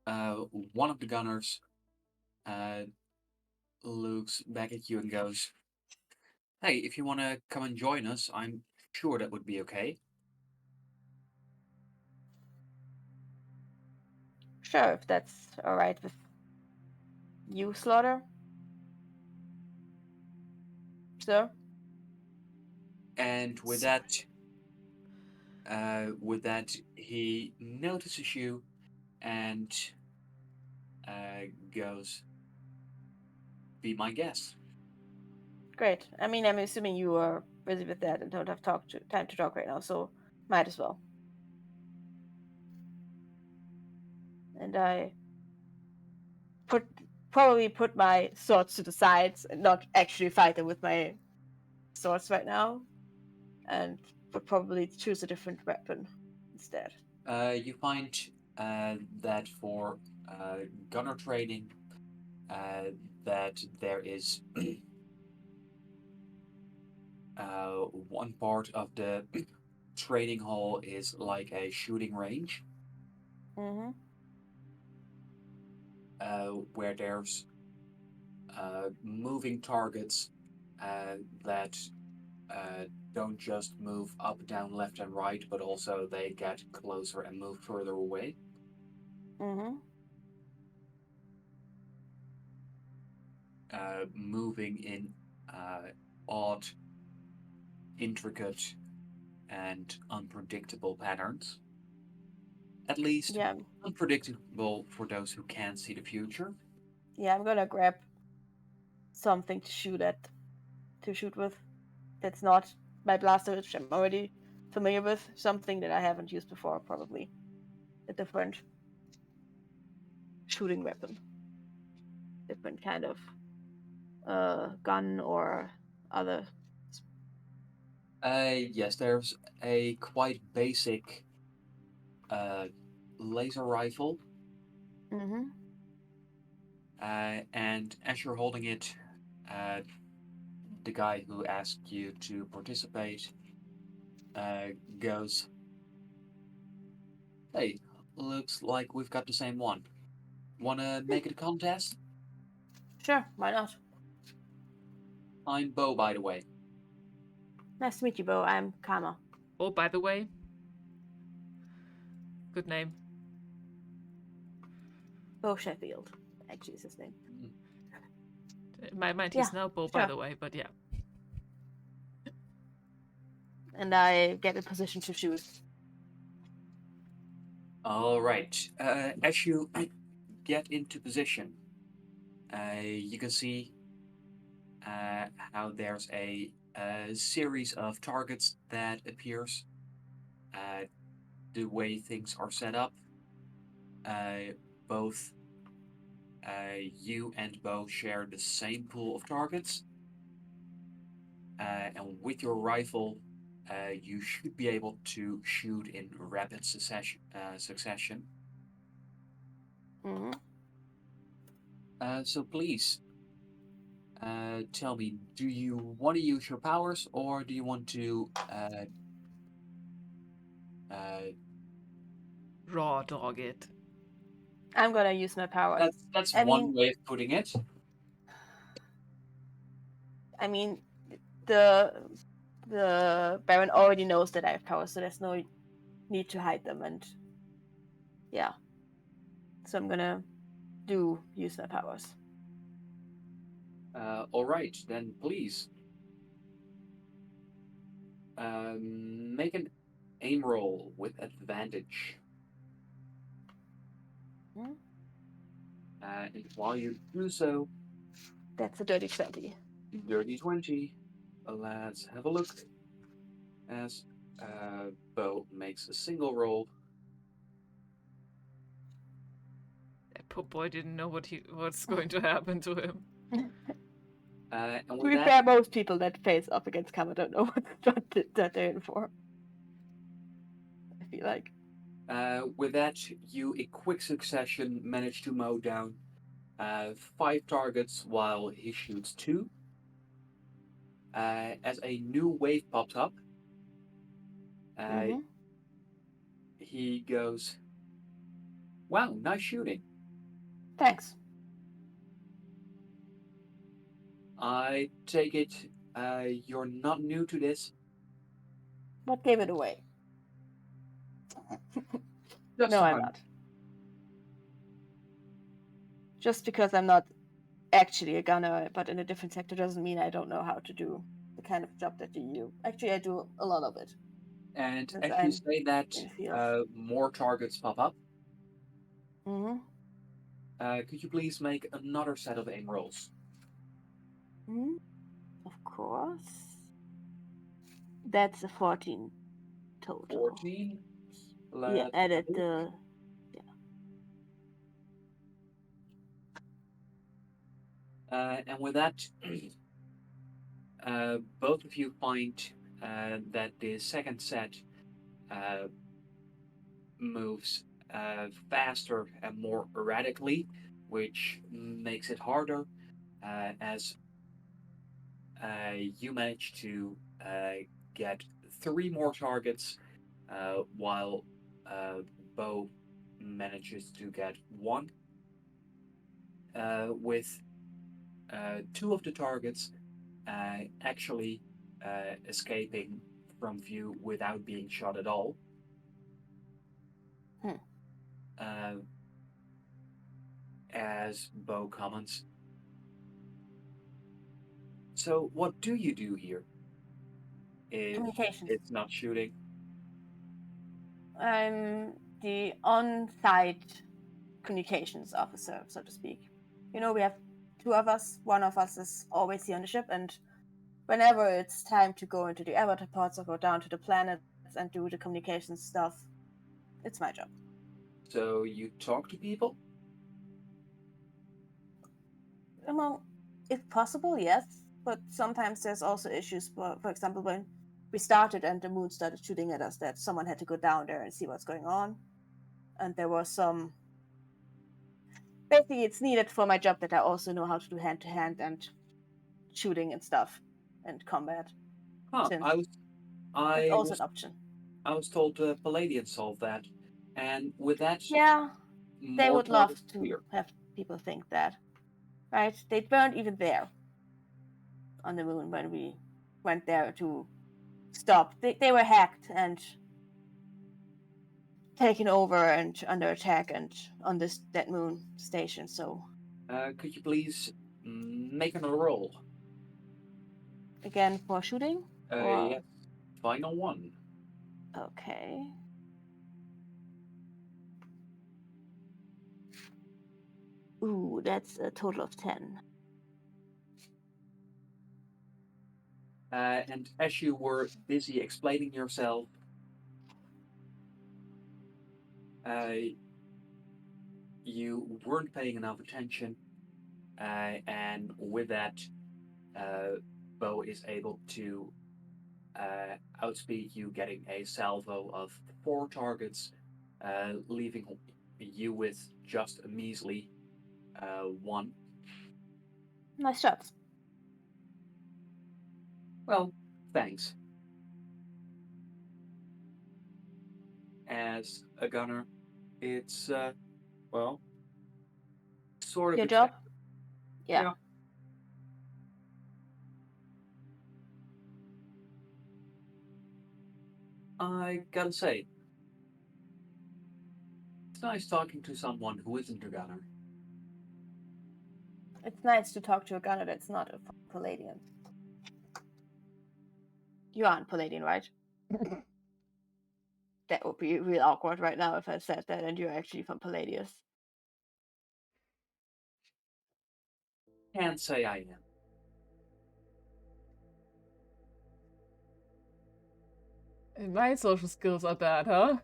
one of the gunners looks back at you and goes, "Hey, if you want to come and join us, I'm sure that would be okay." Sure, if that's all right with you, Slaughter. Sir? And with that, he notices you and goes, "Be my guest." Great. I mean, I'm assuming you are busy with that and don't have time to talk right now, so might as well. And I probably put my swords to the sides and not actually fight them with my swords right now, and would probably choose a different weapon instead. You find that for gunner training, that there is one part of the training hall is like a shooting range, Mm-hmm. where there's moving targets that don't just move up, down, left, and right, but also they get closer and move further away. Mm-hmm. Moving in odd, intricate, and unpredictable patterns. At least Yeah. unpredictable for those who can't see the future. Yeah, I'm gonna grab something to shoot with. That's not my blaster, which I'm already familiar with. Something that I haven't used before, probably. A different shooting weapon. Different kind of gun or other. Yes, there's a quite basic uh, laser rifle, Mm-hmm. and as you're holding it, uh, the guy who asked you to participate uh, goes, "Hey, looks like we've got the same one. Wanna make it a contest? Sure, why not? I'm Bo, by the way." Nice to meet you, Bo. I'm Kama. Oh, by the way, good name. Bo Sheffield, actually, is his name. In my mind, Yeah, he's now Bo, by sure. the way, but yeah. And I get in position to shoot. All right. As you get into position, you can see how there's a series of targets that appears. The way things are set up, both you and Bo share the same pool of targets, and with your rifle, you should be able to shoot in rapid succession. Mm-hmm. So please, tell me, do you want to use your powers or do you want to uh, Raw dog it. I'm gonna use my powers. that's I one mean, way of putting it. I mean, the Baron already knows that I have powers, so there's no need to hide them. And yeah, so I'm gonna use my powers. All right, then please make an aim roll with advantage. Hmm? And while you do so, That's a dirty 20. dirty 20. Let's have a look. As Bo makes a single roll. That poor boy didn't know what's going to happen to him. And To with be that, fair, most people that face up against Kama don't know what they're in for. I feel like. with that, you in quick succession manage to mow down 5 targets while he shoots 2. As a new wave pops up, Mm-hmm. he goes, "Wow, nice shooting. Thanks. I take it you're not new to this." What gave it away? Just No, a I'm hunch. not. Just because I'm not actually a gunner, but in a different sector, doesn't mean I don't know how to do the kind of job that you do. Actually, I do a lot of it And since as you I'm say that, in the field. more targets pop up. Mm-hmm. Could you please make another set of aim rolls? Mm-hmm. Of course. That's a 14 total. 14. Yeah, Let's added see. the. And with that, both of you find that the second set uh, moves faster and more erratically, which makes it harder as you manage to get 3 more targets while Bo manages to get 1. With 2 of the targets actually escaping from view without being shot at all. Hmm. As Bo comments, "So, what do you do here if Communications. it's not shooting?" I'm the on-site communications officer, so to speak. You know, we have 2 of us. One of us is always here on the ship, and whenever it's time to go into the avatar pods or go down to the planets and do the communications stuff, it's my job. So, you talk to people? Well, if possible, yes, but sometimes there's also issues. For example, when we started and the moon started shooting at us, that someone had to go down there and see what's going on, and there was some. Basically, it's needed for my job that I also know how to do hand to hand and shooting and stuff and combat. Huh, Since I was it's I also was an option. I was told Palladian solved that, and with that, Yeah, they more would love targets to appear. have people think that, right? They weren't even there on the moon when we went there to stop. They were hacked and taken over and under attack and on this that moon station. So Could you please make another roll? again for shooting or Yes, final one. okay. Ooh, that's a total of 10. And as you were busy explaining yourself, you weren't paying enough attention, and with that, Bo is able to outspeed you, getting a salvo of 4 targets, leaving you with just a measly 1. Nice shots. Well, thanks. As a gunner, it's well, sort of Your job? expected. Yeah. Yeah. I gotta say, it's nice talking to someone who isn't a gunner. It's nice to talk to a gunner that's not a Palladian. You aren't Palladian, right? That would be real awkward right now if I said that and you're actually from Palladius. Can't say I am. My social skills are bad, huh?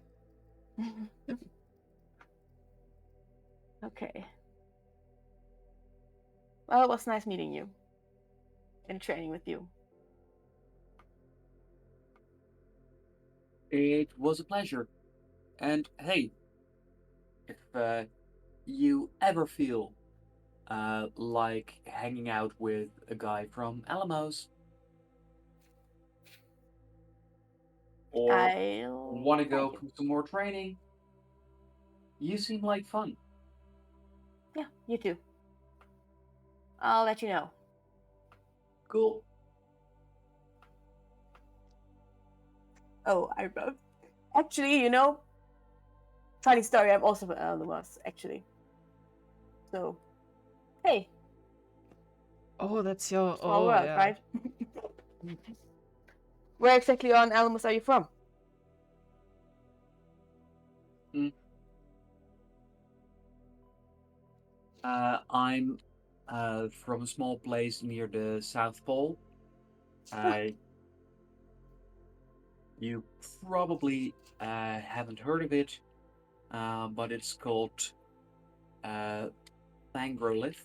Okay. Well, it was nice meeting you and training with you. It was a pleasure. And hey, if you ever feel like hanging out with a guy from Alamos, or want to go Thank you. for some more training, you seem like fun. Yeah, you too. I'll let you know. Cool. Oh, I wrote. Actually, you know, funny story. I'm also from Alamos, actually. So, hey, Oh, that's your. small Oh, world, yeah. right? Where exactly on Alamos are you from? I'm from a small place near the South Pole. You probably haven't heard of it, but it's called Thangrolith.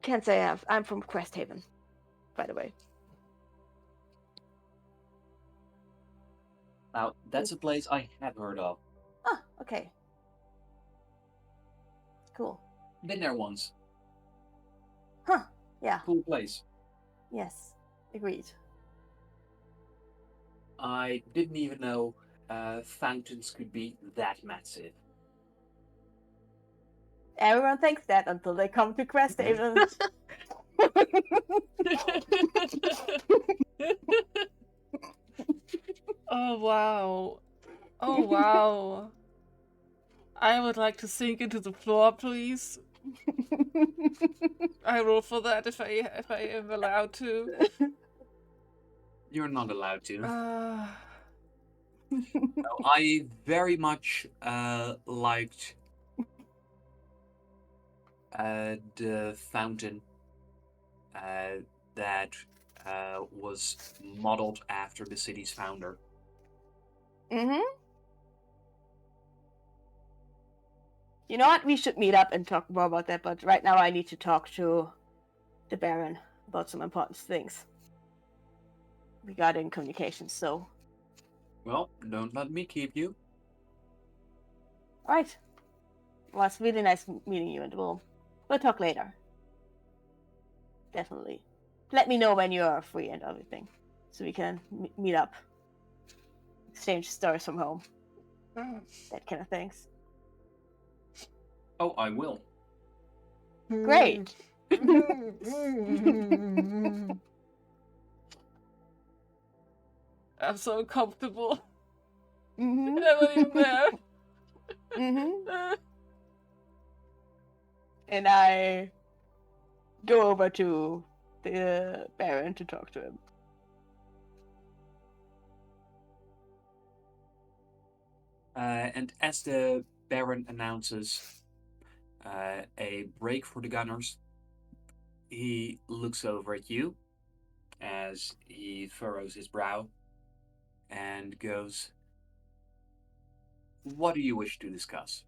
Can't say I have. I'm from Cresthaven, by the way. Now, that's a place I have heard of. Ah, okay. Cool. Been there once. Huh, yeah. Cool place. Yes, agreed. I didn't even know fountains could be that massive. Everyone thinks that until they come to Cresthaven. Oh, wow. Oh, wow. I would like to sink into the floor, please. I roll for that if I am allowed to. You're not allowed to. Uh, I very much liked the fountain that was modeled after the city's founder. Mm-hmm. You know what? We should meet up and talk more about that, but right now I need to talk to the Baron about some important things regarding communications, so... Well, don't let me keep you. Alright. Well, it's really nice meeting you, and we'll talk later. Definitely. Let me know when you're free and everything, so we can meet up. Exchange stories from home. That kind of things. Oh, I will. Great. I'm so uncomfortable. Mm-hmm. I'm not even there. Mm-hmm. And I go over to the Baron to talk to him. And as the Baron announces a break for the gunners, he looks over at you as he furrows his brow and goes, "What do you wish to discuss?"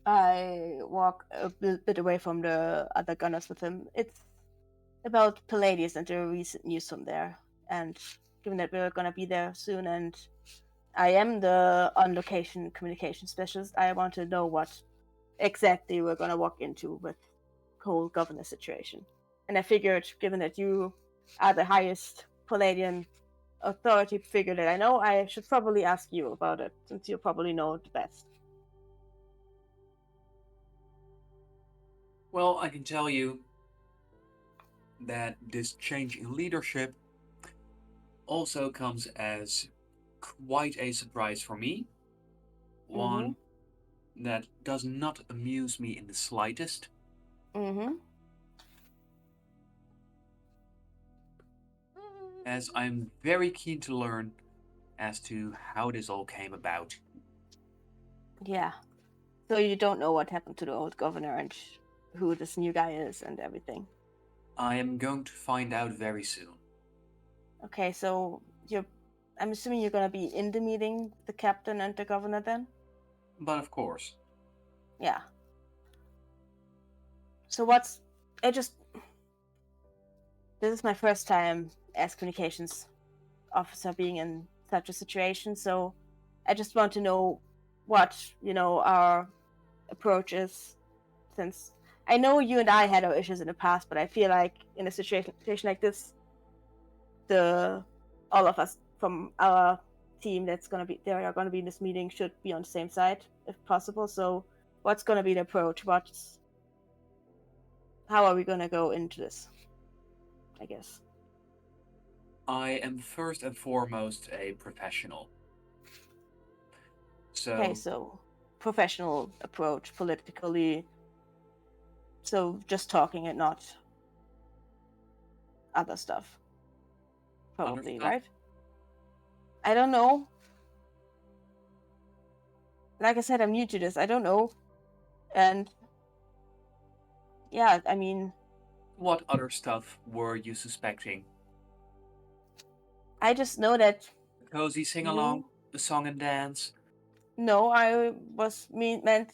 I walk a bit away from the other gunners with him. It's about Palladius and the recent news from there. And given that we're gonna be there soon, and I am the on-location communication specialist, I want to know what exactly we're gonna walk into with the whole governor situation. And I figured, given that you are the highest Palladian authority figure that I know, I should probably ask you about it, since you probably know the best. Well, I can tell you that this change in leadership also comes as quite a surprise for me. One that does not amuse me in the slightest. As I'm very keen to learn as to how this all came about. Yeah. So you don't know what happened to the old governor and who this new guy is and everything. I am going to find out very soon. Okay, so I'm assuming you're gonna be in the meeting, the captain and the governor then? But of course, Yeah. So this is my first time as communications officer being in such a situation, so I just want to know what, our approach is, since I know you and I had our issues in the past, but I feel like in a situation like this, all of us from our team that are gonna be in this meeting should be on the same side if possible. So what's gonna be the approach? How are we gonna go into this? I guess. I am first and foremost a professional. Okay, So, so professional approach, politically. So just talking and not other stuff. other Probably, stuff, right? I don't know. Like I said, I'm new to this. I don't know. And yeah, I mean, what other stuff were you suspecting? I just know that Cozy sing along, you. a song and dance. No, I was meant.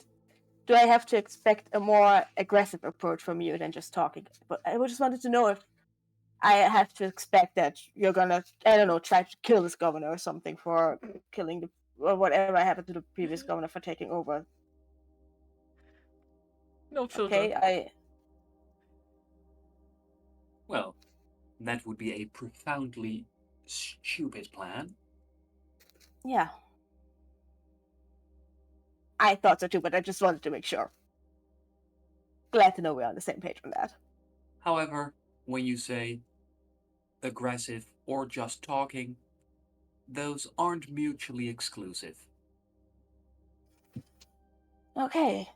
Do I have to expect a more aggressive approach from you than just talking? But I just wanted to know if I have to expect that you're gonna, I don't know, try to kill this governor or something for killing or whatever happened to the previous governor for taking over. No filter. Okay, Well, that would be a profoundly stupid plan. yeah, I thought so too, but I just wanted to make sure. Glad to know we're on the same page on that. However, when you say aggressive or just talking, those aren't mutually exclusive. Okay,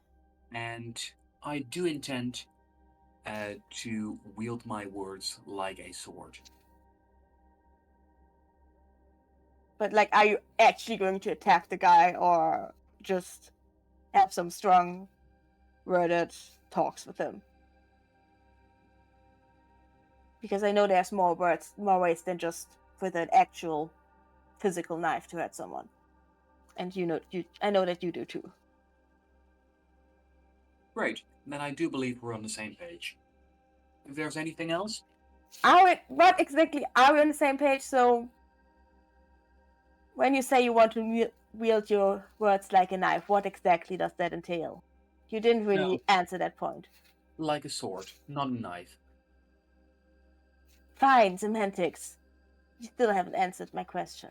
And I do intend to wield my words like a sword. but like, are you actually going to attack the guy or just have some strong worded talks with him? Because I know there's more ways than just with an actual physical knife to hurt someone. And I know that you do too. Great, then I do believe we're on the same page. If there's anything else, What exactly are we on the same page? So when you say you want to wield your words like a knife, what exactly does that entail? You didn't really answer that point. like a sword, not a knife. Fine, semantics. You still haven't answered my question.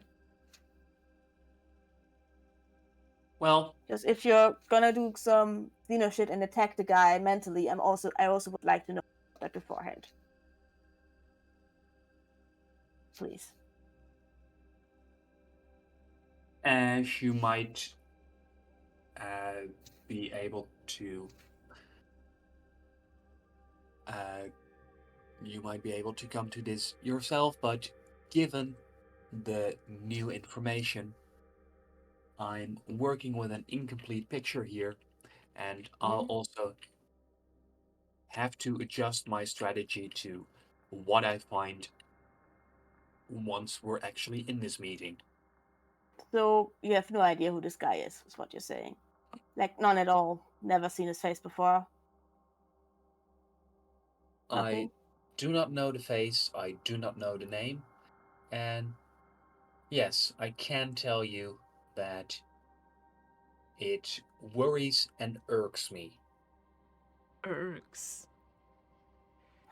Well, Just if you're gonna do some Xeno shit and attack the guy mentally, I also would like to know that beforehand. Please. as you might be able to uh, come to this yourself, but given the new information, I'm working with an incomplete picture here, and I'll also have to adjust my strategy to what I find once we're actually in this meeting. So you have no idea who this guy is what you're saying. Like, none at all. Never seen his face before. I Nothing. do not know the face, I do not know the name, and yes, I can tell you that it worries and irks me. Irks.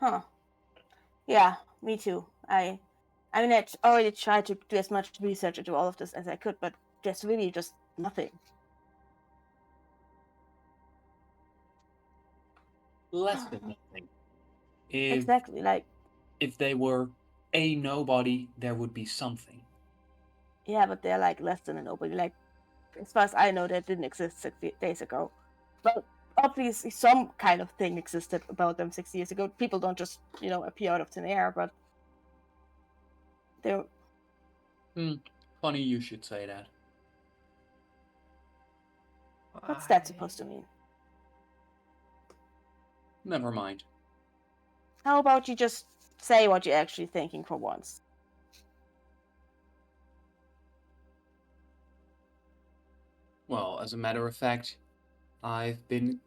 Huh. Yeah, me too. I mean, I already tried to do as much research into all of this as I could, but there's really just nothing. Less than nothing. If Exactly. Like, if they were a nobody, there would be something. yeah, but they're like less than a nobody. Like, as far as I know, that didn't exist 60 days ago. But obviously, some kind of thing existed about them 60 years ago. People don't just, appear out of thin air, but they're. Funny you should say that. What's that supposed to mean? Never mind. How about you just say what you're actually thinking for once? Well, as a matter of fact, I've been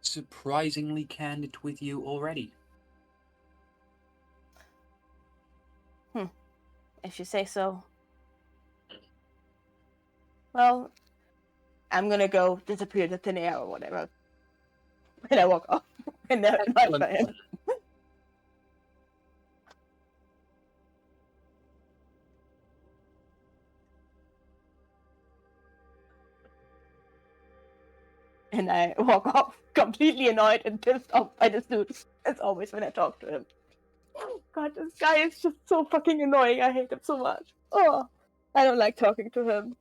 surprisingly candid with you already. If you say so. Well, I'm gonna go disappear to thin air or whatever. And I walk off. And then my Excellent. friend. And I walk off completely annoyed and pissed off by this dude. As always when I talk to him. God, this guy is just so fucking annoying. I hate him so much. Oh, I don't like talking to him.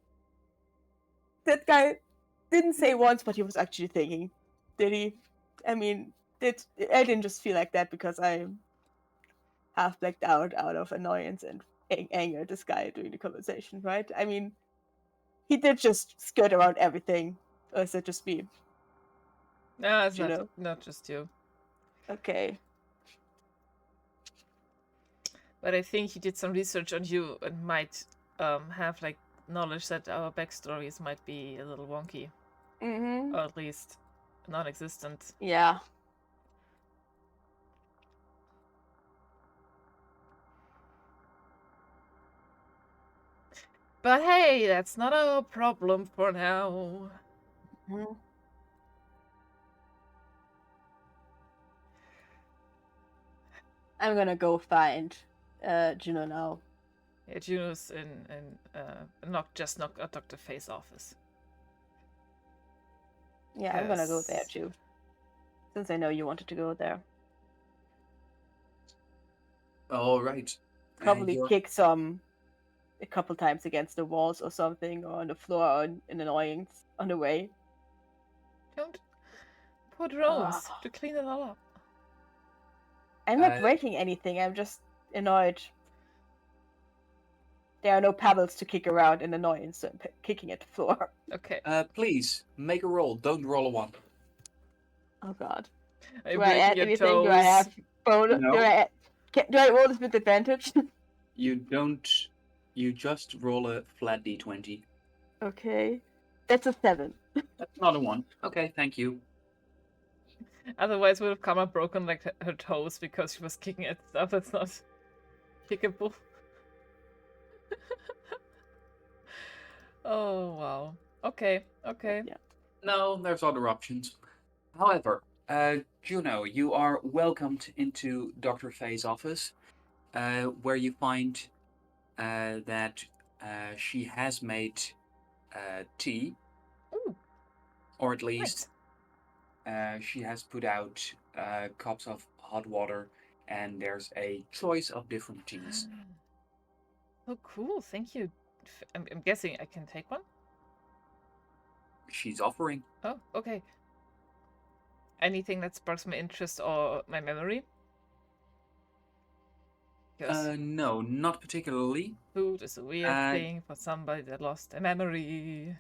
That guy didn't say once what he was actually thinking, did he? I mean, I didn't just feel like that because I half blacked out of annoyance and anger at this guy during the conversation, right? I mean, he did just skirt around everything. Or is it just me? No, it's Juno? not just you. Okay. But I think he did some research on you and might have like knowledge that our backstories might be a little wonky, Mm-hmm. or at least non-existent. Yeah. But hey, that's not our problem for now. Mm-hmm. I'm gonna go find Juno now. Yeah, Juno's in not at Dr. Faye's office. Yeah, I'm gonna go there Yes. too. Since I know you wanted to go there. All right. Probably You're- kick a couple times against the walls or something, or on the floor, or in annoyance on the way. Don't put Rose Ah. to clean it all up. I'm not breaking anything, I'm just annoyed. There are no pebbles to kick around in annoyance, so I'm kicking at the floor. Okay. Please make a roll. Don't roll a 1. Oh god. Are you Do I add breaking your anything? toes? Do I have bonus? No. Do I roll this with advantage? You don't. You just roll a flat d20. Okay. That's a 7. That's not a 1. Okay, thank you. Otherwise, would have Karma broken like her toes because she was kicking at stuff that's not kickable. Oh wow. Okay. Yeah. No, there's other options. However, Juno, you are welcomed into Dr. Faye's office, where you find that she has made tea, Ooh, or at least nice. she has put out cups of hot water, and there's a choice of different teas. Oh, cool. Thank you. I'm guessing I can take one? She's offering. Oh, okay. Anything that sparks my interest or my memory? Because No, not particularly. food is a weird thing for somebody that lost a memory.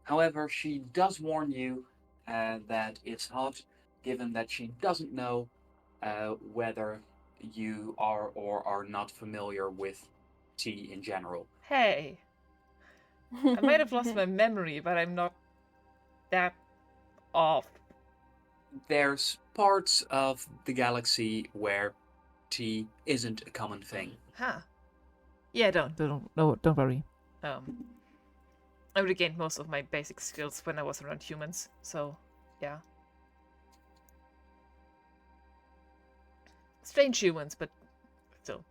However, she does warn you that it's hot, given that she doesn't know whether you are or are not familiar with tea in general. Hey, I might have lost my memory, but I'm not that off. There's parts of the galaxy where tea isn't a common thing. Huh. Yeah, don't worry. I regained most of my basic skills when I was around humans, so yeah. Strange humans, but still.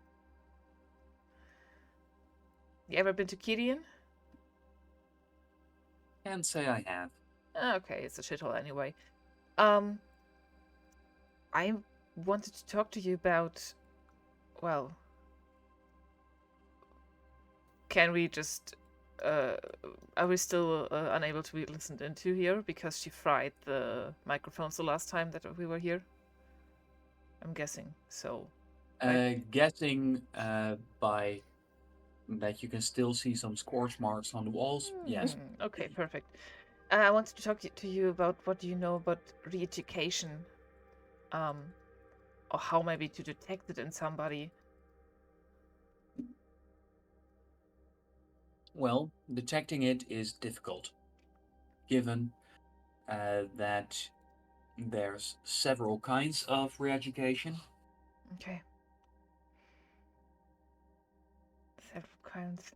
You ever been to Kirian? Can't say I have. Okay, it's a shithole anyway. I wanted to talk to you about, well, can we just, are we still unable to be listened into here because she fried the microphones the last time that we were here? I'm guessing so. Guessing by that you can still see some scorch marks on the walls. Yes. Okay, perfect. I wanted to talk to you about what you know about re-education. or how maybe to detect it in somebody. Well, detecting it is difficult, given that there's several kinds of re-education. Okay. Several kinds.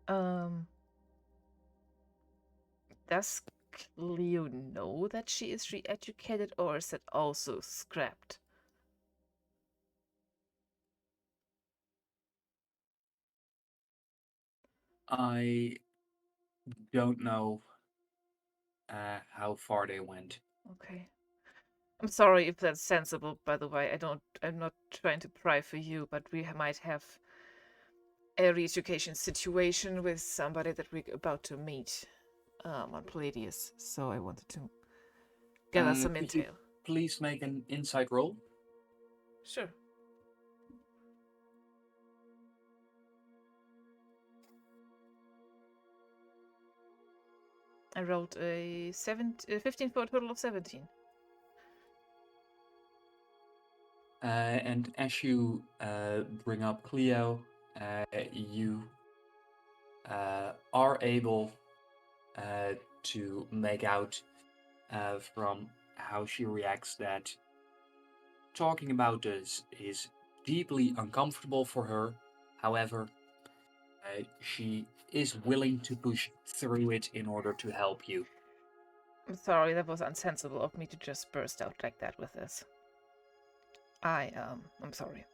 Um, does Cleo know that she is re-educated, or is that also scrapped? I don't know how far they went. Okay. I'm sorry if that's sensible, by the way. I'm not trying to pry for you, but we might have a re-education situation with somebody that we're about to meet on Palladius. So I wanted to gather some Could you intel. please make an insight roll? Sure. I rolled a 15 for a total of 17. And as you bring up Cleo, you are able to make out from how she reacts that talking about this is deeply uncomfortable for her. However, she is willing to push through it in order to help you. I'm sorry, that was unsensible of me to just burst out like that with this. I'm sorry.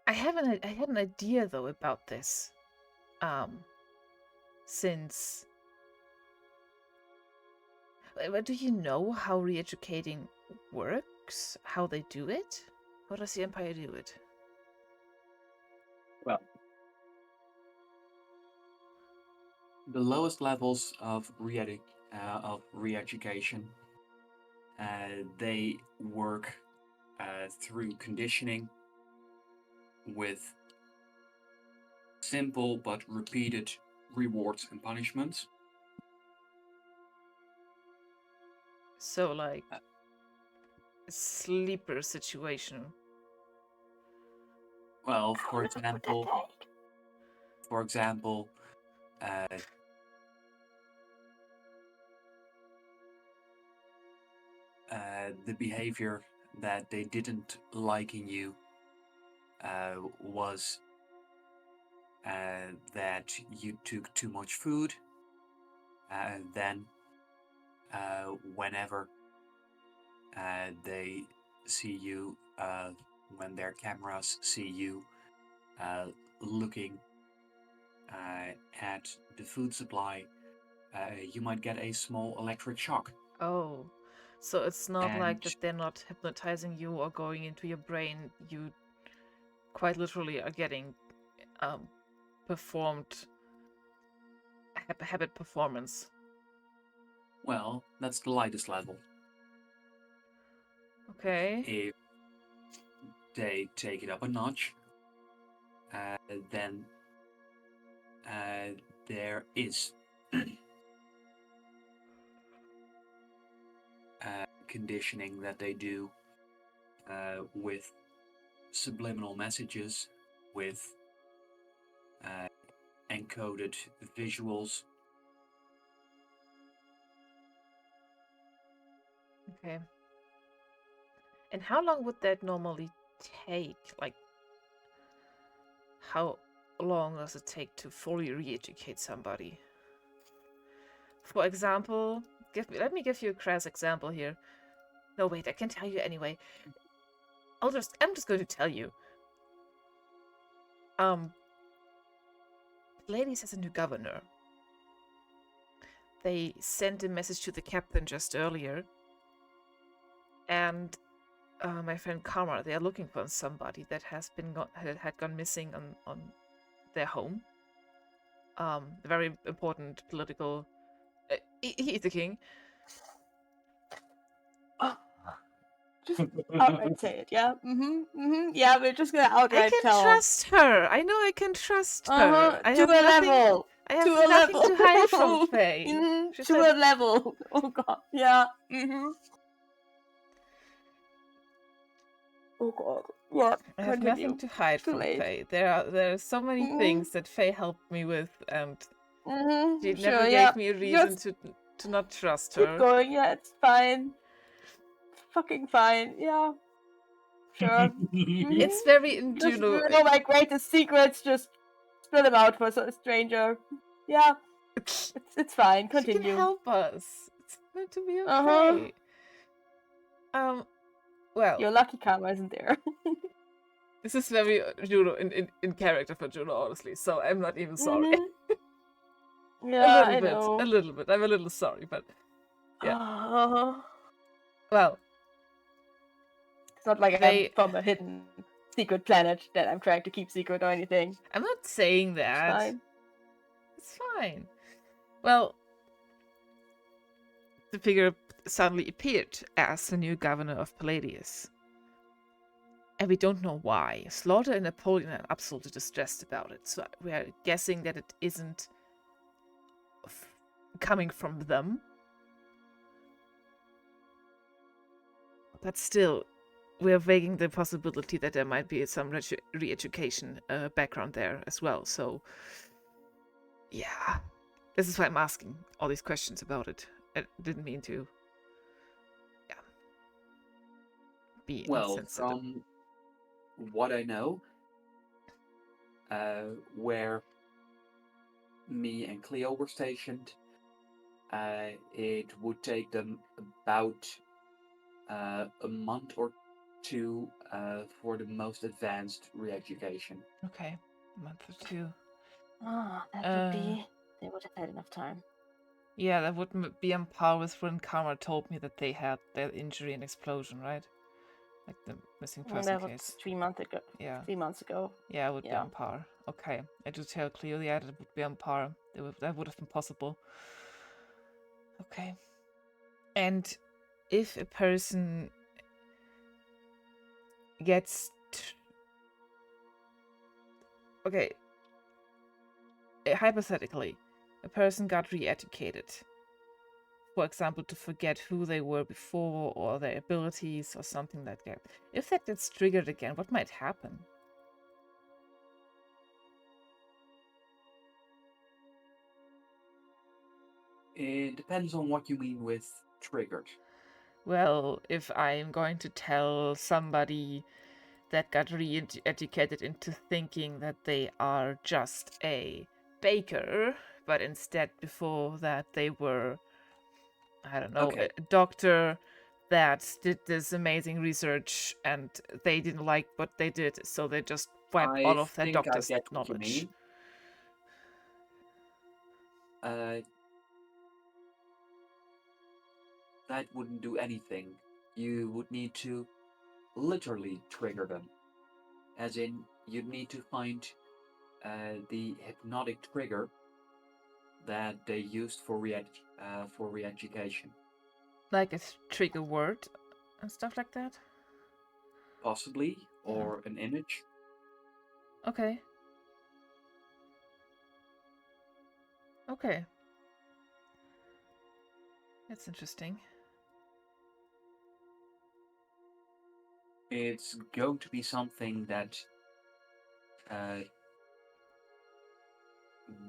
I had an idea though about this. Since do you know how re-educating works? How they do it? How does the Empire do it? Well, the lowest levels of re-education, they work through conditioning with simple but repeated rewards and punishments. So like a sleeper situation. Well, for example, the behavior that they didn't like in you was that you took too much food. Then, whenever they see you, when their cameras see you looking at the food supply, you might get a small electric shock. Oh, so it's not like And that they're not hypnotizing you or going into your brain. You quite literally are getting performed habit performance. well, that's the lightest level. Okay. If they take it up a notch, then there is conditioning that they do with subliminal messages, with encoded visuals. Okay. And how long would that normally take? Like, how long does it take to fully re-educate somebody? For example, let me give you a crass example here. No, wait, I can tell you anyway. I'm just going to tell you. Ladies has a new governor. They sent a message to the captain just earlier, and my friend Karma, they are looking for somebody that had gone missing on their home. Very important political. He's the king. Just outright say it, yeah? Yeah, we're just gonna outright I can tell. trust her. I know I can trust her. I To have a nothing. level. I have to a nothing level. to hide from Faye. She To said, a level. Oh god. Yeah. Mm-hmm. Oh god. Yeah. I have Continue. nothing to hide Too from late. Faye. There are so many things that Faye helped me with, and she Mm-hmm. never Sure. gave Yeah. me a reason Just to not trust keep her. going. Yeah. It's fine. Fucking fine. Yeah. Sure. Mm-hmm. It's very Just Juno. my greatest secrets. Just spill them out for a stranger. Yeah. It's fine. She can Continue. help us. It's going to be Uh-huh. okay. Well, Your lucky karma isn't there. this is very Juno in character for Juno, honestly. So I'm not even sorry. Mm-hmm. Yeah, I know. A little bit. I'm a little sorry, but yeah. Uh, Well, it's not like they. I'm from a hidden secret planet that I'm trying to keep secret or anything. I'm not saying It's that. fine. It's fine. Well, the figure suddenly appeared as the new governor of Palladius. And we don't know why. Slaughter and Napoleon are absolutely distressed about it, so we are guessing that it isn't coming from them. But still, we're weighing the possibility that there might be some re-education background there as well. So, yeah. This is why I'm asking all these questions about it. I didn't mean to, be Well, insensitive. from what I know, where me and Cleo were stationed, it would take them about a month or two for the most advanced re-education. Okay, a month or two. That would be. They would have had enough time. Yeah, that would be on par with when Karma told me that they had their injury and explosion, right? Like the missing person That was case. 3 months ago. Yeah. 3 months ago. Yeah, it would be Yeah. on par. Okay, I do tell Cleo, yeah, that would be on par. That would have been possible. Okay. And if a person gets... Okay. Hypothetically, a person got re-educated. For example, to forget who they were before or their abilities or something like that. If that gets triggered again, what might happen? It depends on what you mean with triggered. Well, if I'm going to tell somebody that got re-educated into thinking that they are just a baker, but instead before that they were, I don't know, Okay. a doctor that did this amazing research and they didn't like what they did, so they just wiped all I of their think I doctor's get what you knowledge. mean. That wouldn't do anything. You would need to literally trigger them. As in, you'd need to find the hypnotic trigger that they used for re-education. Like a trigger word and stuff like that? Possibly, or an image. Okay. Okay. That's interesting. It's going to be something that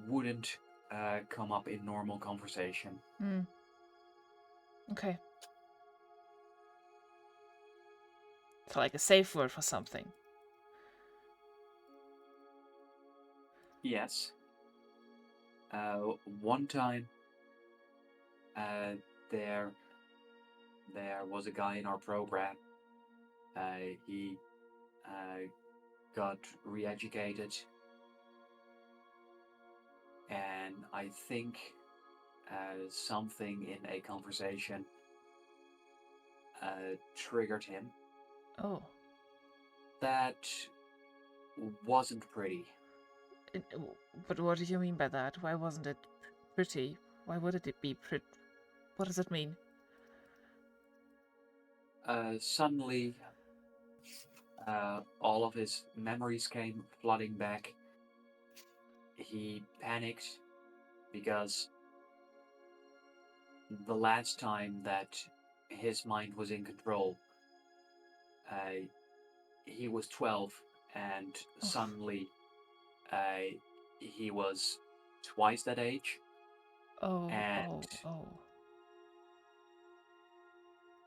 wouldn't come up in normal conversation. Okay. So like a safe word for something. Yes. One time, there was a guy in our program. He got re-educated, and I think something in a conversation triggered him. Oh. That wasn't pretty. But what do you mean by that? Why wasn't it pretty? Why would it be pretty? What does it mean? Suddenly, all of his memories came flooding back. He panicked because the last time that his mind was in control, he was 12, and Oof. suddenly he was twice that age, Oh, and oh.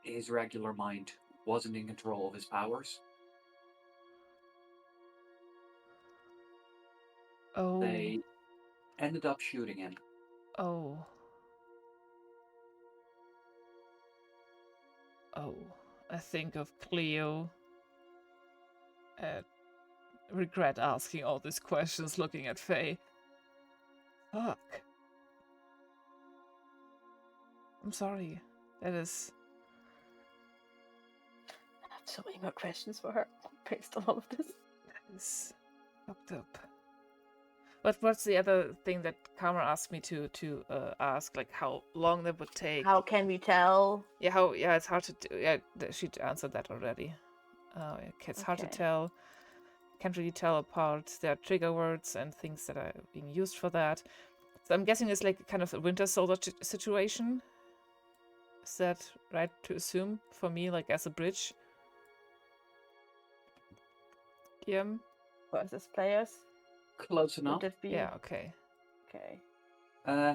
his regular mind wasn't in control of his powers. Oh. They ended up shooting him. Oh. Oh. I think of Cleo. Regret asking all these questions looking at Faye. Fuck. I'm sorry. That is... I have so many more questions for her based on all of this. That is fucked up. But what's the other thing that Karma asked me to ask? Like how long that would take? How can we tell? Yeah, yeah, it's hard to do. Yeah, she answered that already. It's hard to Okay. tell. Can't really tell apart. There are trigger words and things that are being used for that. So I'm guessing it's like kind of a winter soldier situation. Is that right to assume for me, like as a bridge? Versus players? Close Would enough. that be? Yeah, okay. Okay.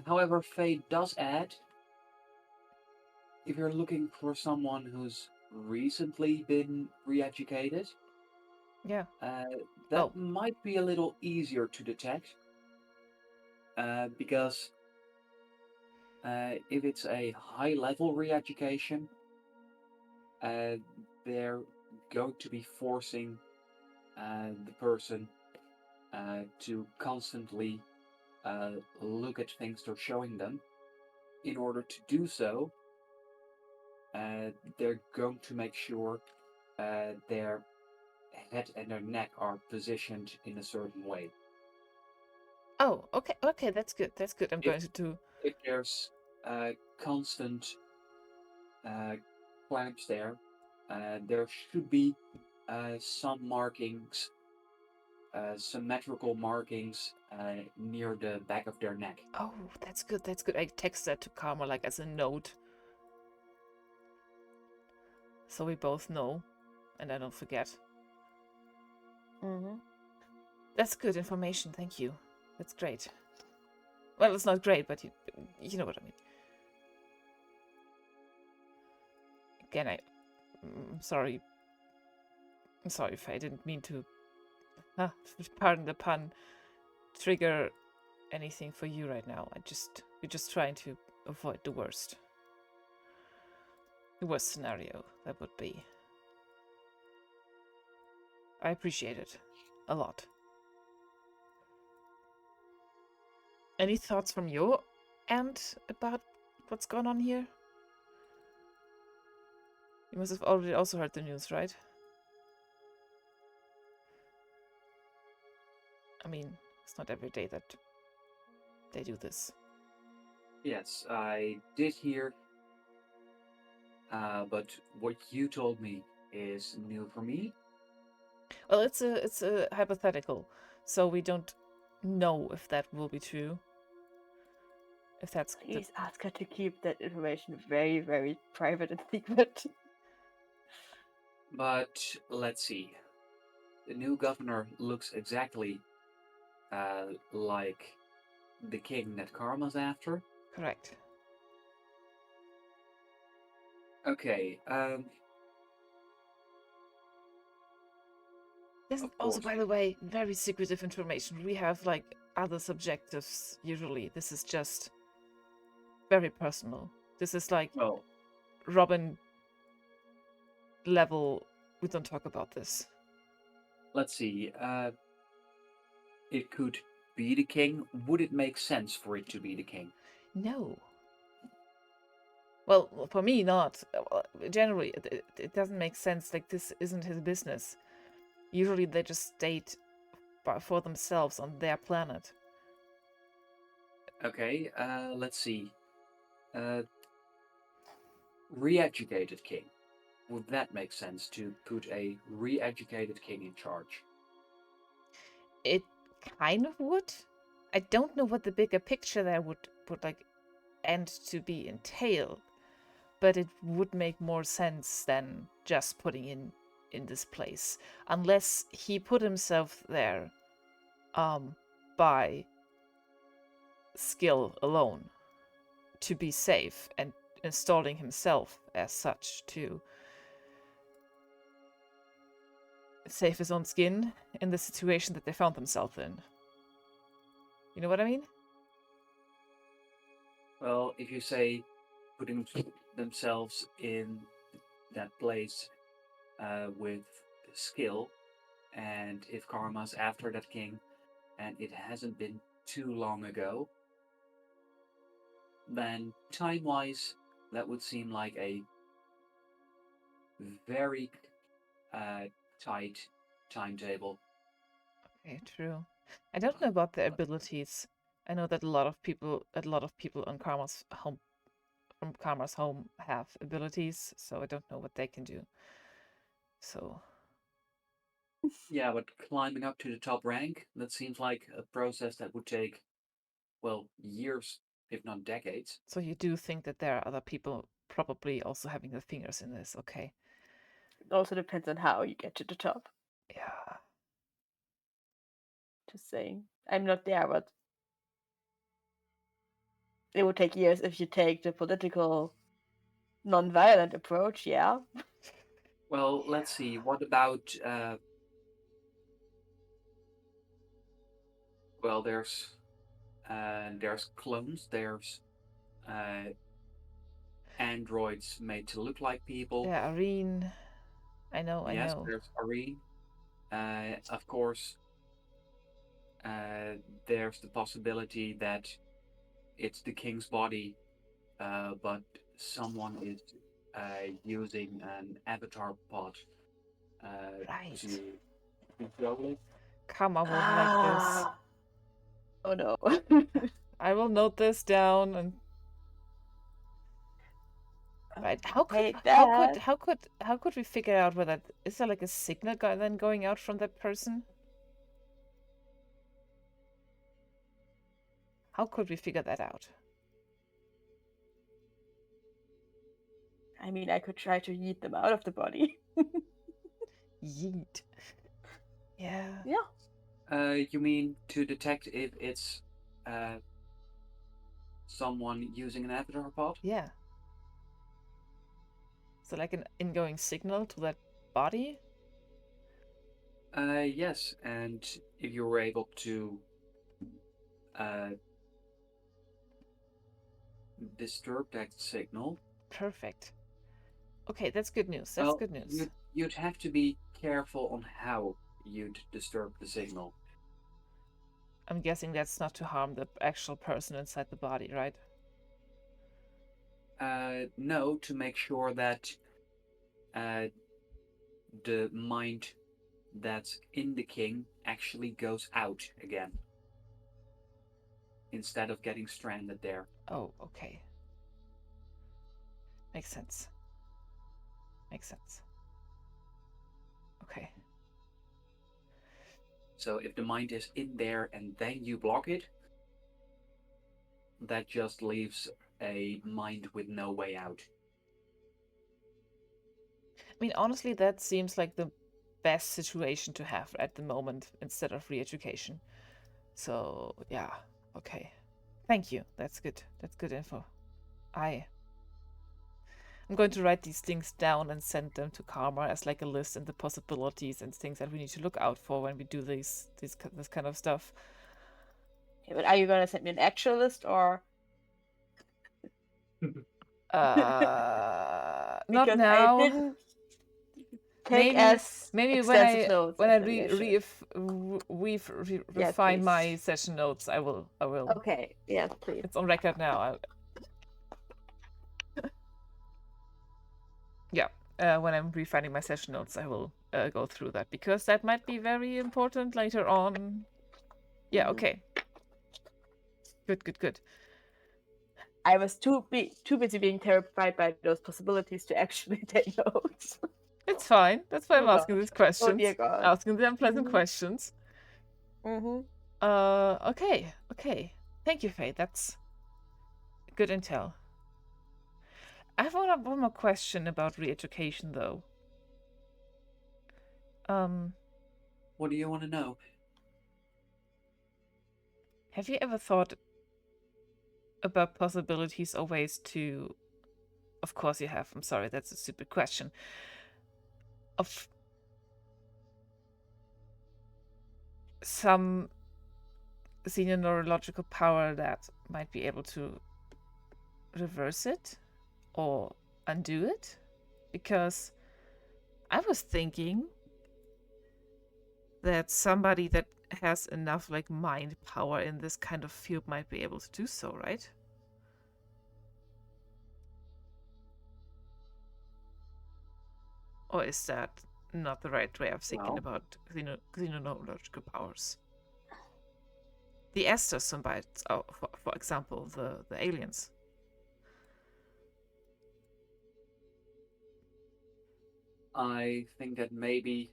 However, Faye does add, if you're looking for someone who's recently been re-educated, Yeah. that Oh. might be a little easier to detect, because if it's a high-level re-education, they're going to be forcing the person to constantly look at things they're showing them. In order to do so, they're going to make sure their head and their neck are positioned in a certain way. Oh, okay, okay, that's good. That's good. I'm If going to do. if there's constant clamps there, there should be some markings, symmetrical markings near the back of their neck. Oh, that's good. That's good. I text that to Karma like as a note, so we both know, and I don't forget. Mm-hmm. That's good information. Thank you. That's great. Well, it's not great, but you know what I mean. Again, I'm sorry. I'm sorry if I didn't mean to. Pardon the pun. Trigger anything for you right now. We're just trying to avoid the worst. The worst scenario that would be. I appreciate it a lot. Any thoughts from your end about what's going on here? You must have already also heard the news, right? I mean, it's not every day that they do this. Yes, I did hear, but what you told me is new for me. Well, it's a hypothetical, so we don't know if that will be true. If that's Please ask her to keep that information very, very private and secret. But let's see. The new governor looks exactly like the king that Karma's after. correct. Okay, This is of also, course. by the way, very secretive information. We have like other subjectives usually. This is just very personal. This is like Well, Robin level. We don't talk about this. let's see. It could be the king. Would it make sense for it to be the king? No. Well, for me, not. Generally, it doesn't make sense. Like, this isn't his business. Usually, they just state for themselves on their planet. Okay, let's see. Re-educated king. Would that make sense to put a re-educated king in charge? It kind of would. I don't know what the bigger picture there would like end to be entail, but it would make more sense than just putting in this place, unless he put himself there by skill alone to be safe and installing himself as such to save his own skin in the situation that they found themselves in. You know what I mean? Well, if you say putting themselves in that place with skill, and if Karma's after that king, and it hasn't been too long ago, then time-wise, that would seem like a very tight timetable. Okay, true. I don't know about their abilities. I know that a lot of people on from Karma's home have abilities, so I don't know what they can do. So Yeah, but climbing up to the top rank, that seems like a process that would take, well, years, if not decades. so you do think that there are other people probably also having their fingers in this, okay. It also depends on how you get to the top. Yeah. Just saying. I'm not there, but it would take years if you take the political, non-violent approach, yeah. Well, let's see. What about well, there's clones, there's androids made to look like people. Yeah, Irene. I know. Yes, there's Irene. Of course, there's the possibility that it's the king's body, but someone is using an avatar pod Right. to control it. Karma won't like this. Oh no. I will note this down and right. How could we figure out whether is there like a signal then going out from that person? How could we figure that out? I mean, I could try to yeet them out of the body. Yeet. Yeah. Yeah. You mean to detect if it's someone using an avatar pod? Yeah. So like an ingoing signal to that body? Yes, and if you were able to disturb that signal. Perfect. Okay, that's good news. That's Well, good news. you'd have to be careful on how you'd disturb the signal. I'm guessing that's not to harm the actual person inside the body, right? No, to make sure that the mind that's in the king actually goes out again instead of getting stranded there. Oh, okay. Makes sense. Makes sense. Okay. So if the mind is in there and then you block it, that just leaves a mind with no way out. I mean, honestly, that seems like the best situation to have at the moment instead of re-education. So, yeah. Okay. Thank you. That's good. That's good info. I'm going to write these things down and send them to Karma as like a list and the possibilities and things that we need to look out for when we do this kind of stuff. Okay, but are you gonna send me an actual list or? Not Because now. I didn't take as maybe extensive notes when as I maybe I should. refine please. my session notes, I will. Okay. Yes, please. It's on record now. Yeah. When I'm refining my session notes, I will go through that because that might be very important later on. Yeah. Okay. Good. I was too busy being terrified by those possibilities to actually take notes. It's fine. That's why I'm asking these questions. Oh dear God. Asking the unpleasant questions. Mm-hmm. Okay. Okay. Thank you, Faye. That's good intel. I have one more question about re-education, though. What do you want to know? Have you ever thought about possibilities or ways to... Of course you have. I'm sorry, that's a stupid question. Of some xenoneurological power that might be able to reverse it or undo it? Because I was thinking that somebody that has enough like mind power in this kind of field might be able to do so, right? Or is that not the right way of thinking Well, about xenoneurological powers? The Esters, somebody, for example, the aliens. I think that maybe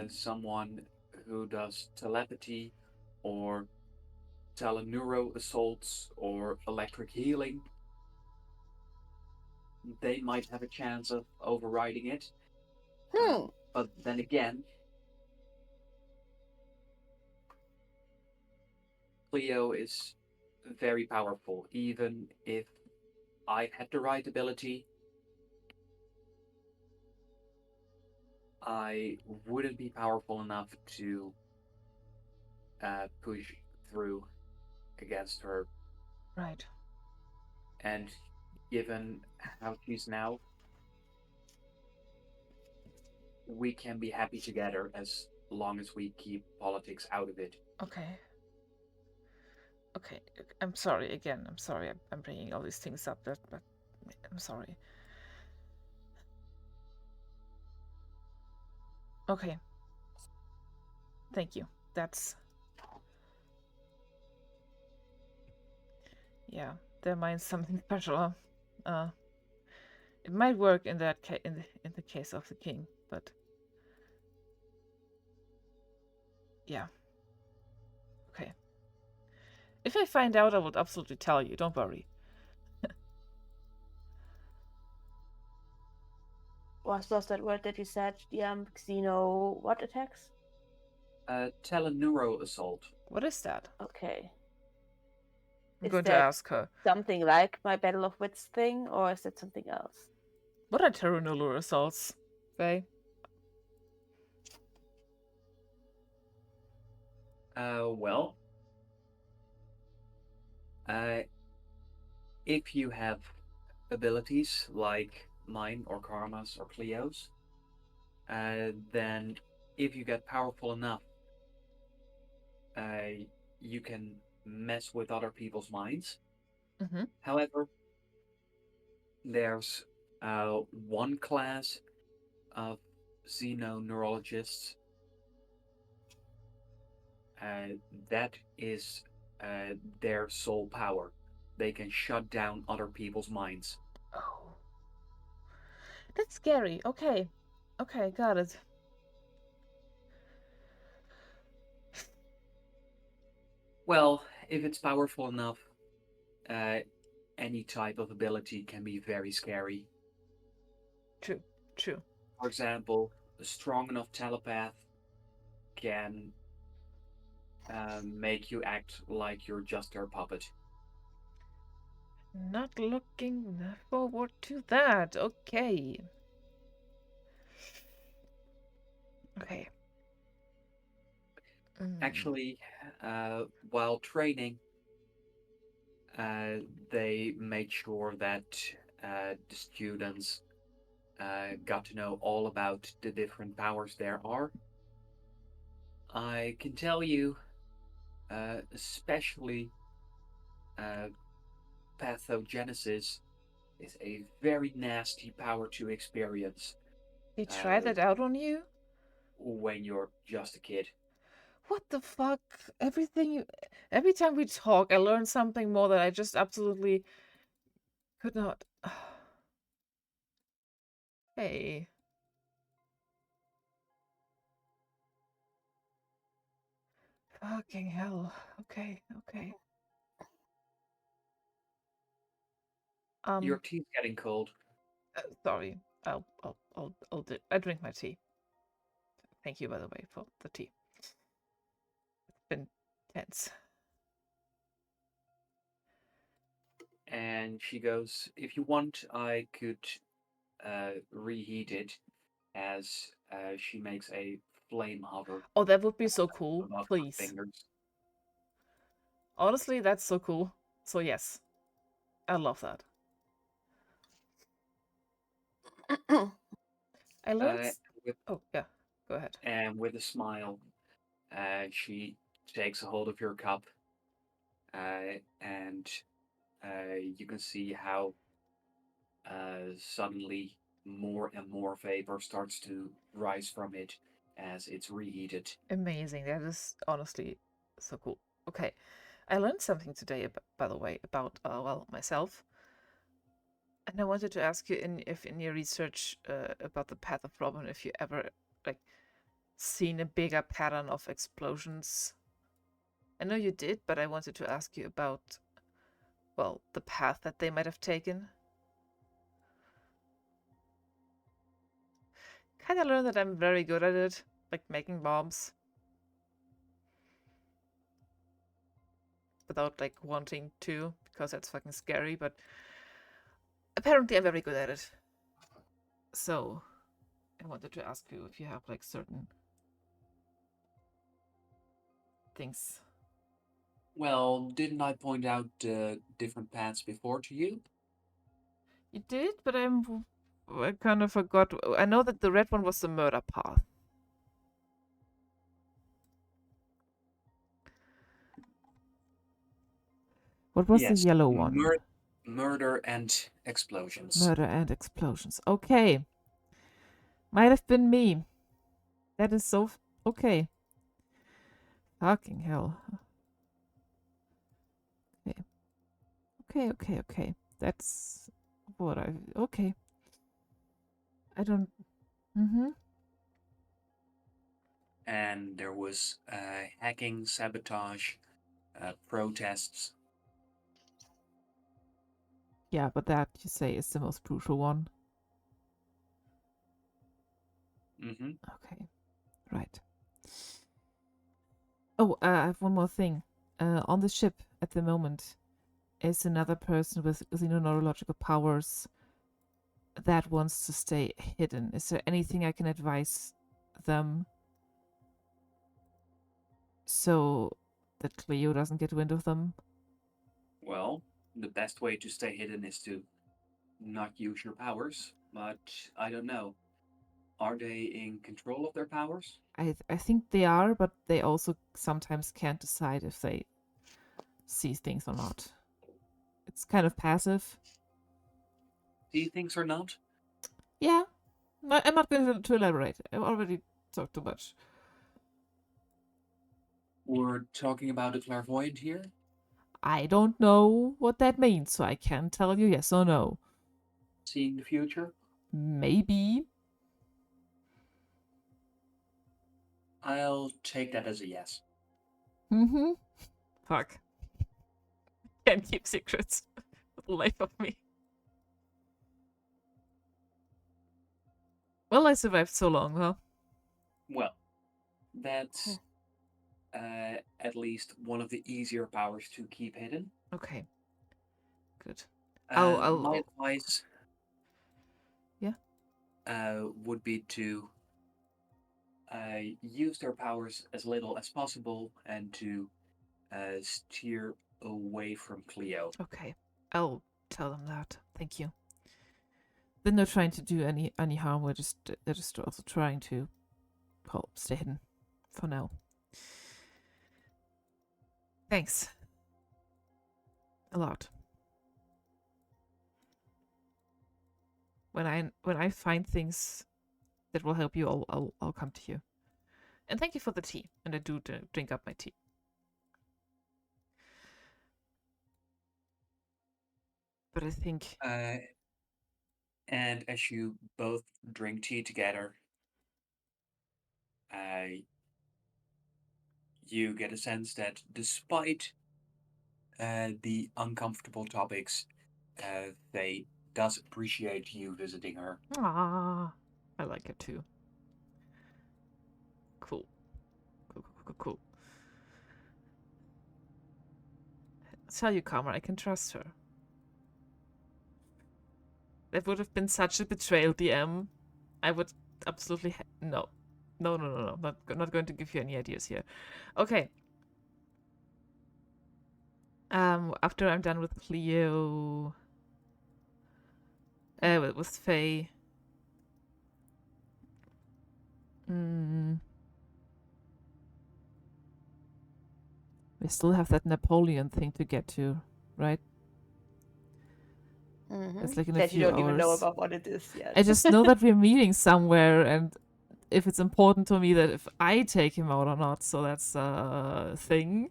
someone who does telepathy or teleneuro assaults or electric healing, they might have a chance of overriding it. But then again, Cleo is very powerful. Even if I had the right ability, I wouldn't be powerful enough to push through against her. Right. And given how she's now, we can be happy together as long as we keep politics out of it. Okay. Okay. I'm sorry again. I'm sorry. I'm bringing all these things up, but I'm sorry. Okay. Thank you. That's... Yeah, their mind's something special. It might work in that in the case of the king, but yeah. Okay. If I find out, I will absolutely tell you. Don't worry. What was that word that you said? The xeno what attacks? Teleneuro assault. What is that? Okay. I'm Is going to that ask her. something like my Battle of Wits thing, or is it something else? What are Terranullar assaults, Faye? Well, if you have abilities like mine or Karma's or Cleo's, then if you get powerful enough, you can mess with other people's minds. Mm-hmm. However, there's one class of xenoneurologists that is their sole power. They can shut down other people's minds. Oh. That's scary. Okay. Okay, got it. Well, if it's powerful enough, any type of ability can be very scary. True. True. For example, a strong enough telepath can make you act like you're just their puppet. Not looking forward to that. Okay. Okay. Actually, while training, they made sure that the students got to know all about the different powers there are. I can tell you, especially pathogenesis is a very nasty power to experience They try that out on you? when you're just a kid. What the fuck? Every time we talk, I learn something more that I just absolutely could not. Hey. Fucking hell. Okay, okay. Your tea's getting cold. Sorry. I'll drink my tea. Thank you, by the way, for the tea. It's been tense. And she goes, if you want, I could reheat it, as she makes a flame hover Oh, that would be so cool. above her Please. fingers. Honestly, that's so cool. So yes, I love that. I learned. Oh yeah, go ahead. And with a smile, she takes a hold of your cup, and you can see how suddenly more and more vapor starts to rise from it as it's reheated. Amazing. That is honestly so cool. Okay, I learned something today, by the way, about well, myself. And I wanted to ask you, if in your research about the path of Robin, if you ever like seen a bigger pattern of explosions. I know you did, but I wanted to ask you about, well, the path that they might have taken. Kind of learned that I'm very good at it, like making bombs. Without like wanting to, because that's fucking scary, but apparently I'm very good at it. So I wanted to ask you if you have like certain things. Well, didn't I point out different paths before to you? You did, but I kind of forgot. I know that the red one was the murder path. What was the Yes, yellow one? murder and explosions. Murder and explosions. Okay. Might have been me. That is so okay. Fucking hell. Okay. That's what I. Okay. I don't. Mm-hmm. And there was hacking, sabotage, protests. Yeah, but that you say is the most crucial one. Mm-hmm. Okay. Right. Oh, I have one more thing. On the ship at the moment is another person with xenoneurological powers that wants to stay hidden. Is there anything I can advise them so that Cleo doesn't get wind of them? Well, the best way to stay hidden is to not use your powers, but I don't know. Are they in control of their powers? I think they are, but they also sometimes can't decide if they see things or not. It's kind of passive. See things or not? Yeah, I'm not going to elaborate. I already talked too much. We're talking about a clairvoyant here? I don't know what that means, so I can't tell you yes or no. Seeing the future? Maybe. I'll take that as a yes. Mm-hmm. Fuck. Can't keep secrets for the life of me. Well, I survived so long, huh? Well, that's at least one of the easier powers to keep hidden. Okay. Good. My advice Yeah. would be to use their powers as little as possible and to steer away from Cleo. Okay. I'll tell them that. Thank you. They're not trying to do any harm. They're just also trying to, well, stay hidden for now. Thanks. A lot. When I find things that will help you, I'll come to you. And thank you for the tea. And I do drink up my tea. But I think And as you both drink tea together, you get a sense that despite the uncomfortable topics, Faye does appreciate you visiting her. Ah, I like it too. Cool. Cool. Tell you, Karma, I can trust her. That would have been such a betrayal, DM. I would absolutely no. No. Not going to give you any ideas here. Okay. After I'm done with Cleo, with Faye. We still have that Napoleon thing to get to, right? It's like in a That few you don't even know hours. about what it is yet. I just know that we're meeting somewhere, and if it's important to me that if I take him out or not, so that's a thing.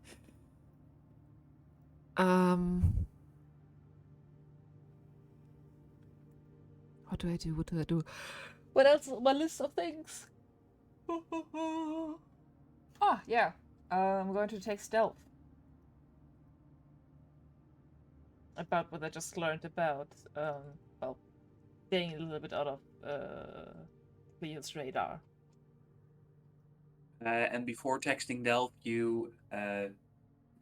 What do I do? What else on my list of things? Yeah. I'm going to take stealth. About what I just learned about, staying a little bit out of Cleo's radar. And before texting Delph, you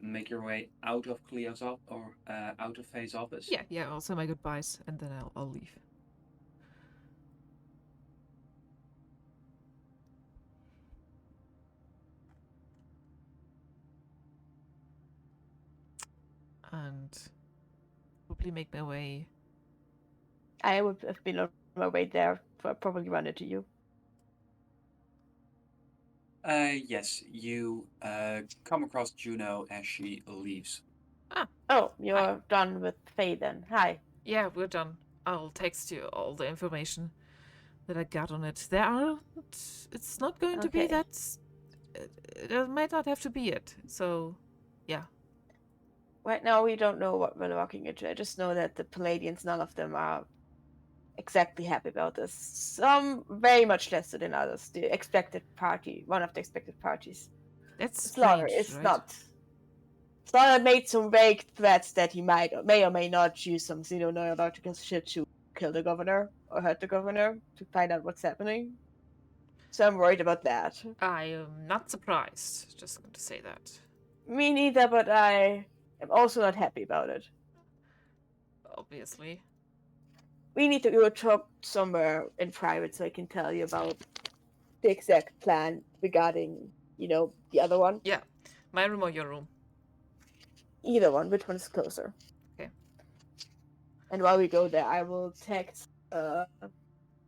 make your way out of Cleo's out of Faye's office. Yeah. I'll say my goodbyes and then I'll leave. And probably make my way. I would have been on my way there, so I'd probably run into you. Yes, you come across Juno as she leaves. Oh, you're done with Faye then. Hi. Yeah, we're done. I'll text you all the information that I got on it. It's not going to be that. It might not have to be it. So, yeah. Right now, we don't know what we're walking into. I just know that the Palladians, none of them are exactly happy about this. Some very much less so than others. The expected party, one of the expected parties. That's Slaughter strange, is right? not. Slaughter made some vague threats that he may or may not use some xenoneurological shit to kill the governor or hurt the governor to find out what's happening. So I'm worried about that. I am not surprised. Just going to say that. Me neither, but I am also not happy about it. Obviously. We need to go talk somewhere in private so I can tell you about the exact plan regarding, the other one. Yeah. My room or your room? Either one. Which one is closer? Okay. And while we go there, I will text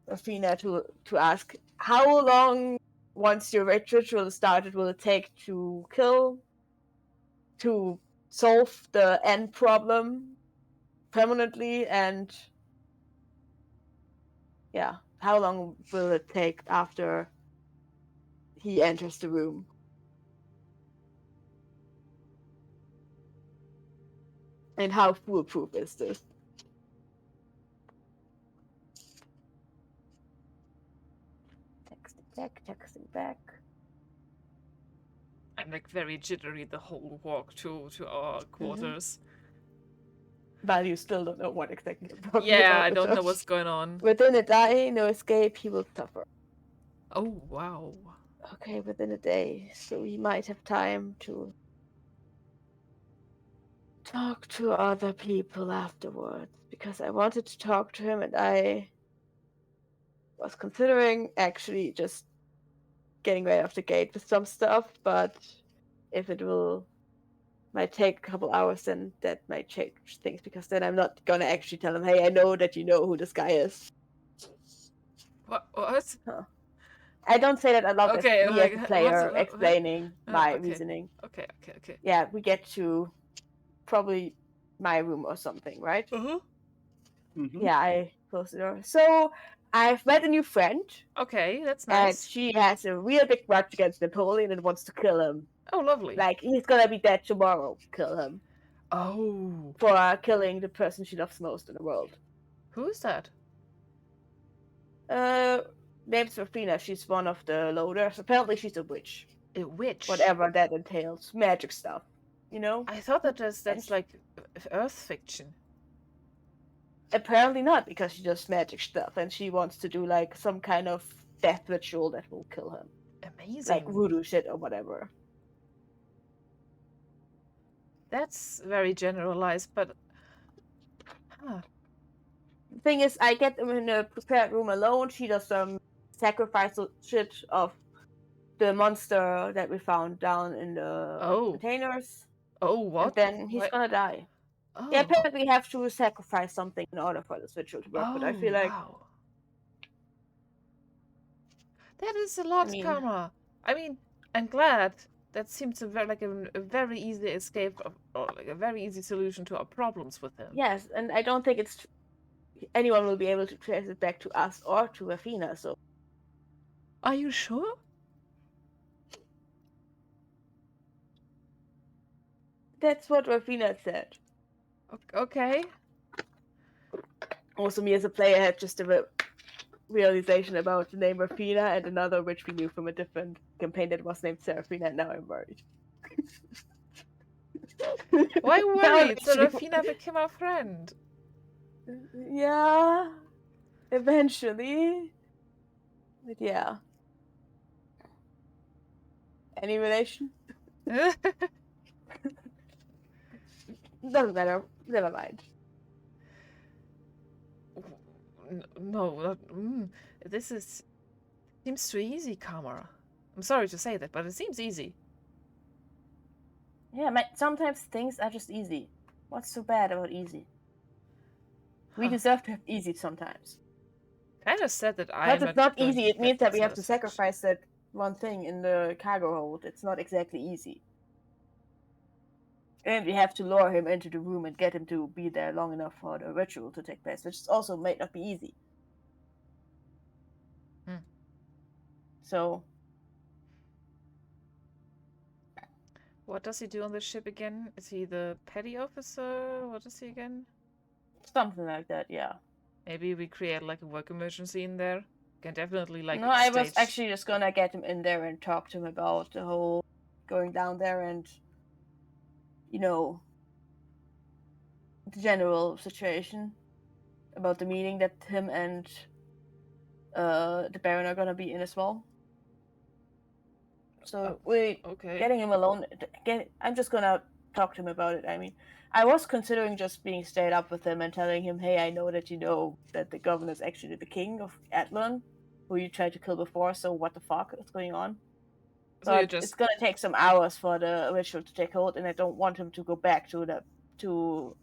Athena to ask how long, once your ritual is started, will it take to solve the end problem permanently, and how long will it take after he enters the room? And how foolproof is this? Texting back. I'm like very jittery the whole walk to our quarters. But you still don't know what exactly you're talking Yeah, about. I don't know what's going on. Within a day, no escape, he will suffer. Oh, wow. Okay, within a day. So we might have time to talk to other people afterwards. Because I wanted to talk to him and I was considering actually just getting right off the gate with some stuff. But if it might take a couple hours, then that might change things. Because then I'm not going to actually tell him, hey, I know that you know who this guy is. What? Huh. I don't say that a lot. Okay, as me as a player explaining my reasoning. Okay. Yeah, we get to probably my room or something, right? Mm-hmm. Yeah, I close the door. So I've met a new friend. Okay, that's nice. And she has a real big grudge against Napoleon and wants to kill him. Oh, lovely. Like, he's gonna be dead tomorrow. Kill him. Oh. For killing the person she loves most in the world. Who is that? Name's Rafina. She's one of the loaders. Apparently she's a witch. A witch. Whatever that entails. Magic stuff. You know? I thought that's And like Earth fiction. apparently not, because she does magic stuff and she wants to do like some kind of death ritual that will kill him. Amazing. Like voodoo shit or whatever. That's very generalized, but The thing is, I get them in a prepared room alone. She does some sacrifice shit of the monster that we found down in the containers. Oh, what? And then he's gonna die. Oh. Yeah, apparently we have to sacrifice something in order for this ritual to work, but I feel like... Wow. That is a lot, Karma. I mean, I'm glad. That seems a very easy escape, or like a very easy solution to our problems with him. Yes, and I don't think anyone will be able to trace it back to us or to Rafina, so... Are you sure? That's what Rafina said. Okay. Also, me as a player had just a realization about the name Rafina and another which we knew from a different campaign that was named Seraphina, and now I'm worried. Why worried? So Rafina became our friend. Yeah, eventually. But yeah. Any relation? Doesn't matter. Never mind. No, this seems too easy, Kamara. I'm sorry to say that, but it seems easy. Yeah, sometimes things are just easy. What's so bad about easy? We deserve to have easy sometimes. Kind of said that Because it's not easy, it means that we have to sacrifice that one thing in the cargo hold. It's not exactly easy. And we have to lure him into the room and get him to be there long enough for the ritual to take place, which also might not be easy. So... What does he do on the ship again? Is he the petty officer? What is he again? Something like that, yeah. Maybe we create like a work emergency in there. Can definitely like. No, I was actually just gonna get him in there and talk to him about the whole going down there and, you know, the general situation about the meeting that him and the Baron are gonna be in as well. So getting him alone. I'm just gonna talk to him about it. I mean, I was considering just being straight up with him and telling him, "Hey, I know that you know that the governor is actually the king of Atlan, who you tried to kill before. So what the fuck is going on?" But it's gonna take some hours for the ritual to take hold, and I don't want him to go back to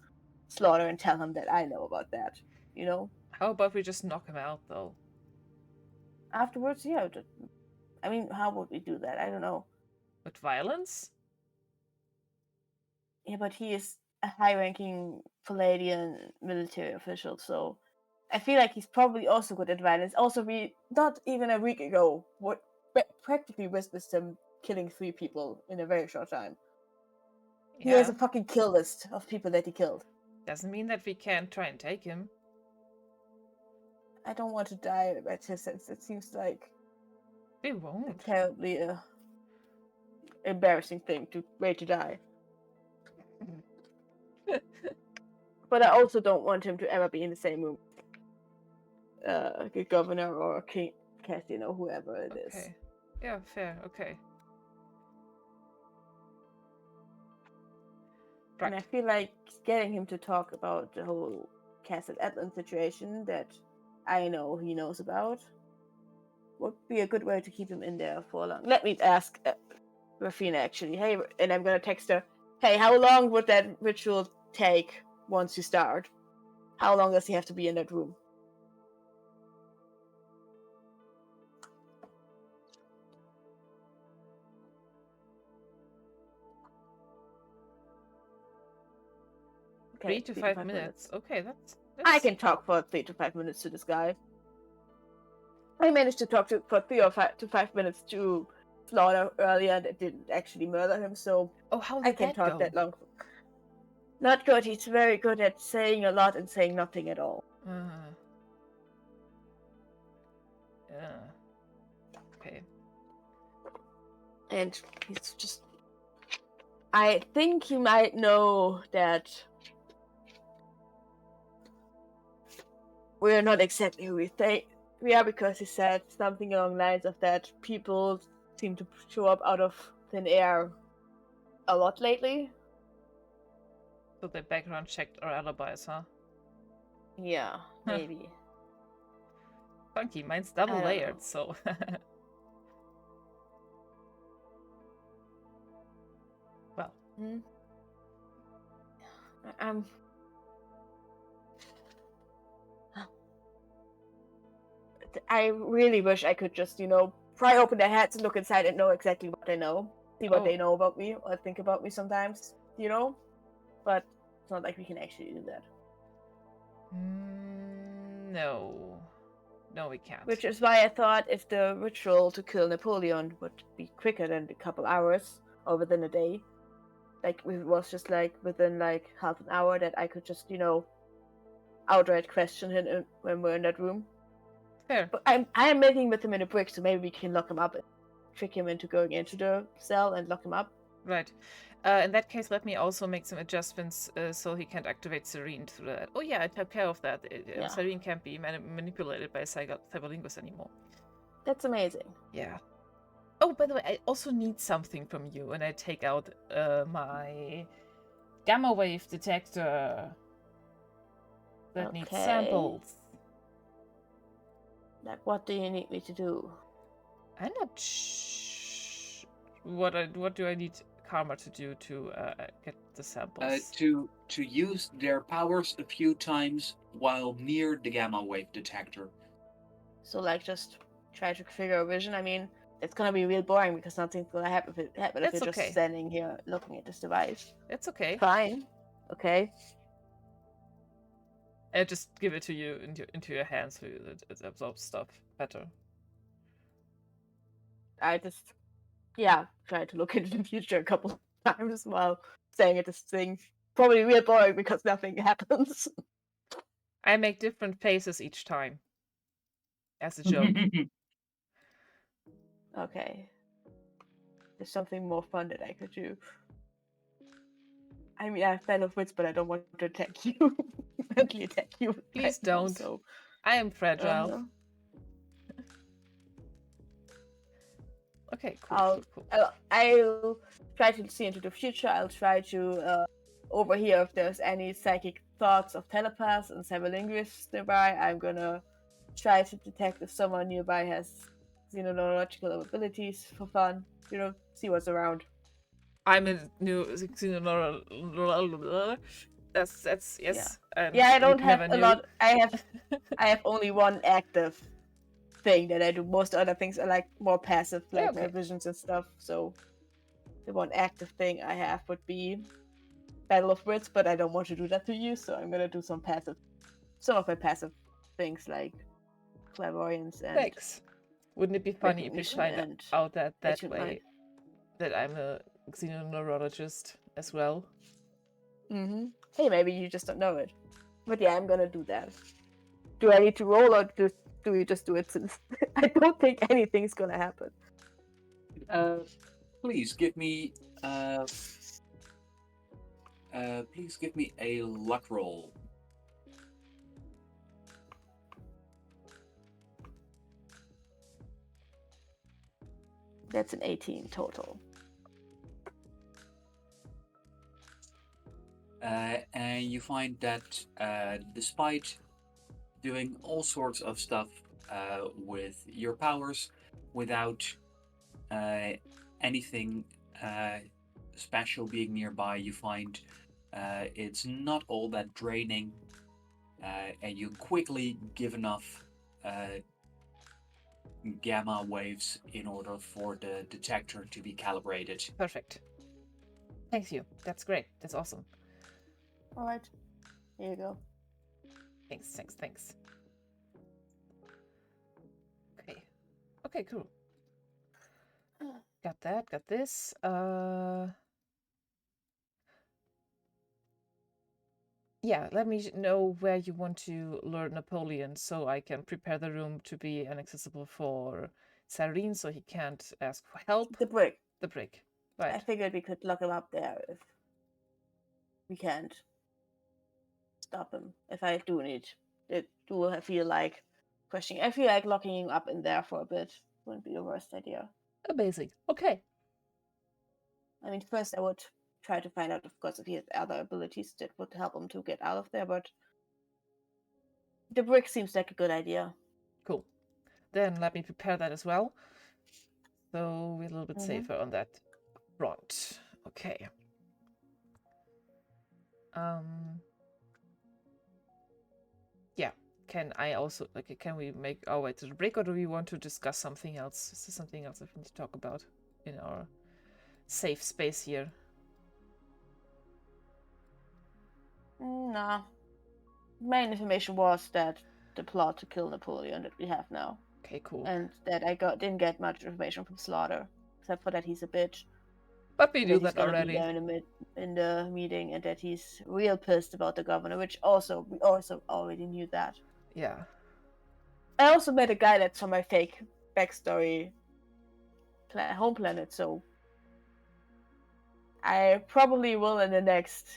Slaughter and tell him that I know about that. You know. How about we just knock him out, though? Afterwards, yeah. I mean, how would we do that? I don't know. With violence? Yeah, but he is a high-ranking Palladian military official, so I feel like he's probably also good at violence. Also, we not even a week ago practically witnessed him killing 3 people in a very short time. Yeah. He has a fucking kill list of people that he killed. Doesn't mean that we can't try and take him. I don't want to die at his sense. It seems like we won't. A terribly embarrassing thing to wait to die. But I also don't want him to ever be in the same room. The governor or King Cassian or whoever it is. Okay. Yeah, fair. Okay. Right. And I feel like getting him to talk about the whole Castle Atlan situation that I know he knows about would be a good way to keep him in there for long. Let me ask Rafina actually. Hey, and I'm gonna text her. Hey, how long would that ritual take once you start? How long does he have to be in that room? Okay, 3 to 5 minutes. Okay, that's... I can talk for 3 to 5 minutes to this guy. I managed to talk for 3 to 5 minutes to Slaughter earlier and it didn't actually murder him, so how did I can that talk go? that long. Not good. He's very good at saying a lot and saying nothing at all. Yeah. Okay. And he's just... I think you might know that we're not exactly who we think we are, because he said something along the lines of that people seem to show up out of thin air a lot lately. So they background checked our alibis, huh? Yeah, maybe. Funky, mine's double I don't layered, know. so. Well, I'm... I really wish I could just, pry open their heads and look inside and know exactly what they know. See what they know about me or think about me sometimes, But it's not like we can actually do that. No. No, we can't. Which is why I thought if the ritual to kill Napoleon would be quicker than a couple hours or within a day, like it was just like within like half an hour, that I could just, outright question him when we're in that room. Fair. But I am meeting with him in a brick, so maybe we can lock him up and trick him into going into the cell and lock him up. Right. In that case, let me also make some adjustments so he can't activate Serene through that. Oh yeah, I took care of that. Yeah. Serene can't be manipulated by cyberlinguists anymore. That's amazing. Yeah. Oh, by the way, I also need something from you, and I take out my gamma wave detector that needs samples. Like, what do you need me to do? I'm not what do I need Karma to do to get the samples? To use their powers a few times while near the gamma wave detector. So, like, just try to figure a vision. I mean, it's gonna be real boring because nothing's gonna happen if you're just standing here looking at this device. It's okay. Fine. Okay. I just give it to you into your hands so that it absorbs stuff better. I just, try to look into the future a couple of times while staring at this thing. Probably real boring because nothing happens. I make different faces each time. As a joke. Okay. There's something more fun that I could do. I mean, I have Battle of Wits, but I don't want to attack you. Mentally attack you. Please don't. So, I am fragile. Okay, cool. I'll try to see into the future. I'll try to overhear if there's any psychic thoughts of telepaths and cyberlinguists nearby. I'm gonna try to detect if someone nearby has xenological abilities for fun. See what's around. I'm a new That's yes. Yeah, I don't have a lot. I have only one active thing that I do. Most other things are like more passive, like my visions and stuff. So the one active thing I have would be Battle of Wits, but I don't want to do that to you, so I'm gonna do some of my passive things like clairvoyance and. Thanks. Wouldn't it be funny if we find out that way that I'm a xenoneurologist as well? Mm-hmm. Hey, maybe you just don't know it. But yeah, I'm gonna do that. Do I need to roll, or do we just do it since I don't think anything's gonna happen? Please give me a luck roll. That's an 18 total. And you find that despite doing all sorts of stuff with your powers without anything special being nearby, you find it's not all that draining, and you quickly give enough gamma waves in order for the detector to be calibrated. Perfect. Thank you. That's great. That's awesome. All right. Here you go. Thanks. Okay, cool. Got that, got this. Yeah, let me know where you want to learn Napoleon so I can prepare the room to be inaccessible for Sareen so he can't ask for help. The brick. the brick. I Right. figured we could lock him up there if we can't stop him. If I do I feel like questioning. I feel like locking him up in there for a bit wouldn't be the worst idea. Amazing. Okay. I mean, first I would try to find out, of course, if he has other abilities that would help him to get out of there, but the brick seems like a good idea. Cool. Then let me prepare that as well. So we're a little bit safer on that front. Okay. Yeah. Can I also can we make our way to the brick, or do we want to discuss something else? Is there something else that we need to talk about in our safe space here? Nah. Main information was that the plot to kill Napoleon that we have now. Okay, cool. And that I didn't get much information from Slaughter, except for that he's a bitch. But we knew That he's that gonna already. be there in the meeting, and that he's real pissed about the governor, which we also already knew that. Yeah. I also met a guy that's on my fake backstory home planet, so I probably will in the next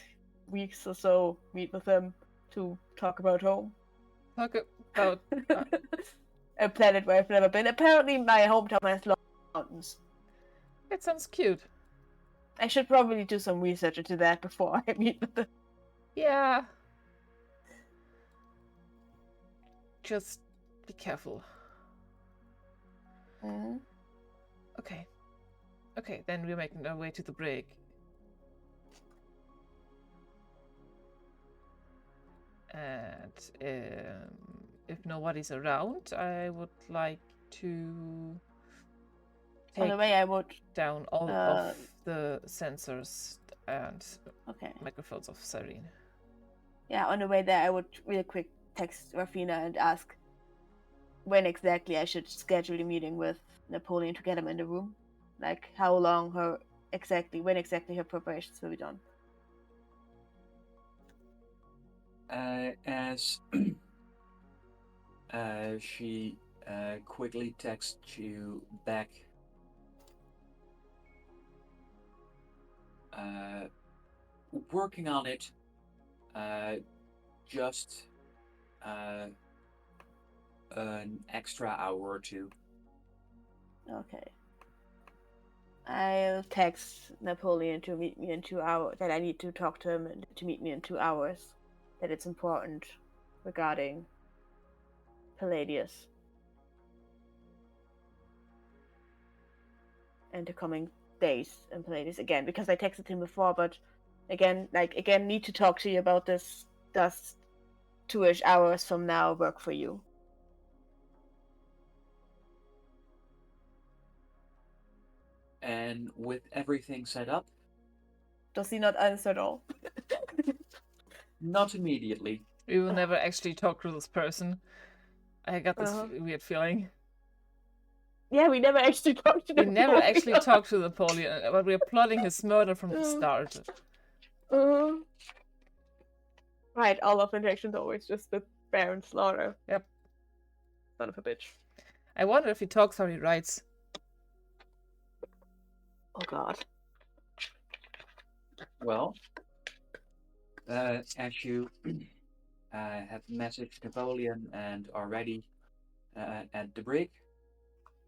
weeks or so meet with him to talk about home. Talk about A planet where I've never been. Apparently my hometown has long mountains. it sounds cute. I should probably do some research into that before I meet with them. Yeah. Just be careful. Mm-hmm. Okay. Okay, then we're making our way to the break. And if nobody's around, I would like to On the way, I would down all of the sensors and microphones of Serene. Yeah, on the way there, I would real quick text Rafina and ask when exactly I should schedule a meeting with Napoleon to get him in the room. Like how long when exactly her preparations will be done. As she quickly texts you back, working on it, just an extra hour or two. Okay. I'll text Napoleon to meet me in 2 hours, that I need to talk to him and to meet me in 2 hours, that it's important regarding Palladius and the coming days in Palladius again, because I texted him before, but again, need to talk to you about this. Does 2-ish hours from now work for you? And with everything set up? Does he not answer at all? Not immediately. We will never actually talk to this person. I got this weird feeling. Yeah, we never actually talked to Napoleon. We never actually talked to Napoleon, but we are plotting his murder from the start. Right, all of interactions always just with Baron Slaughter. Yep. Son of a bitch. I wonder if he talks how he writes. Oh god. Well, as you have messaged Napoleon and are ready at the break,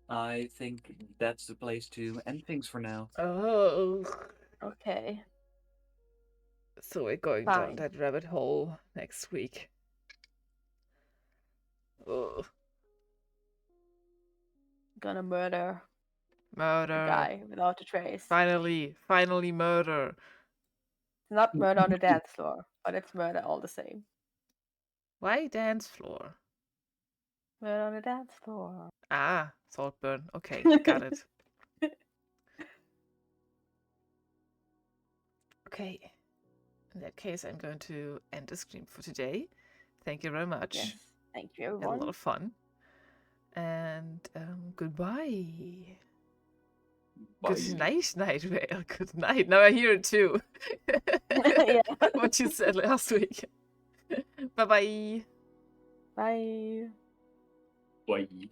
I think that's the place to end things for now. Oh. Okay. So we're going down that rabbit hole next week. Oh. Gonna murder the guy without a trace. Finally murder. It's not murder on the dance floor, but it's murder all the same. Why dance floor? Murder on the dance floor. Ah, Saltburn. Okay, got it. Okay. In that case, I'm going to end the stream for today. Thank you very much. Yes, thank you, everyone. Had a lot of fun. And goodbye. Bye. Good night, Night Vale. Good night. Now I hear it too. Yeah. What you said last week. Bye-bye. Bye. Bye.